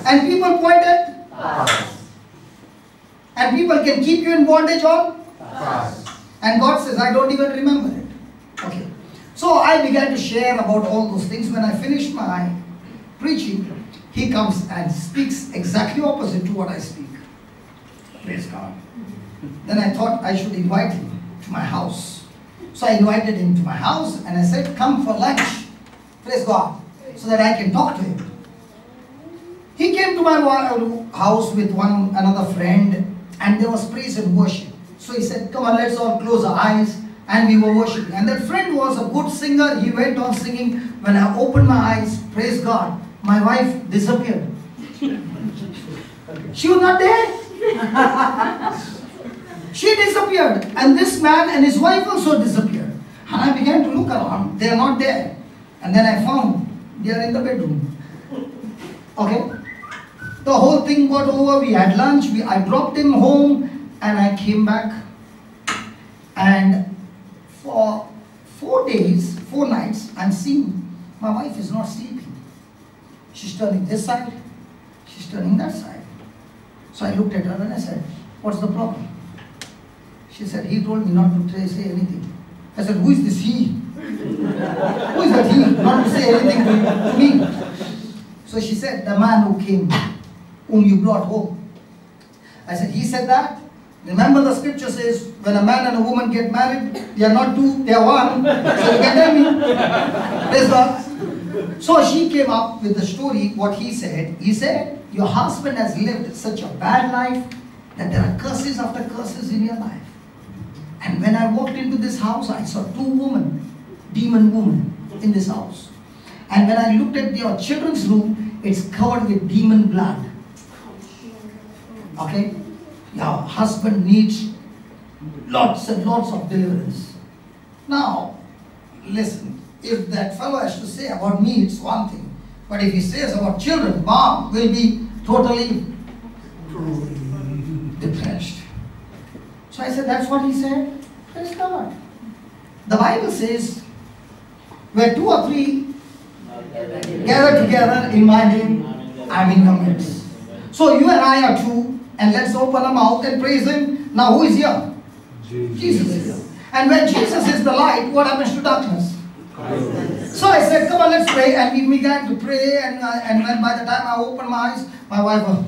and people point at, and people can keep you in bondage on past. And God says, I don't even remember it. Okay. So I began to share about all those things. When I finished my preaching, he comes and speaks exactly opposite to what I speak. Praise God. Then I thought I should invite him to my house. So I invited him to my house, and I said, come for lunch. Praise God. So that I can talk to him. He came to my house with another friend, and there was praise and worship. So he said, come on, let's all close our eyes. And we were worshiping. And that friend was a good singer. He went on singing. When I opened my eyes, praise God, my wife disappeared. She was not there. She disappeared. And this man and his wife also disappeared. And I began to look around. They are not there. And then I found they are in the bedroom. Okay? The whole thing got over. We had lunch. I dropped him home. And I came back. And for 4 days, 4 nights, I'm seeing my wife is not sleeping. She's turning this side. She's turning that side. So I looked at her and I said, what's the problem? She said, he told me not to say anything. I said, who is this he? Who is that he? Not to say anything to me. So she said, the man who came, whom you brought home. I said, he said that? Remember the scripture says, when a man and a woman get married, they are not two, they are one. So you can tell me. Praise God. So she came up with the story, what he said. He said, your husband has lived such a bad life that there are curses after curses in your life. And when I walked into this house, I saw 2 women, demon women in this house. And when I looked at your children's room, it's covered with demon blood. Okay? Your husband needs lots and lots of deliverance. Now, listen, if that fellow has to say about me, it's one thing. But if he says about children, mom will be totally depressed. So I said, that's what he said? Praise God. The Bible says, where 2 or 3 Gather together in my name, I'm in the midst. So you and I are two, and let's open our mouth and praise Him. Now who is here? Jesus is here. And when Jesus is the light, what happens to darkness? So I said, come on, let's pray. And we began to pray. And when by the time I opened my eyes, my wife was...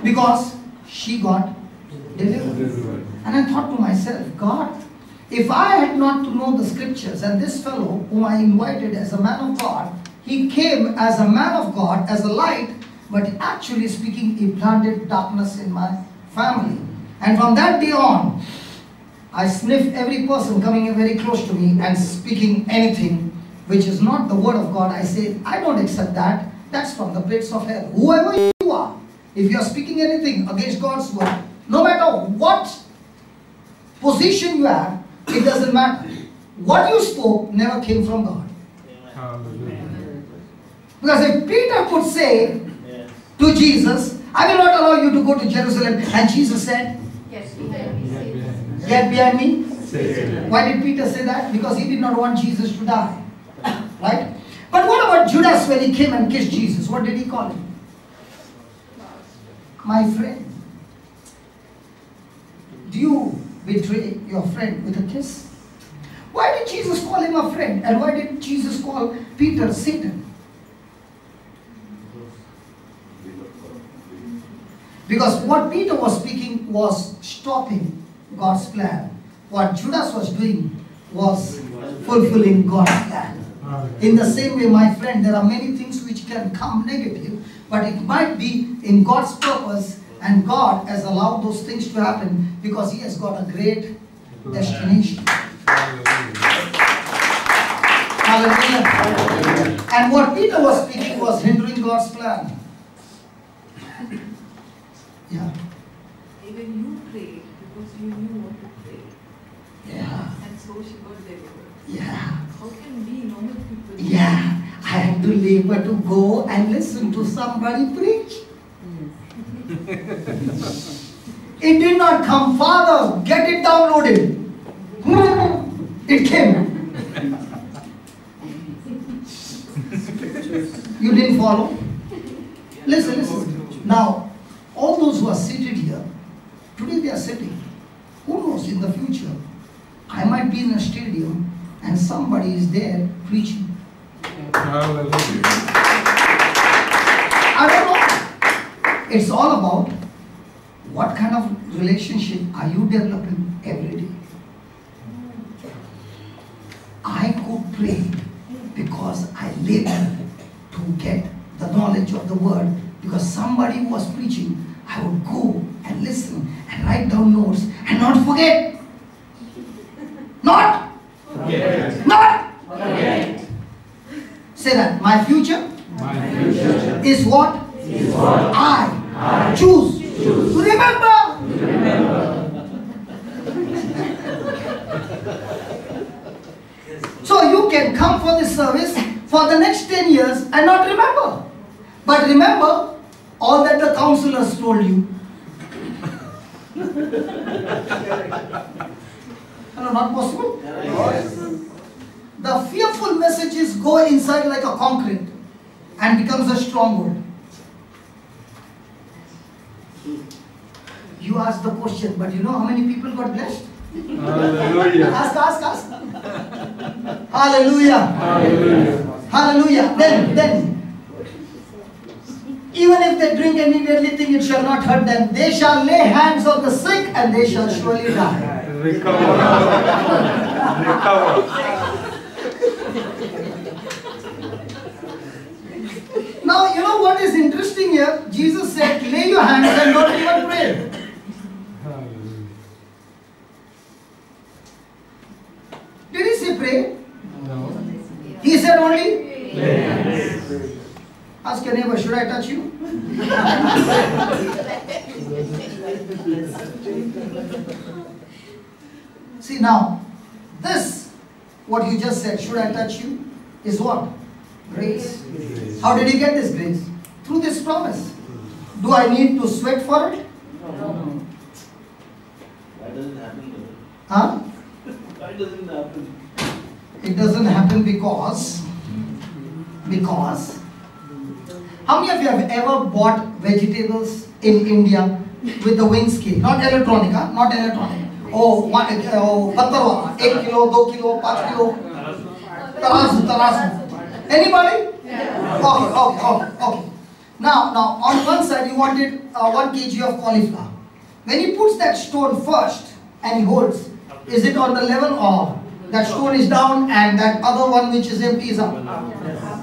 because she got delivered. And I thought to myself, God, if I had not to know the scriptures, and this fellow whom I invited as a man of God, he came as a man of God, as a light, but actually speaking, he planted darkness in my family. And from that day on, I sniffed every person coming very close to me and speaking anything which is not the word of God. I say, I don't accept that. That's from the pits of hell. Whoever you are, if you are speaking anything against God's word, no matter what position you have, it doesn't matter. What you spoke never came from God. Because if Peter could say to Jesus, I will not allow you to go to Jerusalem, and Jesus said, Yes, get behind me. Why did Peter say that? Because he did not want Jesus to die. Right? But what about Judas when he came and kissed Jesus? What did he call him? My friend. Do you betray your friend with a kiss? Why did Jesus call him a friend? And why did Jesus call Peter Satan? Because what Peter was speaking was stopping God's plan. What Judas was doing was fulfilling God's plan. In the same way, my friend, there are many things which can come negative, but it might be in God's purpose, and God has allowed those things to happen because He has got a great destination. Hallelujah. And what Peter was speaking was hindering God's plan. Yeah. Even you prayed because you knew what to pray. Yeah. And so she got delivered. Yeah. How can we normal people? Yeah. I had to labor to go and listen to somebody preach. It did not come, Father, get it downloaded. It came. You didn't follow? Listen, listen. Now, all those who are seated here, today they are sitting. Who knows, in the future, I might be in a stadium and somebody is there preaching. Hallelujah. I don't know. It's all about what kind of relationship are you developing every day. I could pray because I labor to get the knowledge of the word. Because somebody was preaching, I would go and listen and write down notes and not forget. Not forget. Not forget. Say that. My future, is what? Is what I choose to remember. So you can come for this service for the next 10 years and not remember. But remember all that the counselors told you. Hello, not possible? The fearful messages go inside like a concrete and becomes a stronghold. You asked the question, but you know how many people got blessed? Hallelujah. Ask. Hallelujah. Hallelujah. Hallelujah. Then, even if they drink and immediately think it shall not hurt them, they shall lay hands on the sick and they shall surely die. Recover. Now, you know what is interesting here? Jesus said, lay your hands and don't even pray. Did he say pray? No. He said only? Yes. Ask your neighbor, should I touch you? See now, this, what you just said, should I touch you, is what? Grace. How did he get this grace? Through this promise. Do I need to sweat for it? No. Why doesn't happen though? Huh? Why doesn't happen? It doesn't happen because how many of you have ever bought vegetables in India with the weighing scale? Not electronic, huh? Not electronic. Oh, pattar wala, 1 kilo, 2 kilo, 5 kilo. Tarazu. Anybody? Okay. Now, on one side you wanted 1 kg of cauliflower. When he puts that stone first and he holds, is it on the level or that stone is down and that other one which is empty is up?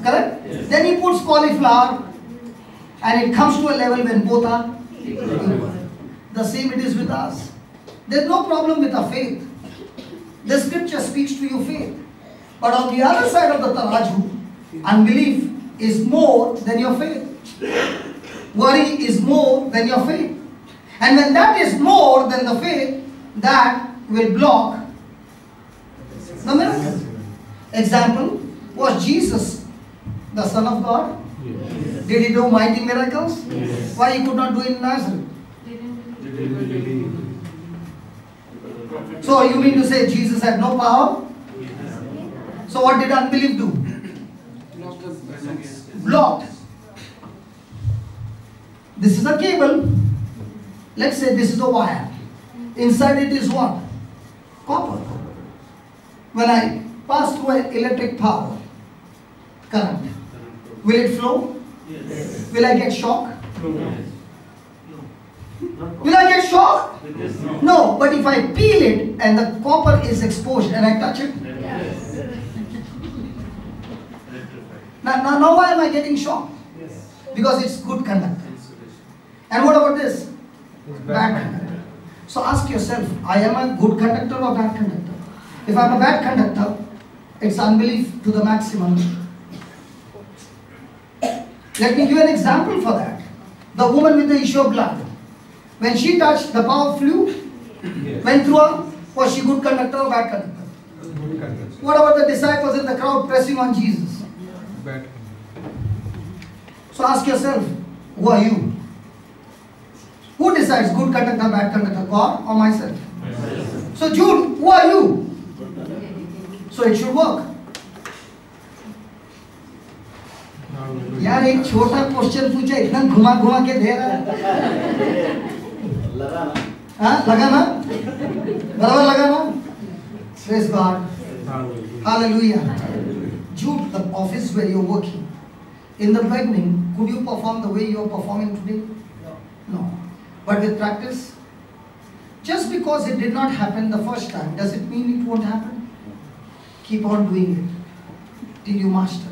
Correct? Yes. Then he puts cauliflower and it comes to a level when both are equal. The same it is with us. There's no problem with our faith. The scripture speaks to your faith. But on the other side of the taraju, unbelief is more than your faith. Worry is more than your faith. And when that is more than the faith, that will block the miracle. Example, was Jesus the Son of God? Yes. Did he do mighty miracles? Yes. Why he could not do it in Nazareth? So you mean to say Jesus had no power? So what did unbelief do? Blocked. This is a cable. Let's say this is a wire. Inside it is what? Copper. When I pass through an electric power current, will it flow? Yes. Will I get shock? No. Will I get shock? No, but if I peel it and the copper is exposed and I touch it, now why am I getting shocked? Because it's good conductor. And what about this? Bad conductor. So ask yourself, I am a good conductor or bad conductor? If I am a bad conductor, it's unbelief to the maximum. Let me give an example for that. The woman with the issue of blood. When she touched, the power flew, went through her. Was she good conductor or bad conductor? Good conductor. What about the disciples in the crowd pressing on Jesus? Bad. So ask yourself, who are you? Who decides good conductor, bad conductor, God or myself? Yes. So Jude, who are you? So it should work. यार एक छोटा question पूछा इतना घुमा घुमा के दे रहा है लगा ना बराबर लगा ना Praise God. Hallelujah. Jude, the office where you're working, in the beginning, could you perform the way you're performing today? No. But with practice, just because it did not happen the first time, does it mean it won't happen? Keep on doing it till you master it.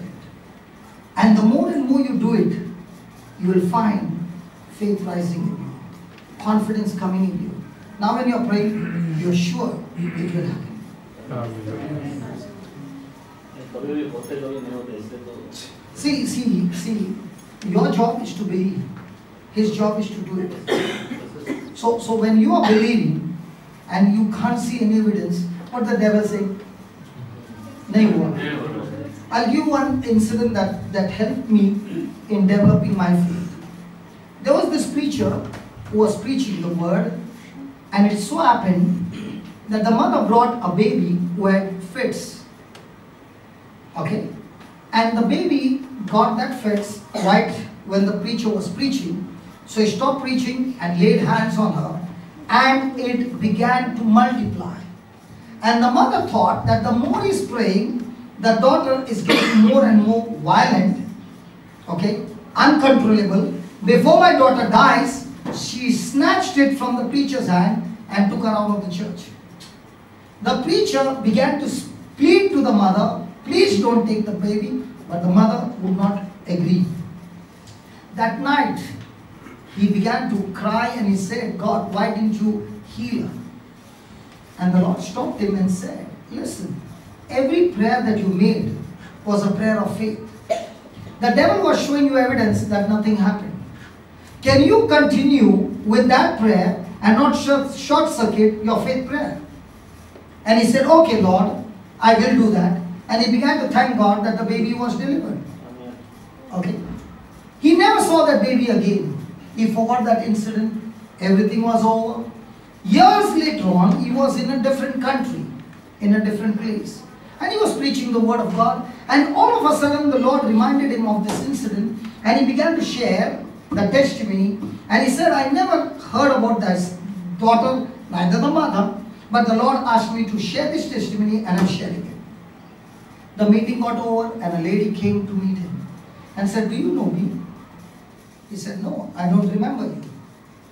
And the more and more you do it, you will find faith rising in you, confidence coming in you. Now when you're praying, you're sure it will happen. See, your job is to believe. His job is to do it. So when you are believing and you can't see any evidence, what the devil say? I'll give one incident that helped me in developing my faith. There was this preacher who was preaching the word, and it so happened that the mother brought a baby who had fits. Okay? And the baby got that fits right when the preacher was preaching. So he stopped preaching and laid hands on her, and it began to multiply. And the mother thought that the more he's praying, the daughter is getting more and more violent, okay, uncontrollable. Before my daughter dies, she snatched it from the preacher's hand and took her out of the church. The preacher began to plead to the mother, please don't take the baby, but the mother would not agree. That night, he began to cry and he said, God, why didn't you heal her? And the Lord stopped him and said, listen, every prayer that you made was a prayer of faith. The devil was showing you evidence that nothing happened. Can you continue with that prayer and not short circuit your faith prayer? And he said, okay, Lord, I will do that. And he began to thank God that the baby was delivered. Okay. He never saw that baby again. He forgot that incident. Everything was over. Years later on, he was in a different country, in a different place. and he was preaching the word of God, and all of a sudden the Lord reminded him of this incident, and he began to share the testimony, and he said, I never heard about this daughter, neither the mother, but the Lord asked me to share this testimony, and I'm sharing it. The meeting got over, and a lady came to meet him and said, do you know me? He said, no, I don't remember you.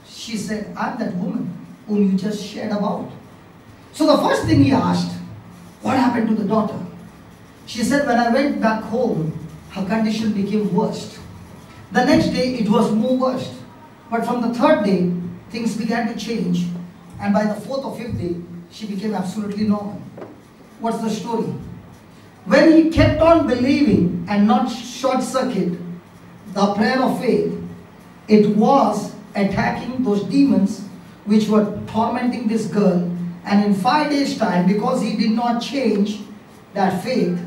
She said, I'm that woman whom you just shared about. So the first thing he asked, what happened to the daughter? She said, when I went back home, her condition became worse. The next day, it was more worse. But from the third day, things began to change. And by the fourth or fifth day, she became absolutely normal. What's the story? When he kept on believing and not short circuit the prayer of faith, it was attacking those demons which were tormenting this girl. And in 5 days' time, because he did not change, that faith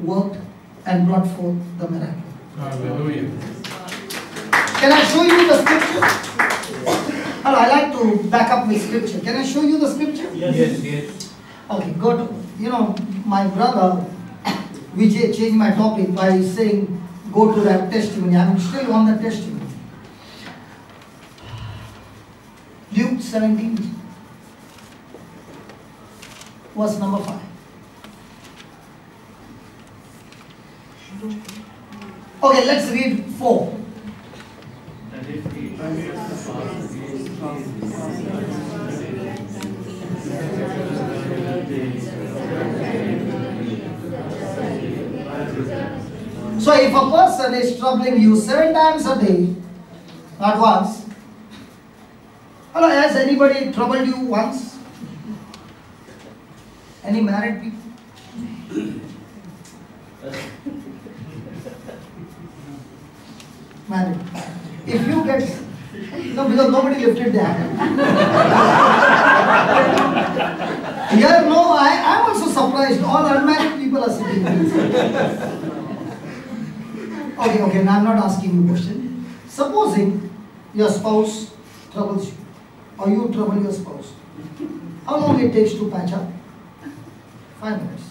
worked and brought forth the miracle. Hallelujah. Can I show you the scripture? Hello, I like to back up with scripture. Can I show you the scripture? Yes. Okay, go to, my brother Vijay changed my topic by saying, go to that testimony. I'm still on the testimony. Luke 17, verse number 5. Okay, let's read 4. So if a person is troubling you 7 times a day, not once. Hello, has anybody troubled you once? Any married people? Married. If you get, no, because nobody lifted their hand. Here, no, I'm also surprised. All unmarried people are sitting here. Okay, now I'm not asking you a question. Supposing your spouse troubles you, or you trouble your spouse. How long it takes to patch up? 5 minutes.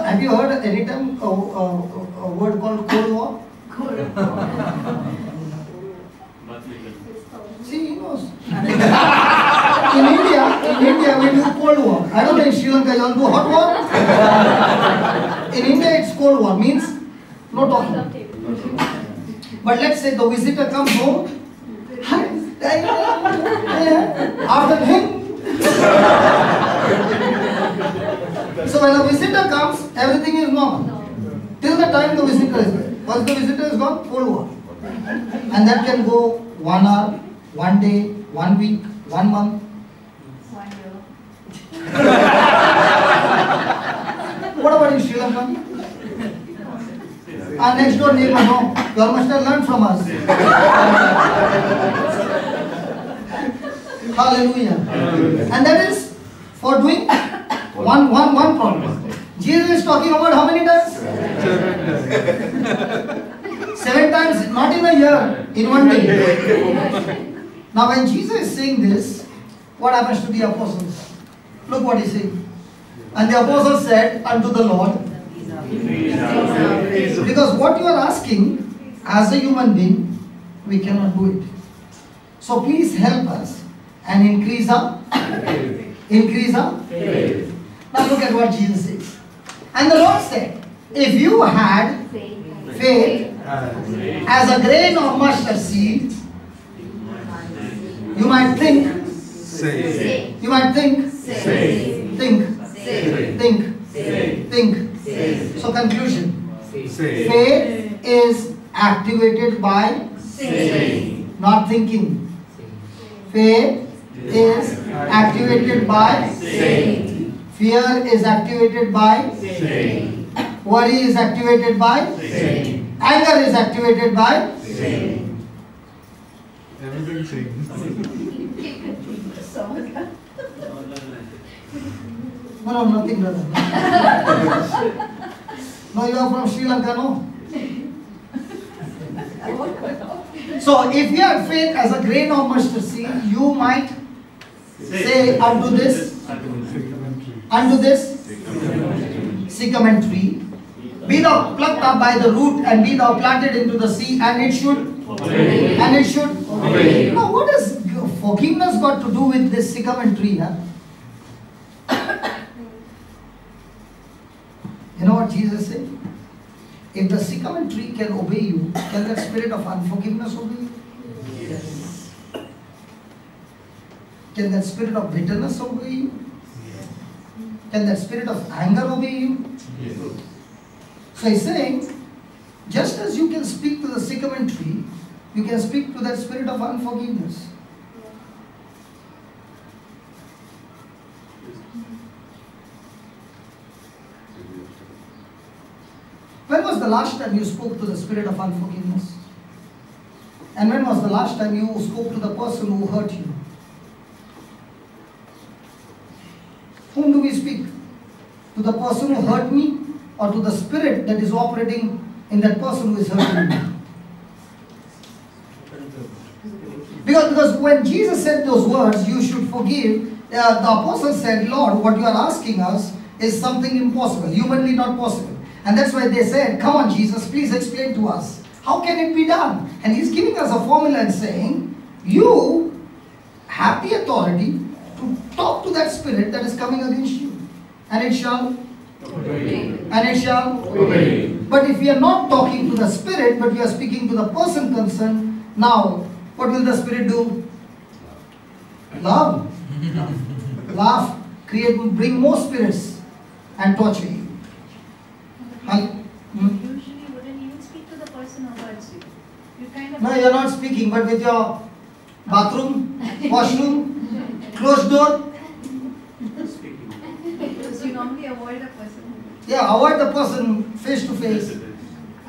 Have you heard any time a word called Cold War? See, he knows. In India we do Cold War. I don't know in Sri Lanka you all do hot war. In India it's Cold War, means no talking. But let's say the visitor comes home, after him. So when a visitor comes, everything is normal. Till the time the visitor is there. Once the visitor is gone, Cold War. And that can go 1 hour, 1 day, 1 week, 1 month. 1 year. What about in Sri Lanka? Our next door neighbor, no. You all must have learned from us. Hallelujah. And that is for doing one problem. Jesus is talking about how many times? 7 times, not in a year, in 1 day. Now when Jesus is saying this, what happens to the apostles? Look what he said. And the apostles said unto the Lord, because what you are asking as a human being, we cannot do it. So please help us and increase our faith. Now look at what Jesus says. And the Lord said, if you had faith as a grain of mustard seed, you might think, you might think, think. So conclusion. Faith is activated by not thinking. Faith is activated by fear is activated by worry is activated by anger is activated by Everything sings. No, nothing brother. No, you are from Sri Lanka, no? So if you have faith as a grain of mustard seed, you might say unto this, unto this sycamore tree, be thou plucked up by the root and be thou planted into the sea, and it should obey. And it should obey. Now what has forgiveness got to do with this sycamore tree? Huh? You know what Jesus said? If the sycamore tree can obey you, can that spirit of unforgiveness obey you? Yes. Can that spirit of bitterness obey you? Yes. Can that spirit of anger obey you? Yes. So he's saying, just as you can speak to the sycamore tree, you can speak to that spirit of unforgiveness. When was the last time you spoke to the spirit of unforgiveness? And when was the last time you spoke to the person who hurt you? Whom do we speak? To the person who hurt me, or to the spirit that is operating in that person who is hurting me? Because when Jesus said those words, you should forgive, the apostle said, Lord, what you are asking us is something impossible, humanly not possible. And that's why they said, come on Jesus, please explain to us. How can it be done? And he's giving us a formula and saying, you have the authority to talk to that spirit that is coming against you. And it shall obey. And it shall obey. But if we are not talking to the spirit, but we are speaking to the person concerned, now, what will the spirit do? Love. Laugh. Bring more spirits and torture you. Usually wouldn't even speak to the person who hurts you. You kind of... No, you are not speaking, but with your bathroom, washroom, closed door. Because you normally avoid a person. Yeah, avoid the person face to face.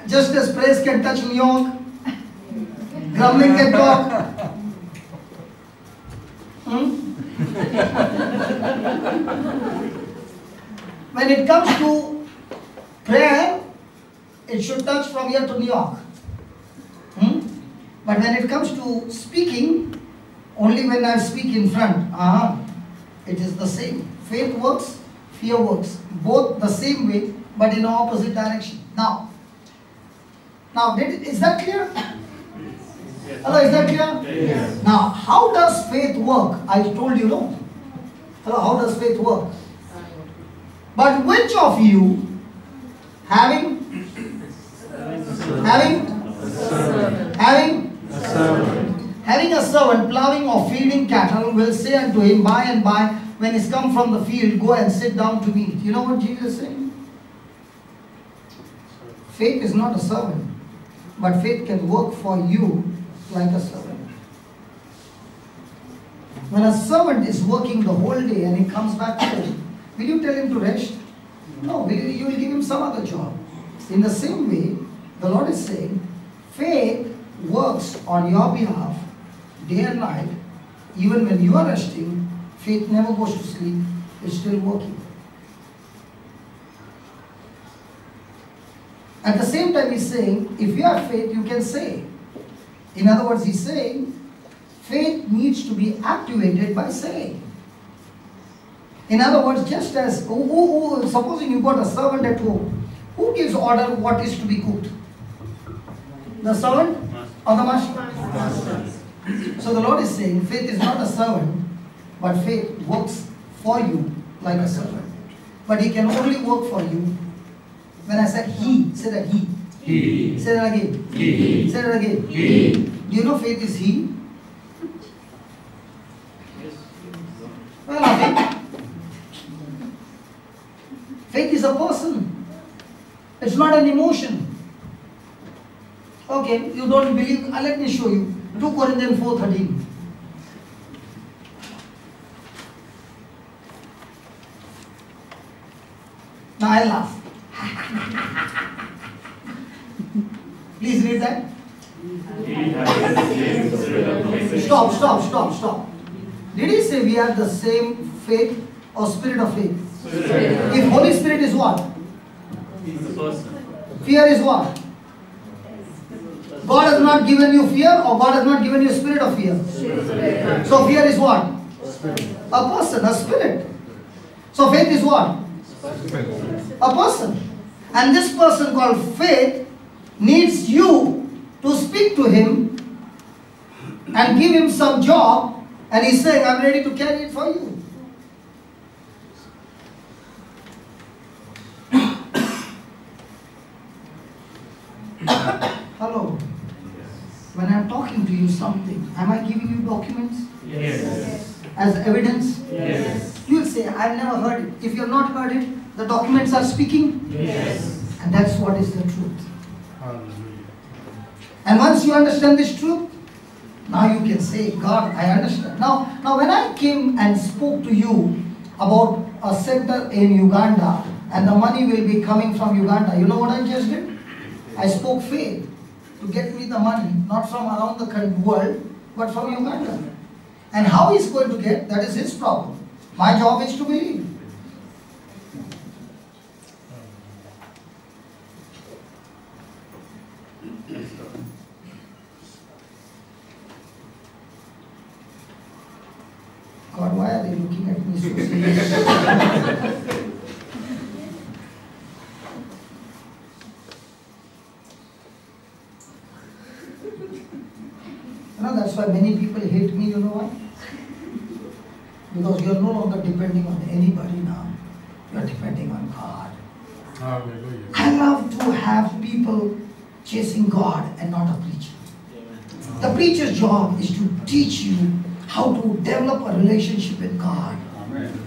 Just as praise can touch New York, grumbling can talk. When it comes to prayer, it should touch from here to New York. But when it comes to speaking, only when I speak in front, it is the same. Faith works, fear works. Both the same way, but in opposite direction. Now, is that clear? Yes. Hello, is that clear? Yes. Now, how does faith work? I told you no. Hello, how does faith work? But which of you having a servant plowing or feeding cattle will say unto him by and by, when he's come from the field, go and sit down to meat. You know what Jesus is saying? Faith is not a servant, but faith can work for you like a servant. When a servant is working the whole day and he comes back home, will you tell him to rest? No, you will give him some other job. In the same way, the Lord is saying, faith works on your behalf day and night. Even when you are resting, faith never goes to sleep, it's still working. At the same time, he's saying, if you have faith, you can say. In other words, he's saying, faith needs to be activated by saying. In other words, just as, supposing you got a servant at home, who gives order what is to be cooked? The servant or the master? So the Lord is saying, faith is not a servant, but faith works for you like a servant. But he can only work for you. When I said he, say that he. He. Say that again. He. Say that again. He. Do you know faith is he? Well, nothing. Faith is a person. It's not an emotion. Okay, you don't believe, let me show you. 2 Corinthians 4:13. Now I'll laugh. Please read that. Stop. Did he say we have the same faith or spirit of faith? Spirit. If Holy Spirit is what? He's the person. Fear is what? God has not given you fear, or God has not given you a spirit of fear. So fear is what? A person, a spirit. So faith is what? A person. And this person called faith needs you to speak to him and give him some job, and he's saying, I'm ready to carry it for you. Hello. When I'm talking to you something, am I giving you documents? Yes. As evidence? Yes. You will say, I've never heard it. If you have not heard it, the documents are speaking. Yes. And that's what is the truth. Hallelujah. And once you understand this truth, now you can say, God, I understand. Now when I came and spoke to you about a center in Uganda, and the money will be coming from Uganda, you know what I just did? I spoke faith to get me the money, not from around the world, but from Uganda. And how he's going to get, that is his problem. My job is to believe. God, why are they looking at me so seriously? That's why many people hate me, you know why? Because you are no longer depending on anybody now. You are depending on God. Hallelujah. I love to have people chasing God and not a preacher. The preacher's job is to teach you how to develop a relationship with God.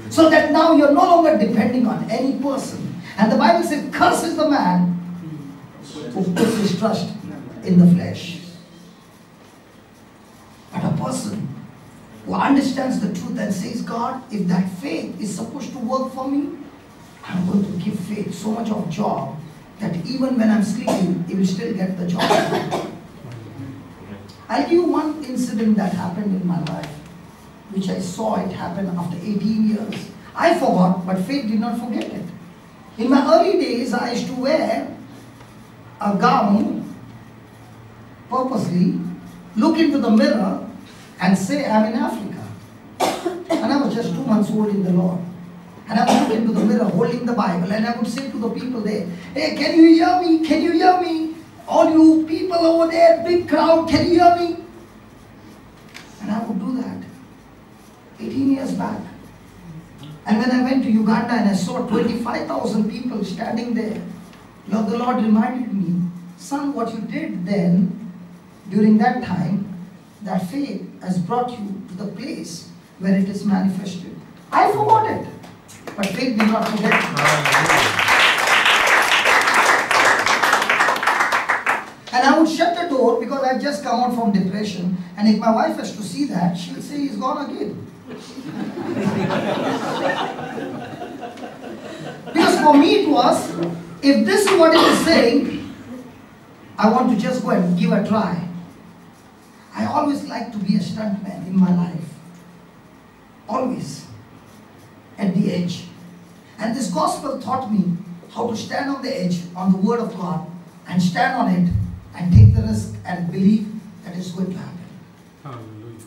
So that now you are no longer depending on any person. And the Bible says, cursed is the man who puts his trust in the flesh. But a person who understands the truth and says, God, if that faith is supposed to work for me, I'm going to give faith so much of job that even when I'm sleeping, it will still get the job. I'll give you one incident that happened in my life, which I saw it happen after 18 years. I forgot, but faith did not forget it. In my early days, I used to wear a gown purposely, look into the mirror and say, I'm in Africa. And I was just 2 months old in the Lord. And I would look into the mirror holding the Bible, and I would say to the people there, hey, can you hear me? Can you hear me? All you people over there, big crowd, can you hear me? And I would do that 18 years back. And when I went to Uganda and I saw 25,000 people standing there, the Lord reminded me, son, what you did then, during that time, that faith has brought you to the place where it is manifested. I forgot it, but faith did not forget it. And I would shut the door because I've just come out from depression, and if my wife has to see that, she'll say he's gone again. Because for me it was, if this is what it is saying, I want to just go and give a try. I always like to be a stuntman in my life. Always. At the edge. And this gospel taught me how to stand on the edge on the word of God and stand on it and take the risk and believe that it's going to happen. Hallelujah.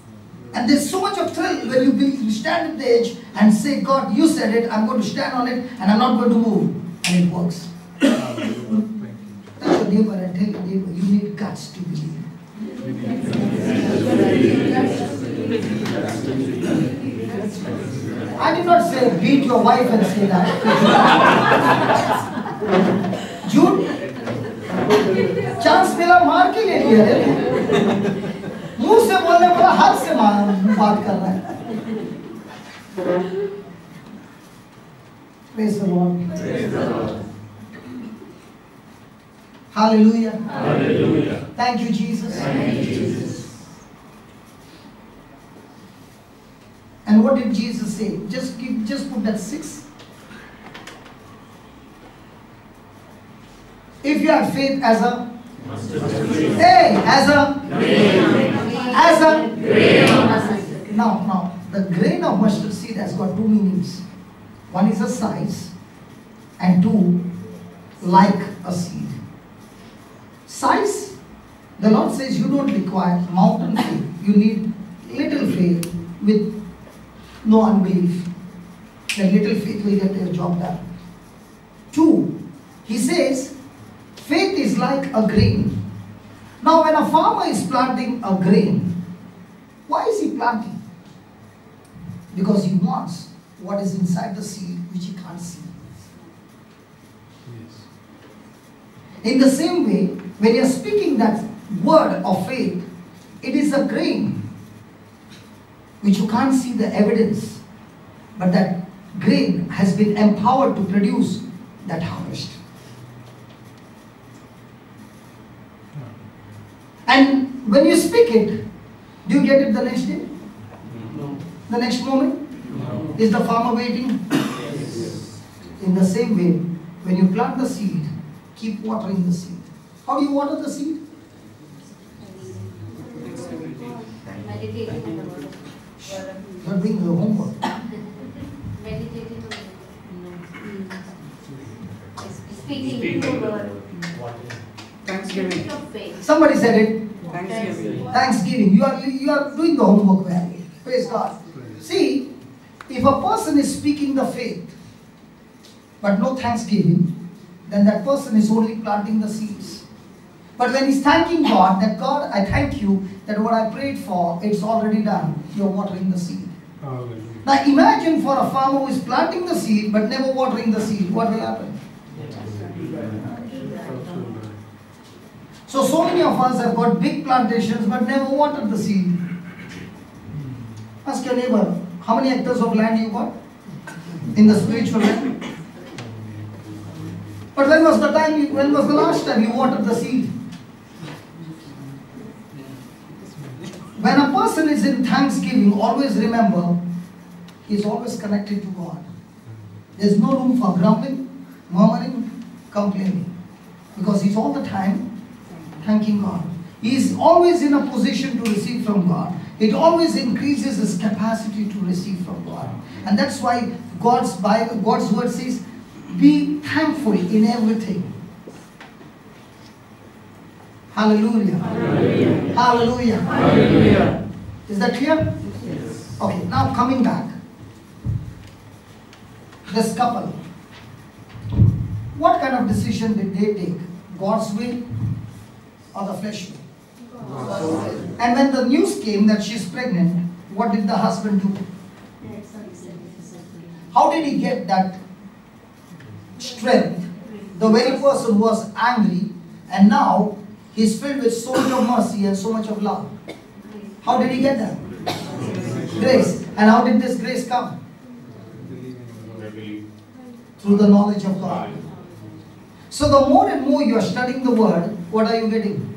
And there's so much of thrill when you stand at the edge and say, God, you said it, I'm going to stand on it and I'm not going to move. And it works. Touch your neighbor and tell your neighbor, you need guts to believe. I did not say beat your wife and say that. Jude, chance मिला मार के ले लिया रे. मुंह से बोलने वाला हाथ से बात कर रहा है. Praise the Lord. Praise the Lord. Hallelujah. Hallelujah. Thank you, Jesus. Thank you, Jesus. And what did Jesus say? Just put that 6. If you have faith as a Now, the grain of mustard seed has got 2 meanings. One is a size, and 2, like a seed. Size, The Lord says you don't require mountain faith. You need little faith with no unbelief. That little faith will get their job done. 2, He says, faith is like a grain. Now when a farmer is planting a grain, why is he planting? Because he wants what is inside the seed which he can't see. Yes. In the same way, when you are speaking that word of faith, it is a grain which you can't see the evidence, but that grain has been empowered to produce that harvest. And when you speak it, do you get it the next day? No. The next moment? No. Is the farmer waiting? Yes. In the same way, when you plant the seed, keep watering the seed. How do you water the seed? Meditating on the word. You are doing the homework. Meditating on the speaking the word. Thanksgiving. Of faith. Somebody said it. Thanksgiving. Thanksgiving. You are doing the homework well. Praise God. See, if a person is speaking the faith, but no thanksgiving, then that person is only planting the seeds. But when he's thanking God, that God, I thank you that what I prayed for, it's already done. You're watering the seed. Hallelujah. Now imagine for a farmer who is planting the seed but never watering the seed, what will happen? So many of us have got big plantations but never watered the seed. Ask your neighbor, how many hectares of land you got in the spiritual realm? But when was the last time you watered the seed? When a person is in thanksgiving, always remember, he is always connected to God. There is no room for grumbling, murmuring, complaining. Because he's all the time thanking God. He is always in a position to receive from God. It always increases his capacity to receive from God. And that's why God's word says, be thankful in everything. Hallelujah. Hallelujah. Hallelujah. Hallelujah. Is that clear? Yes. Okay, now coming back. This couple, what kind of decision did they take? God's will or the flesh will? And when the news came that she's pregnant, what did the husband do? How did he get that strength? The very person who was angry, and now he's filled with so much of mercy and so much of love. How did he get that? Grace. And how did this grace come? Through the knowledge of God. So the more and more you are studying the word, what are you getting?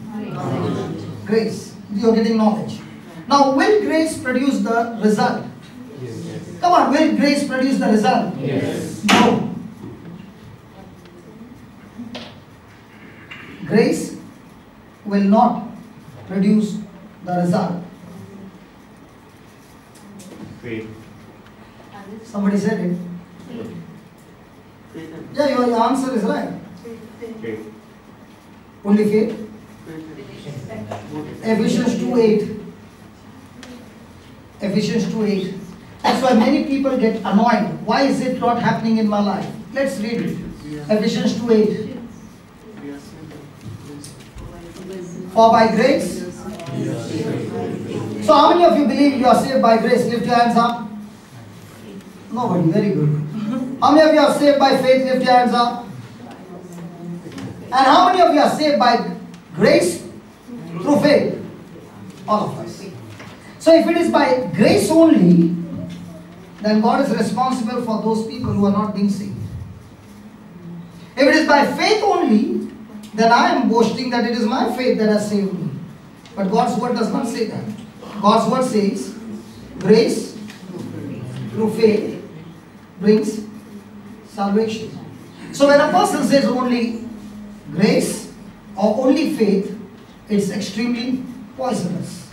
Grace. You are getting knowledge. Now, will grace produce the result? Yes. Come on, will grace produce the result? Yes. No. Grace will not produce the result. Faith. Somebody said it. Yeah, your answer is right. Faith. Only faith. Ephesians 2:8. Ephesians 2:8. That's why many people get annoyed. Why is it not happening in my life? Let's read it. Ephesians 2:8. For by grace. So how many of you believe you are saved by grace? Lift your hands up. Nobody. Very good. How many of you are saved by faith? Lift your hands up. And how many of you are saved by grace through faith? All of us. So if it is by grace only, then God is responsible for those people who are not being saved. If it is by faith only, then I am boasting that it is my faith that has saved me. But God's word does not say that. God's word says, grace through faith brings salvation. So when a person says only grace or only faith, it's extremely poisonous.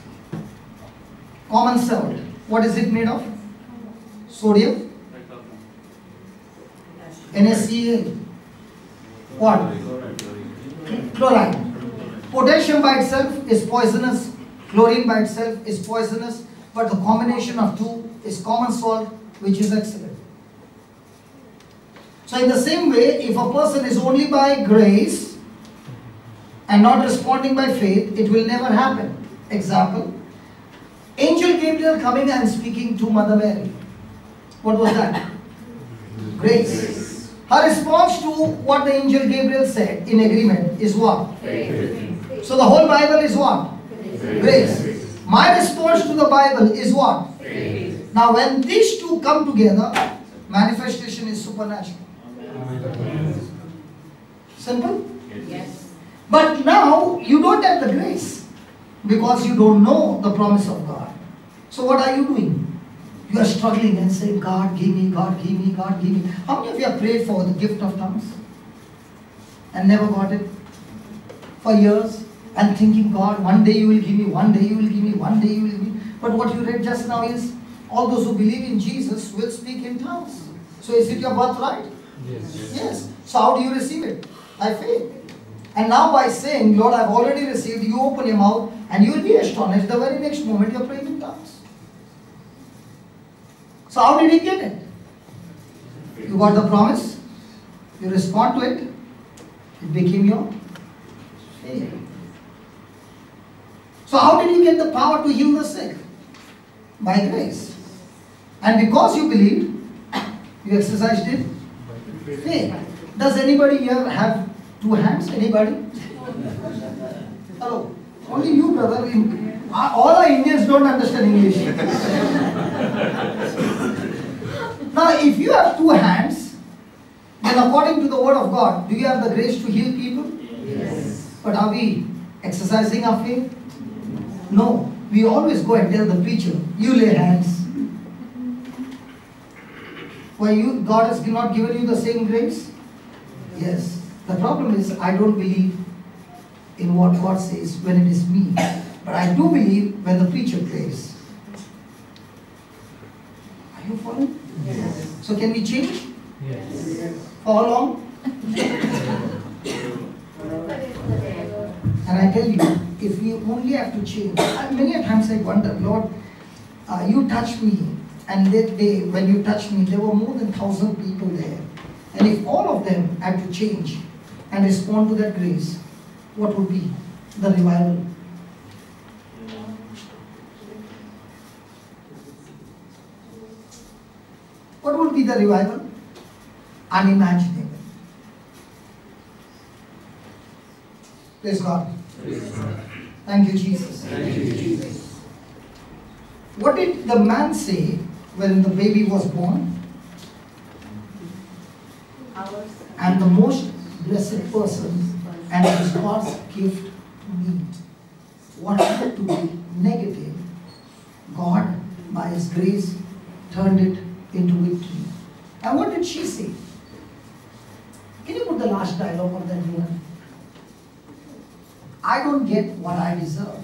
Common salt. What is it made of? Sodium? NaCl. What? Chloride. Potassium by itself is poisonous. Chlorine by itself is poisonous. But the combination of two is common salt, which is excellent. So in the same way, if a person is only by grace and not responding by faith, it will never happen. Example, Angel Gabriel coming and speaking to Mother Mary. What was that? Grace. Her response to what the Angel Gabriel said in agreement is what? Faith. So the whole Bible is what? Grace. My response to the Bible is what? Faith. Now when these two come together, manifestation is supernatural. Simple? Yes. But now you don't have the grace because you don't know the promise of God. So what are you doing? You are struggling and saying, God give me, God give me, God give me. How many of you have prayed for the gift of tongues and never got it? For years and thinking, God, one day you will give me, one day you will give me, one day you will give me. But what you read just now is, all those who believe in Jesus will speak in tongues. So is it your birthright? Yes. Yes. So how do you receive it? By faith. And now by saying, Lord, I've already received, you open your mouth and you will be astonished the very next moment you're praying in tongues. So how did he get it? You got the promise, you respond to it, it became your faith. So how did you get the power to heal the sick? By grace. And because you believed, you exercised it. Faith. Does anybody here have two hands? Anybody? Hello. Only you, brother. All our Indians don't understand English. Now, if you have two hands, then according to the word of God, do you have the grace to heal people? Yes. But are we exercising our faith? No. We always go and tell the preacher, you lay hands. Why God has not given you the same grace? Yes. The problem is I don't believe in what God says when it is me. But I do believe when the preacher prays. Are you following? Yes. So can we change? Yes. For how long? And I tell you, if we only have to change, many a times I wonder, Lord, you touched me, and that day when you touched me, there were more than 1,000 people there. And if all of them had to change and respond to that grace, what would be the revival? What would be the revival? Unimaginable. Praise God. Thank you, Jesus. Thank you, Jesus. What did the man say when the baby was born? I'm the most blessed person, and it is God's gift to me. What had to be negative, God, by His grace, turned it into victory. And what did she say? Can you put the last dialogue of that woman? I don't get what I deserve,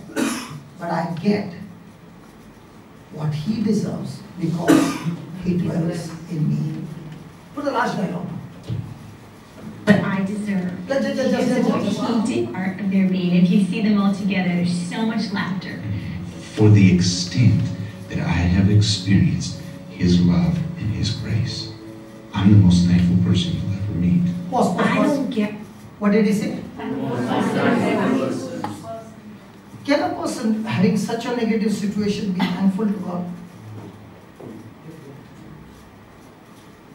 but I get what He deserves because He dwells in me. Put the last dialogue. But I deserve. He did part of their being. If you see them all together, there's so much laughter. For the extent that I have experienced His love and His grace, I'm the most thankful person you'll ever meet. Pause. I don't get. What did he say? Can a person having such a negative situation be thankful to God?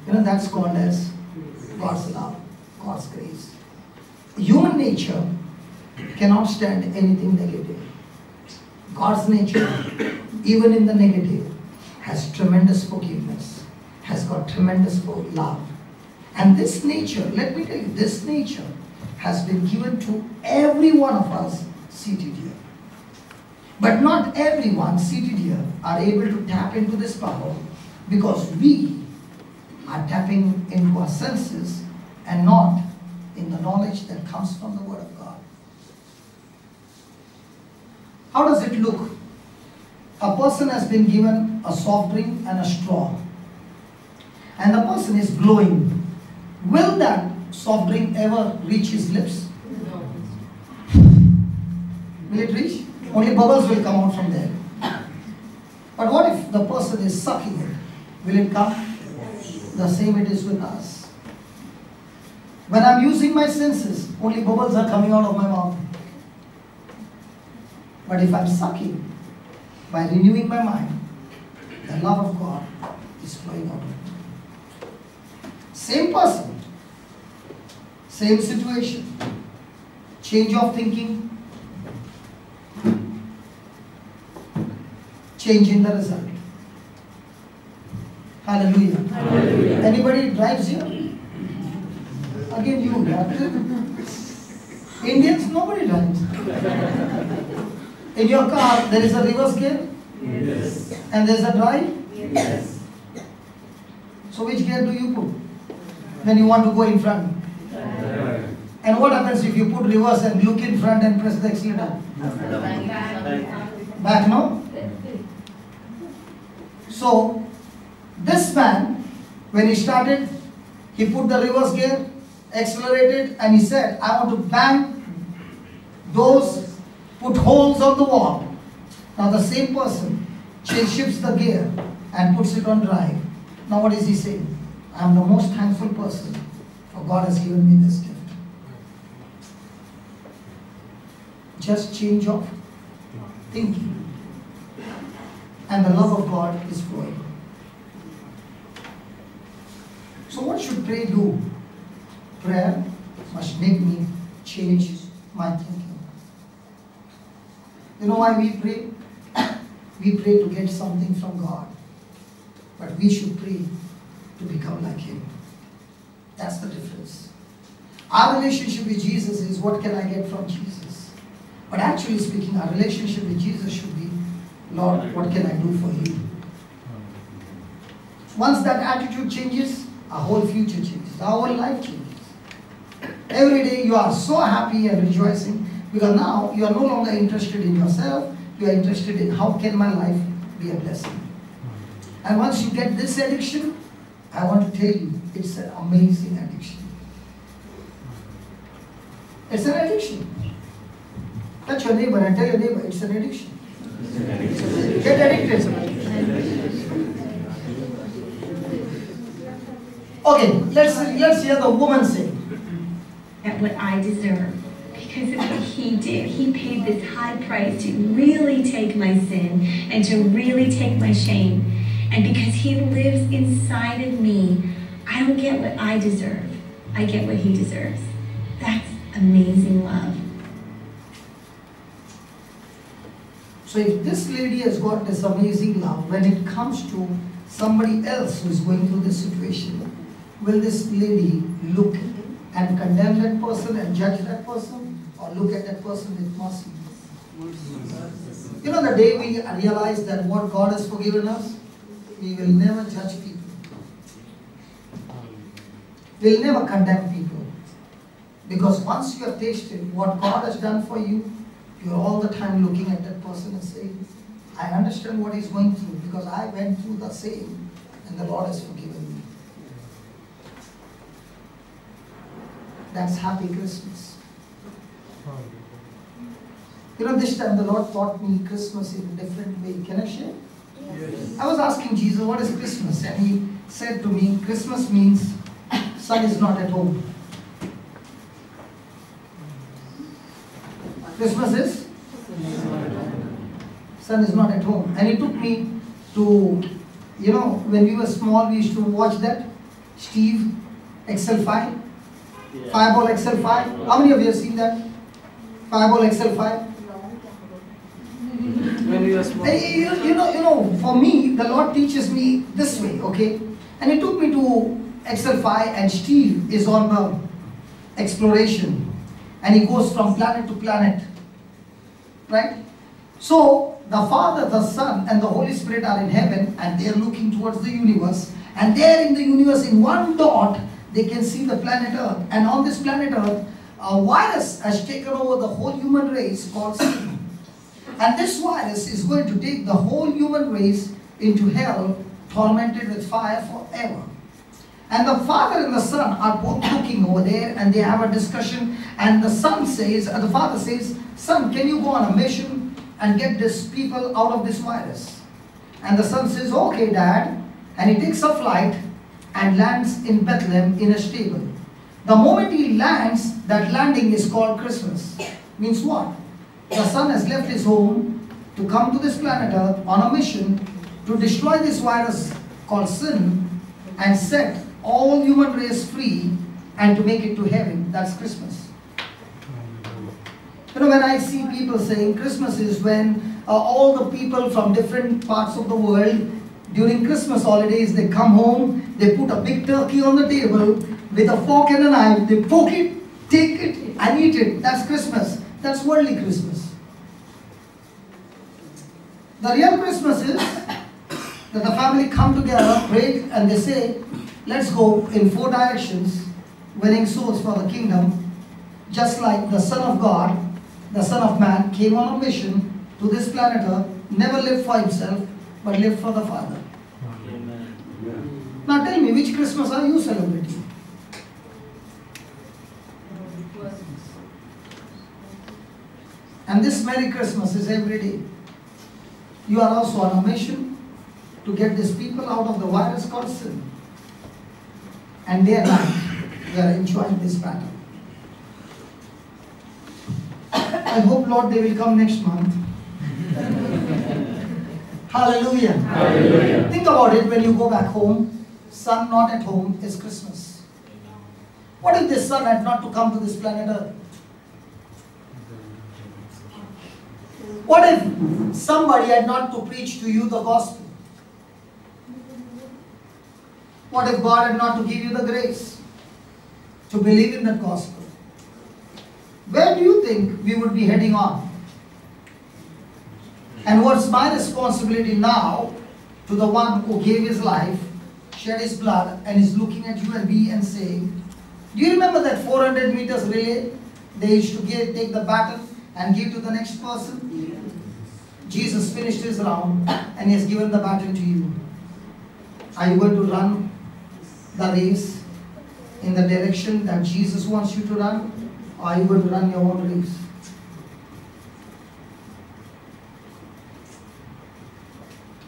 You know, that's called as God's love, God's grace. Human nature cannot stand anything negative. God's nature, even in the negative, has tremendous forgiveness, has got tremendous love. And this nature, let me tell you, this nature has been given to every one of us seated here. But not everyone seated here are able to tap into this power because we are tapping into our senses and not in the knowledge that comes from the Word of God. How does it look? A person has been given a soft drink and a straw, and the person is blowing. Will that soft drink ever reach his lips? No. Will it reach? Only bubbles will come out from there. But what if the person is sucking it? Will it come? The same it is with us. When I'm using my senses, only bubbles are coming out of my mouth. But if I'm sucking, by renewing my mind, the love of God is flowing out of me. Same person, same situation, change of thinking, change in the result. Hallelujah. Hallelujah. Anybody drives here? Again you. Indians, nobody drives. In your car, there is a reverse gear? Yes. And there is a drive? Yes. So which gear do you put when you want to go in front? Right. And what happens if you put reverse and look in front and press the accelerator? Back, no? So, this man, when he started, he put the reverse gear, accelerated, and he said, I want to bang those, put holes on the wall. Now the same person shifts the gear and puts it on drive. Now what is he saying? I am the most thankful person, for God has given me this gift. Just change of thinking. And the love of God is flowing. So what should prayer do? Prayer must make me change my thinking. You know why we pray? We pray to get something from God. But we should pray to become like Him. That's the difference. Our relationship with Jesus is, what can I get from Jesus? But actually speaking, our relationship with Jesus should be, Lord, what can I do for you? Once that attitude changes, our whole future changes. Our whole life changes. Every day you are so happy and rejoicing, because now you are no longer interested in yourself. You are interested in how can my life be a blessing. And once you get this addiction, I want to tell you, it's an amazing addiction. It's an addiction. Touch your neighbor and tell your neighbor, it's an addiction. Get addicted. Okay, let's hear the woman say. At what I deserve. Because of what He did. He paid this high price to really take my sin and to really take my shame. And because He lives inside of me, I don't get what I deserve. I get what He deserves. That's amazing love. So if this lady has got this amazing love, when it comes to somebody else who is going through this situation, will this lady look and condemn that person and judge that person, or look at that person with mercy? You know, the day we realize that what God has forgiven us, we will never judge people. We will never condemn people. Because once you have tasted what God has done for you, you are all the time looking at that person and saying, I understand what he's going through because I went through the same and the Lord has forgiven me. That's happy Christmas. You know, this time the Lord taught me Christmas in a different way. Can I share? Yes. I was asking Jesus, what is Christmas? And He said to me, Christmas means son is not at home. Christmas is? Son is not at home. And He took me to, you know, when we were small, we used to watch that Steve Excel file. Fireball Excel file. How many of you have seen that? Fireball Excel file. When we were small. You know, for me, the Lord teaches me this way, okay? And He took me to Excel file, and Steve is on the exploration. And he goes from planet to planet. Right? So, the Father, the Son, and the Holy Spirit are in heaven, and they are looking towards the universe. And there in the universe, in one dot, they can see the planet Earth. And on this planet Earth, a virus has taken over the whole human race called sin. And this virus is going to take the whole human race into hell, tormented with fire forever. And the father and the son are both looking over there, and they have a discussion. And the father says, son, can you go on a mission and get these people out of this virus? And the son says, okay, dad. And he takes a flight and lands in Bethlehem in a stable. The moment he lands, that landing is called Christmas. Means what? The son has left his home to come to this planet Earth on a mission to destroy this virus called sin and set all human race free and to make it to heaven. That's Christmas. You know, when I see people saying Christmas is when all the people from different parts of the world during Christmas holidays, they come home, they put a big turkey on the table with a fork and a knife, they poke it, take it and eat it. That's Christmas. That's worldly Christmas. The real Christmas is that the family come together, pray, and they say, let's go in 4 directions, winning souls for the kingdom, just like the Son of God, the Son of Man, came on a mission to this planet Earth, never lived for himself, but lived for the Father. Amen. Now tell me, which Christmas are you celebrating? And this Merry Christmas is every day. You are also on a mission to get these people out of the virus called sin. And day and night, we are enjoying this battle. I hope, Lord, they will come next month. Hallelujah. Hallelujah. Think about it when you go back home. Son not at home is Christmas. What if this son had not to come to this planet Earth? What if somebody had not to preach to you the gospel? What if God had not to give you the grace to believe in that gospel? Where do you think we would be heading on? And what's my responsibility now to the one who gave his life, shed his blood, and is looking at you and me and saying, do you remember that 400 meters relay? They used to take the baton and give to the next person. Jesus finished his round and he has given the baton to you. Are you going to run the race in the direction that Jesus wants you to run? Or are you going to run your own race?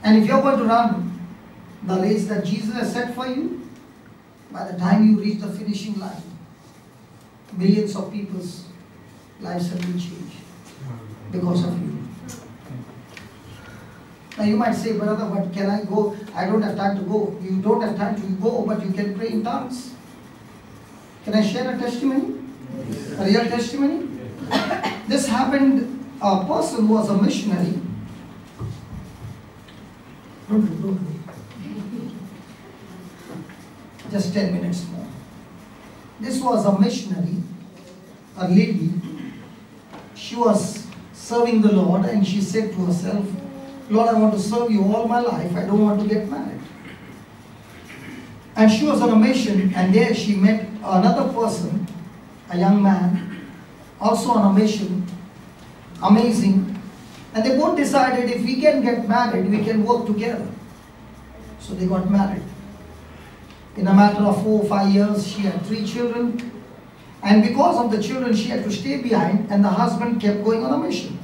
And if you're going to run the race that Jesus has set for you, by the time you reach the finishing line, millions of people's lives have been changed because of you. Now you might say, brother, but can I go? I don't have time to go. You don't have time to go, but you can pray in tongues. Can I share a testimony? A real testimony? This happened, a person who was a missionary. Just 10 minutes more. This was a missionary, a lady. She was serving the Lord and she said to herself, Lord, I want to serve you all my life. I don't want to get married. And she was on a mission, and there she met another person, a young man, also on a mission. Amazing. And they both decided if we can get married, we can work together. So they got married. In a matter of 4 or 5 years, she had 3 children. And because of the children, she had to stay behind, and the husband kept going on a mission.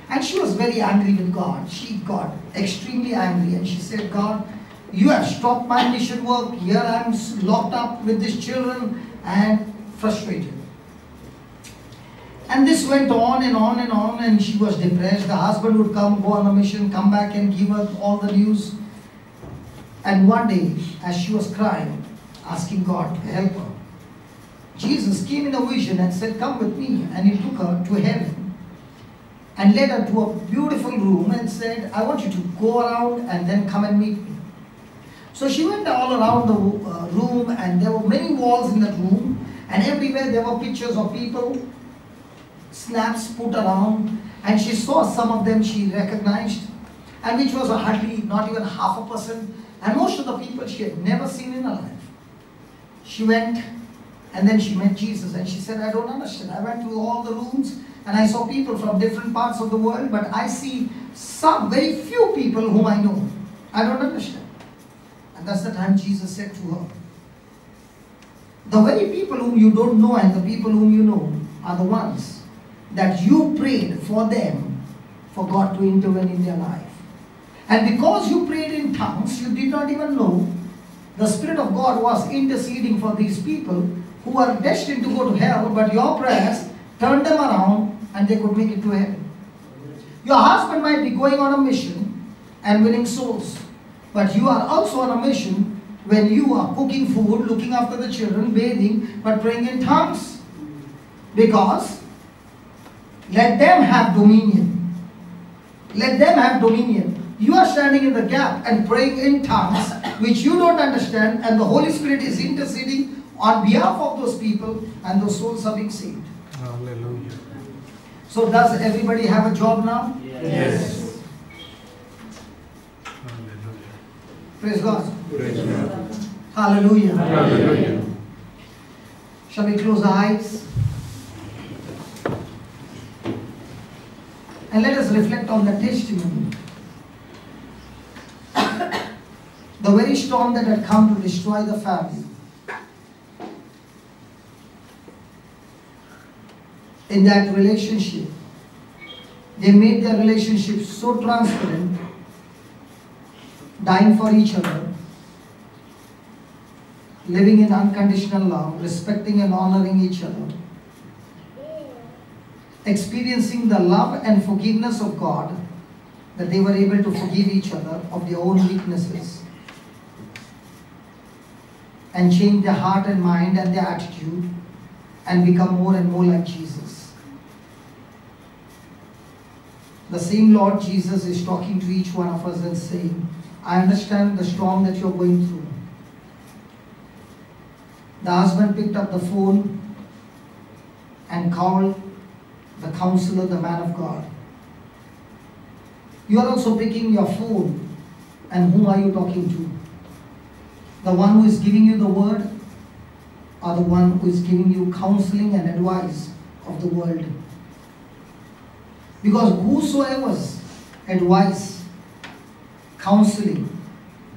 And she was very angry with God. She got extremely angry, and she said, God, you have stopped my mission work. Here I am locked up with these children and frustrated. And this went on and on and on, and she was depressed. The husband would come, go on a mission, come back and give her all the news. And one day, as she was crying, asking God to help her, Jesus came in a vision and said, come with me. And he took her to heaven and led her to a beautiful room and said, I want you to go around and then come and meet me. So she went all around the room, and there were many walls in that room, and everywhere there were pictures of people, snaps put around, and she saw some of them she recognized, and which was hardly not even 0.5%, and most of the people she had never seen in her life. She went and then she met Jesus, and she said, I don't understand. I went to all the rooms and I saw people from different parts of the world, but I see some very few people whom I know. I don't understand. And that's the time Jesus said to her, The very people whom you don't know and the people whom you know are the ones that you prayed for them, for God to intervene in their life. And because you prayed in tongues, you did not even know the Spirit of God was interceding for these people who are destined to go to hell, but your prayers turned them around and they could make it to heaven. Your husband might be going on a mission and winning souls, but you are also on a mission when you are cooking food, looking after the children, bathing, but praying in tongues. Because let them have dominion. Let them have dominion. You are standing in the gap and praying in tongues, which you don't understand, and the Holy Spirit is interceding on behalf of those people, and those souls are being saved. Hallelujah. So does everybody have a job now? Yes. Praise God. Praise God. Hallelujah. Hallelujah. Shall we close our eyes? And let us reflect on the testimony. The very storm that had come to destroy the family. In that relationship, they made their relationship so transparent, dying for each other, living in unconditional love, respecting and honoring each other, experiencing the love and forgiveness of God, that they were able to forgive each other of their own weaknesses and change their heart and mind and their attitude and become more and more like Jesus. The same Lord Jesus is talking to each one of us and saying, I understand the storm that you're going through. The husband picked up the phone and called the counselor, the man of God. You are also picking your phone, and whom are you talking to? The one who is giving you the word, or the one who is giving you counseling and advice of the world? Because whosoever's advice, counseling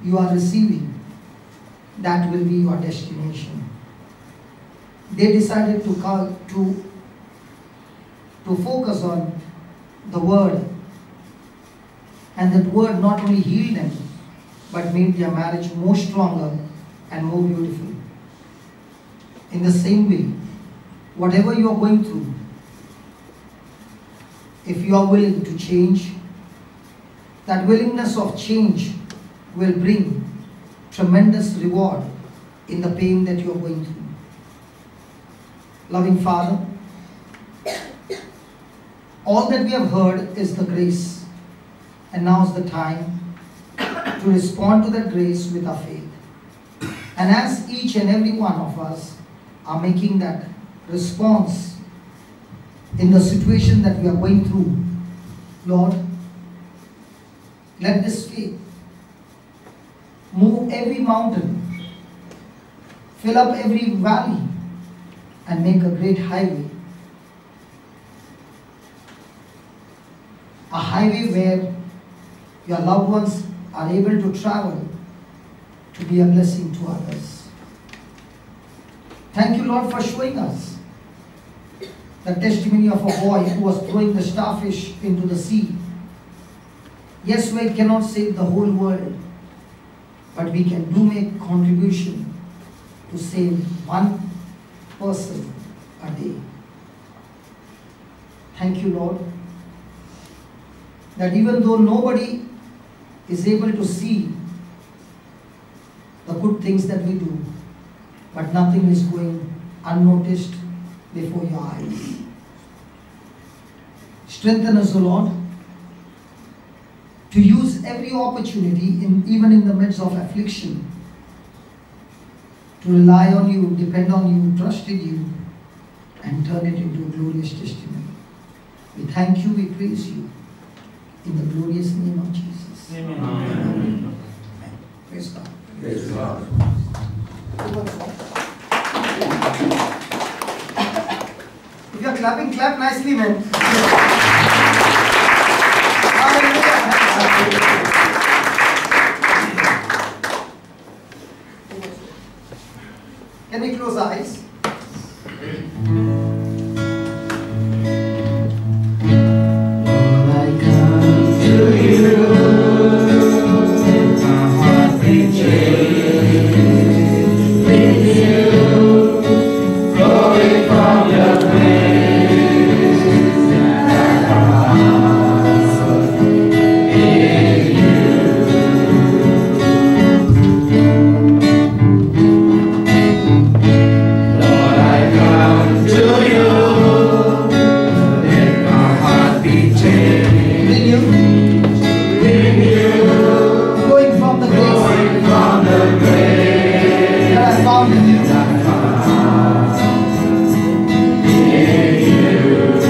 you are receiving, that will be your destination. They decided to focus on the word, and that word not only healed them, but made their marriage more stronger and more beautiful. In the same way, whatever you are going through, if you are willing to change, that willingness of change will bring tremendous reward in the pain that you are going through. Loving Father, all that we have heard is the grace, and now is the time to respond to that grace with our faith. And as each and every one of us are making that response in the situation that we are going through, Lord, let this faith move every mountain, fill up every valley, and make a great highway. A highway where your loved ones are able to travel to be a blessing to others. Thank you, Lord, for showing us the testimony of a boy who was throwing the starfish into the sea. Yes, we cannot save the whole world, but we can do make contribution to save one person a day. Thank you, Lord, that even though nobody is able to see the good things that we do, but nothing is going unnoticed before your eyes. Strengthen us, O Lord, to use every opportunity, even in the midst of affliction, to rely on you, depend on you, trust in you, and turn it into a glorious testimony. We thank you, we praise you, in the glorious name of Jesus. Amen. Amen. Praise God. Praise God. If you are clapping, clap nicely, man. Hallelujah. Can we close our eyes? Lord, I come to you. Let my heart be changed with you, flowing from your grace and heart in you. Lord, I come to you. Let my heart be changed in you, going from the grace that I found in you.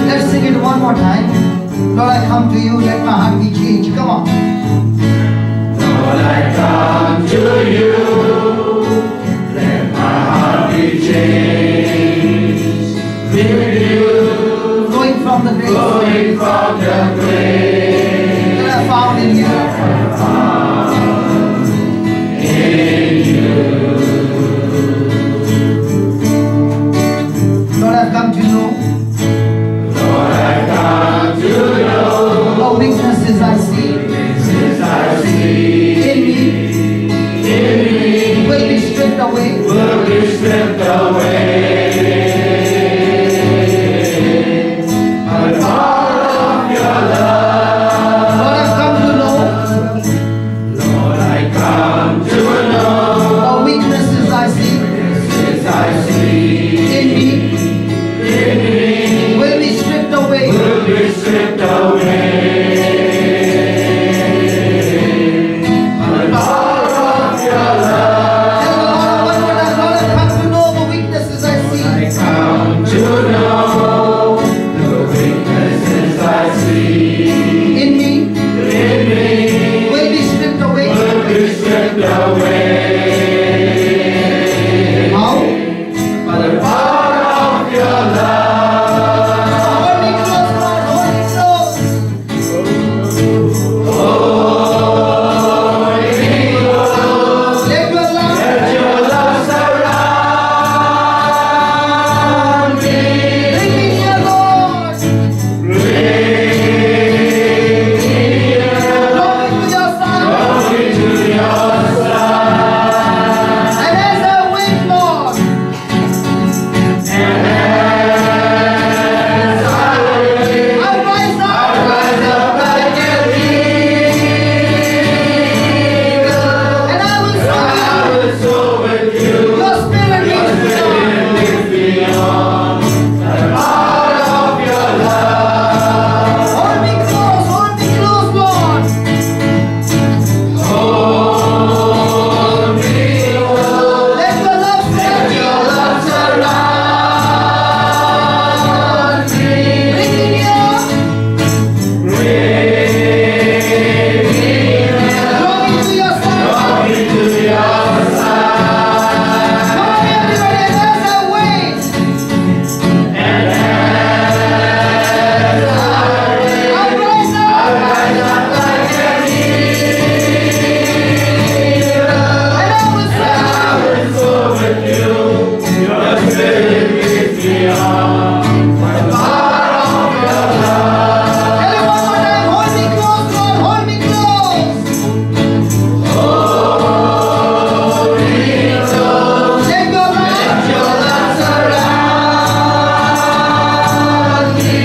Let's sing it one more time. Lord, I come to you, let my heart be changed. Come on. Lord, I come to you, let my heart be changed with you, flowing from the grace that I found in you. Lord, I've come to know. Lord, I've come to know. All weaknesses I see. In me. Will be stripped away. By the power of your love. Lord, I've come to know. Lord, I come to know. All weaknesses I see. In me. Will be stripped away. By the power of your love. Tell the Lord one more time. Lord, I've come to know the weaknesses I see. I come to know the weaknesses I see. In me. Will be stripped away. How? By the power of your love. Hold me close, Lord, hold me close. Let your love surround me. Bring me near, Lord. Draw me to your side. And as I wait, Lord, I'll rise up like an eagle, and I will soar with you. Your spirit leads me on. The power of your love. Hold me close, Lord. Hold me close. Let your love surround me. Bring me near. Draw me to your side. Come on, everybody, and as I wait, I'll rise up like an eagle, and I will soar with you. Your spirit leads me on. By the power of your love. Tell him one more time. Hold me close, Lord. Hold me close. Hold me close. Let your love surround me.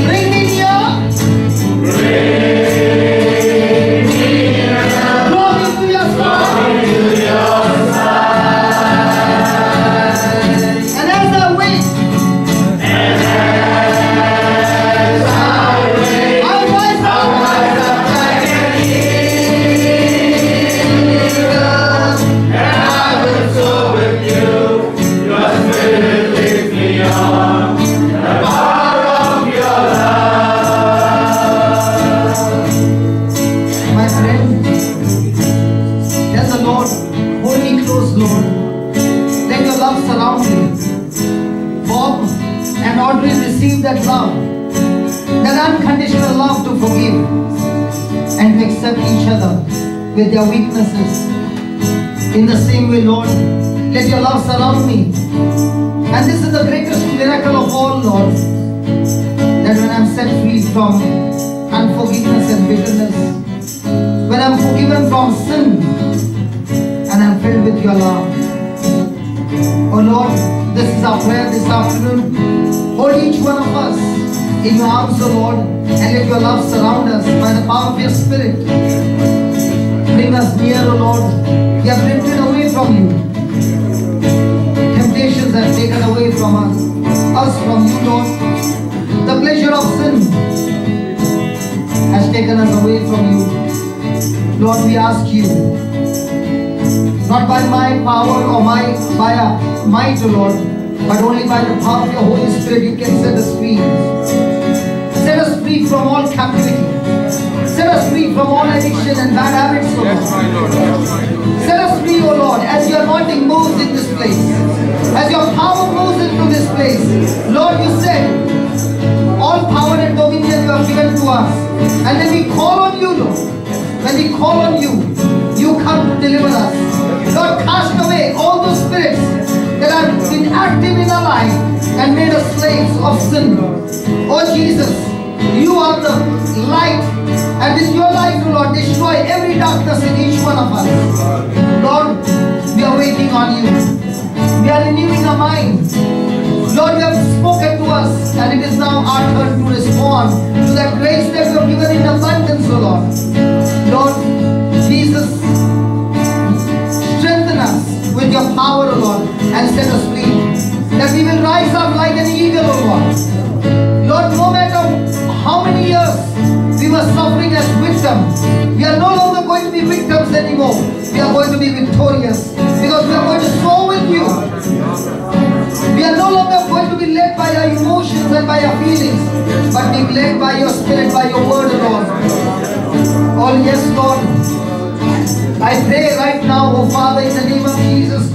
Bring me near. Draw me to your side. And as I wait, I'll rise up like an eagle, and I will soar with you. Your spirit leads me on. The power of your love. My friend, tell the Lord, hold me close, Lord. Let your love surround me. Bob and Audrey received that love, that unconditional love to forgive and to accept each other with their weaknesses. In the same way, Lord, Let your love surround me. And this is the greatest miracle of all, Lord. That when I'm set free from unforgiveness and bitterness, when I'm forgiven from sin, and I'm filled with your love. Oh Lord, this is our prayer this afternoon. Hold each one of us in your arms, oh Lord, and let your love surround us by the power of your Spirit. Bring us near, oh Lord. We are drifted away from you. Temptations have taken away from us from you, Lord. The pleasure of sin has taken us away from you. Lord, we ask you, not by my power or by a might, O Lord, but only by the power of your Holy Spirit you can set us free. Set us free from all captivity. Set us free from all addiction and bad habits, O Lord. Set us free, O Lord, as your anointing moves in this place. As your power moves into this place. Lord, you said, all power and dominion you have given to us. And when we call on you, Lord, when we call on you, you come to deliver us. Lord, cast away all those spirits that have been active in our life and made us slaves of sin. Oh Jesus, you are the light, and with your light, O Lord, destroy every darkness in each one of us. Lord, we are waiting on you. We are renewing our minds. Lord, you have spoken to us, and it is now our turn to respond to that grace that you have given in abundance, O Lord. Lord Jesus, strengthen us with your power, O Lord, and set us free. That we will rise up like an eagle, O Lord. Lord, no matter how many years we were suffering as victims, we are no longer going to be victims anymore. We are going to be victorious because we are going to soar with you. We are no longer going to be led by our emotions and by our feelings, but be led by your Spirit, by your word, O Lord. Oh yes, Lord. I pray right now, oh Father, in the name of Jesus,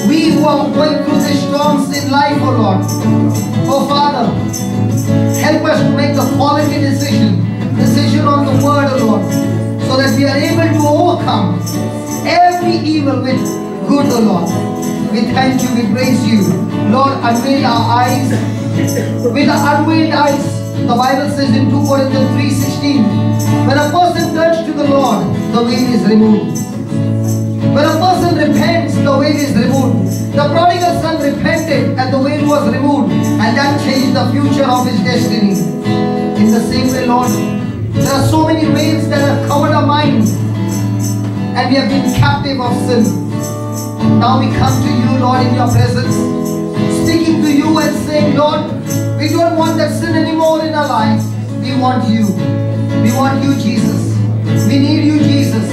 we who are going through the storms in life, oh Lord, oh Father, help us to make a quality decision on the word, oh Lord, so that we are able to overcome every evil with good, oh Lord. We thank you, we praise you. Lord, unveil our eyes. With the unveiled eyes, the Bible says in 2 Corinthians 3:16, when a person turns to the Lord, the veil is removed. When a person repents, the veil is removed. The prodigal son repented and the veil was removed, and that changed the future of his destiny. In the same way, Lord, there are so many veils that have covered our minds, and we have been captive of sin. Now we come to you, Lord, in your presence, speaking to you and saying, Lord, we don't want that sin anymore in our lives. We want you. We want you, Jesus. We need you, Jesus.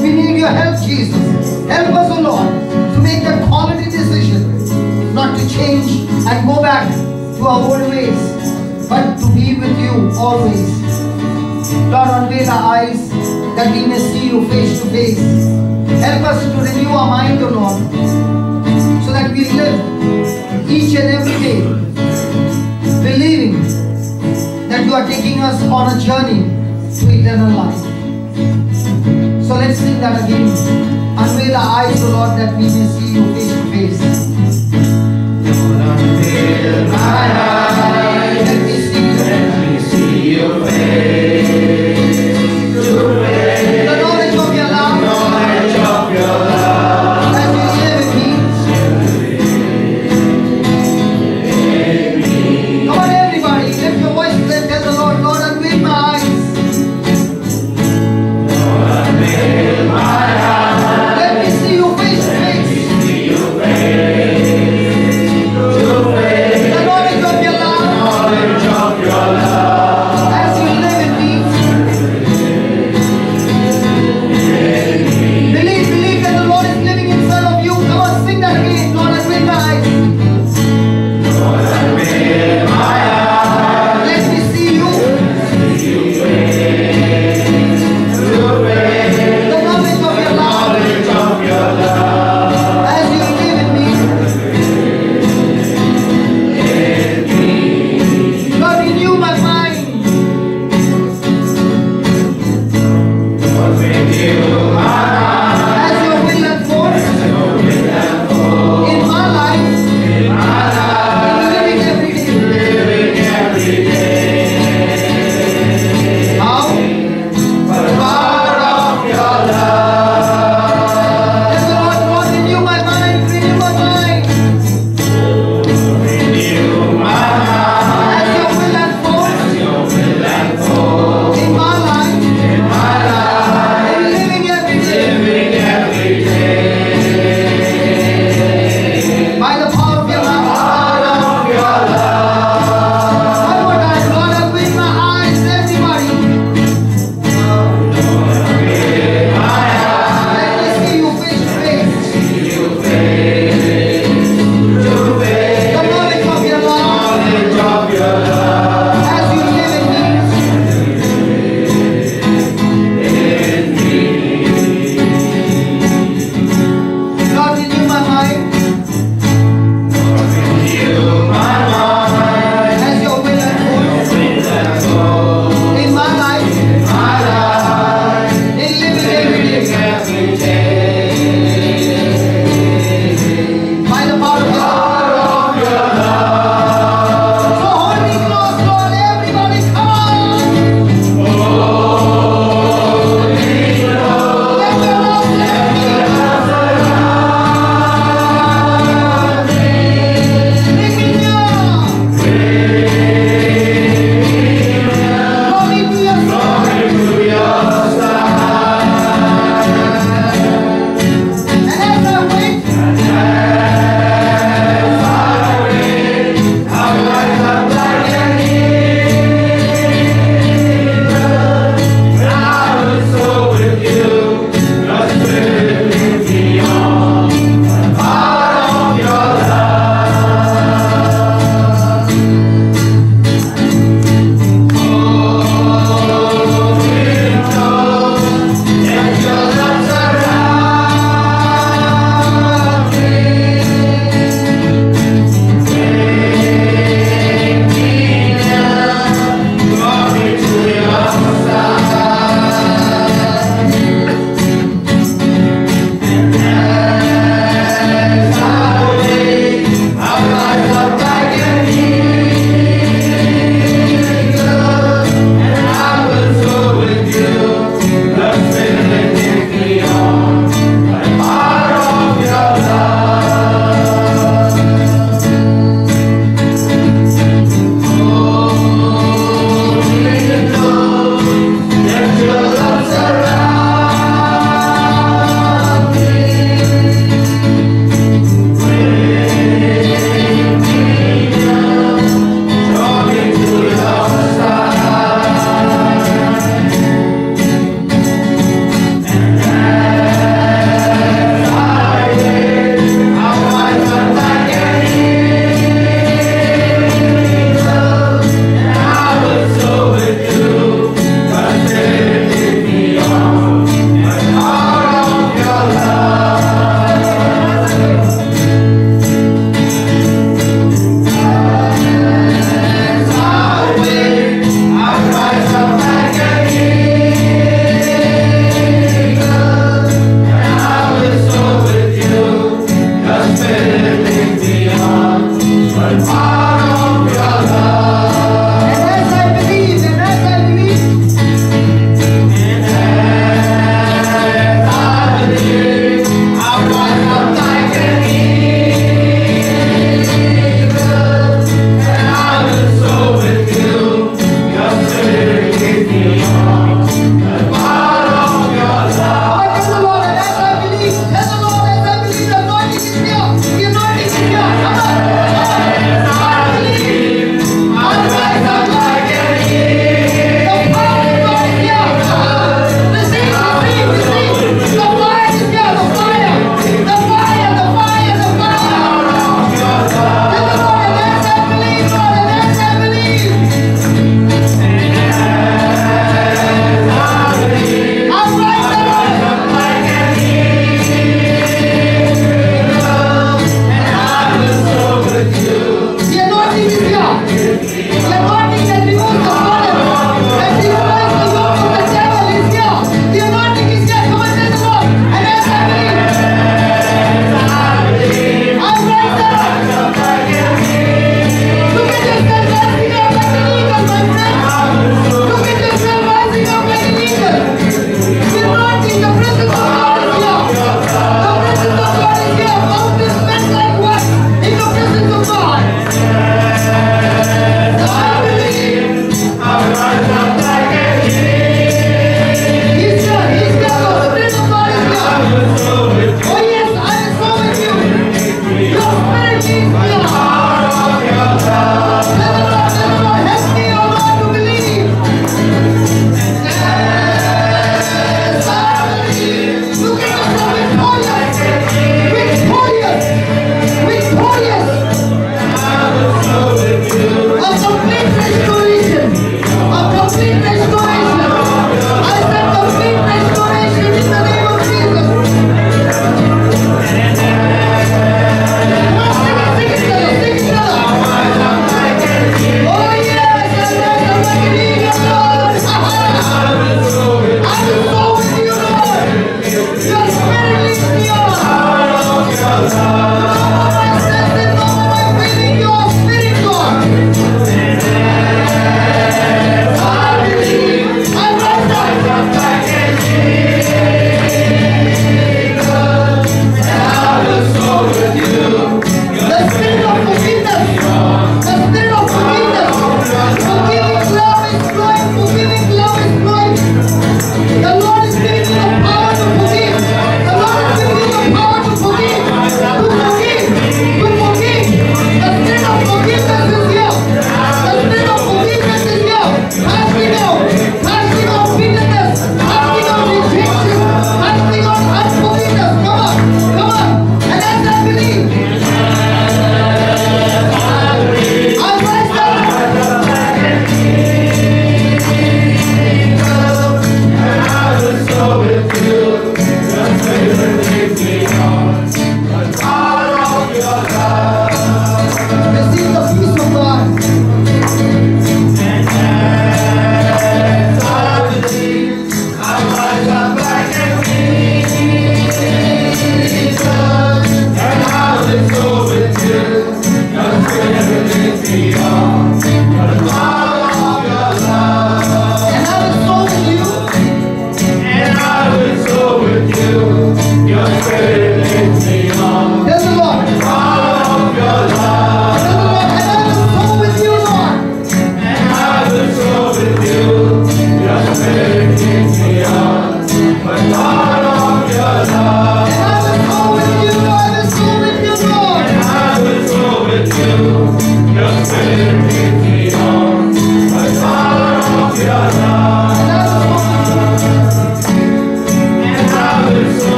We need your help, Jesus. Help us, O Lord, to make that quality decision, not to change and go back to our old ways, but to be with you always. Lord, unveil our eyes that we may see you face to face. Help us to renew our mind, O Lord, so that we live each and every day believing that you are taking us on a journey to eternal life. So let's sing that again. Unveil our eyes, O Lord, that we may see you face to face. Unveil my eyes, let me see your face. The knowledge of your love, that you live in me. Come on, everybody, lift your voice and tell the Lord, Lord, unveil my eyes. Let me see you face to face. The knowledge of your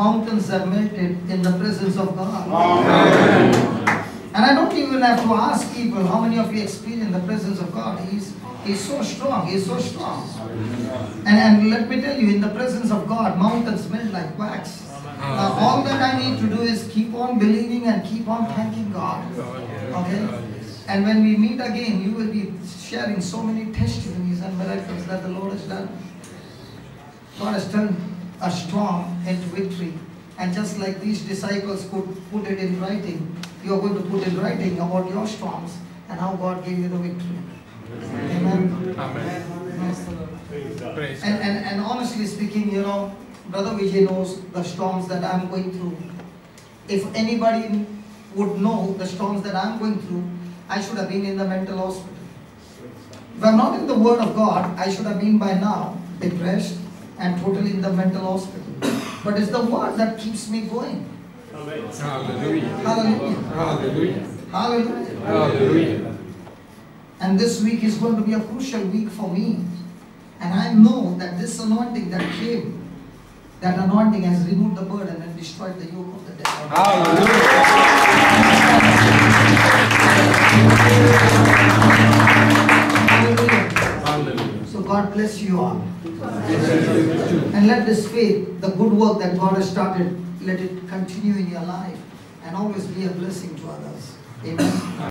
mountains are melted in the presence of God. Amen. And I don't even have to ask people, how many of you experience the presence of God? He's so strong, He's so strong. And let me tell you, in the presence of God, mountains melt like wax. All that I need to do is keep on believing and keep on thanking God. Okay? And when we meet again, you will be sharing so many testimonies and miracles that the Lord has done. God has turned a storm into victory. And just like these disciples could put it in writing, you are going to put in writing about your storms and how God gave you the victory. Amen. Amen. And honestly speaking, you know, Brother Vijay knows the storms that I'm going through. If anybody would know the storms that I'm going through, I should have been in the mental hospital. If I'm not in the Word of God, I should have been by now depressed and totally in the mental hospital. But it's the Word that keeps me going. Hallelujah. Hallelujah. Hallelujah. Hallelujah. Hallelujah. And this week is going to be a crucial week for me. And I know that this anointing that came, that anointing has removed the burden and destroyed the yoke of the devil. Hallelujah. Hallelujah. Hallelujah. So God bless you all. And let this faith, the good work that God has started, let it continue in your life and always be a blessing to others. Amen.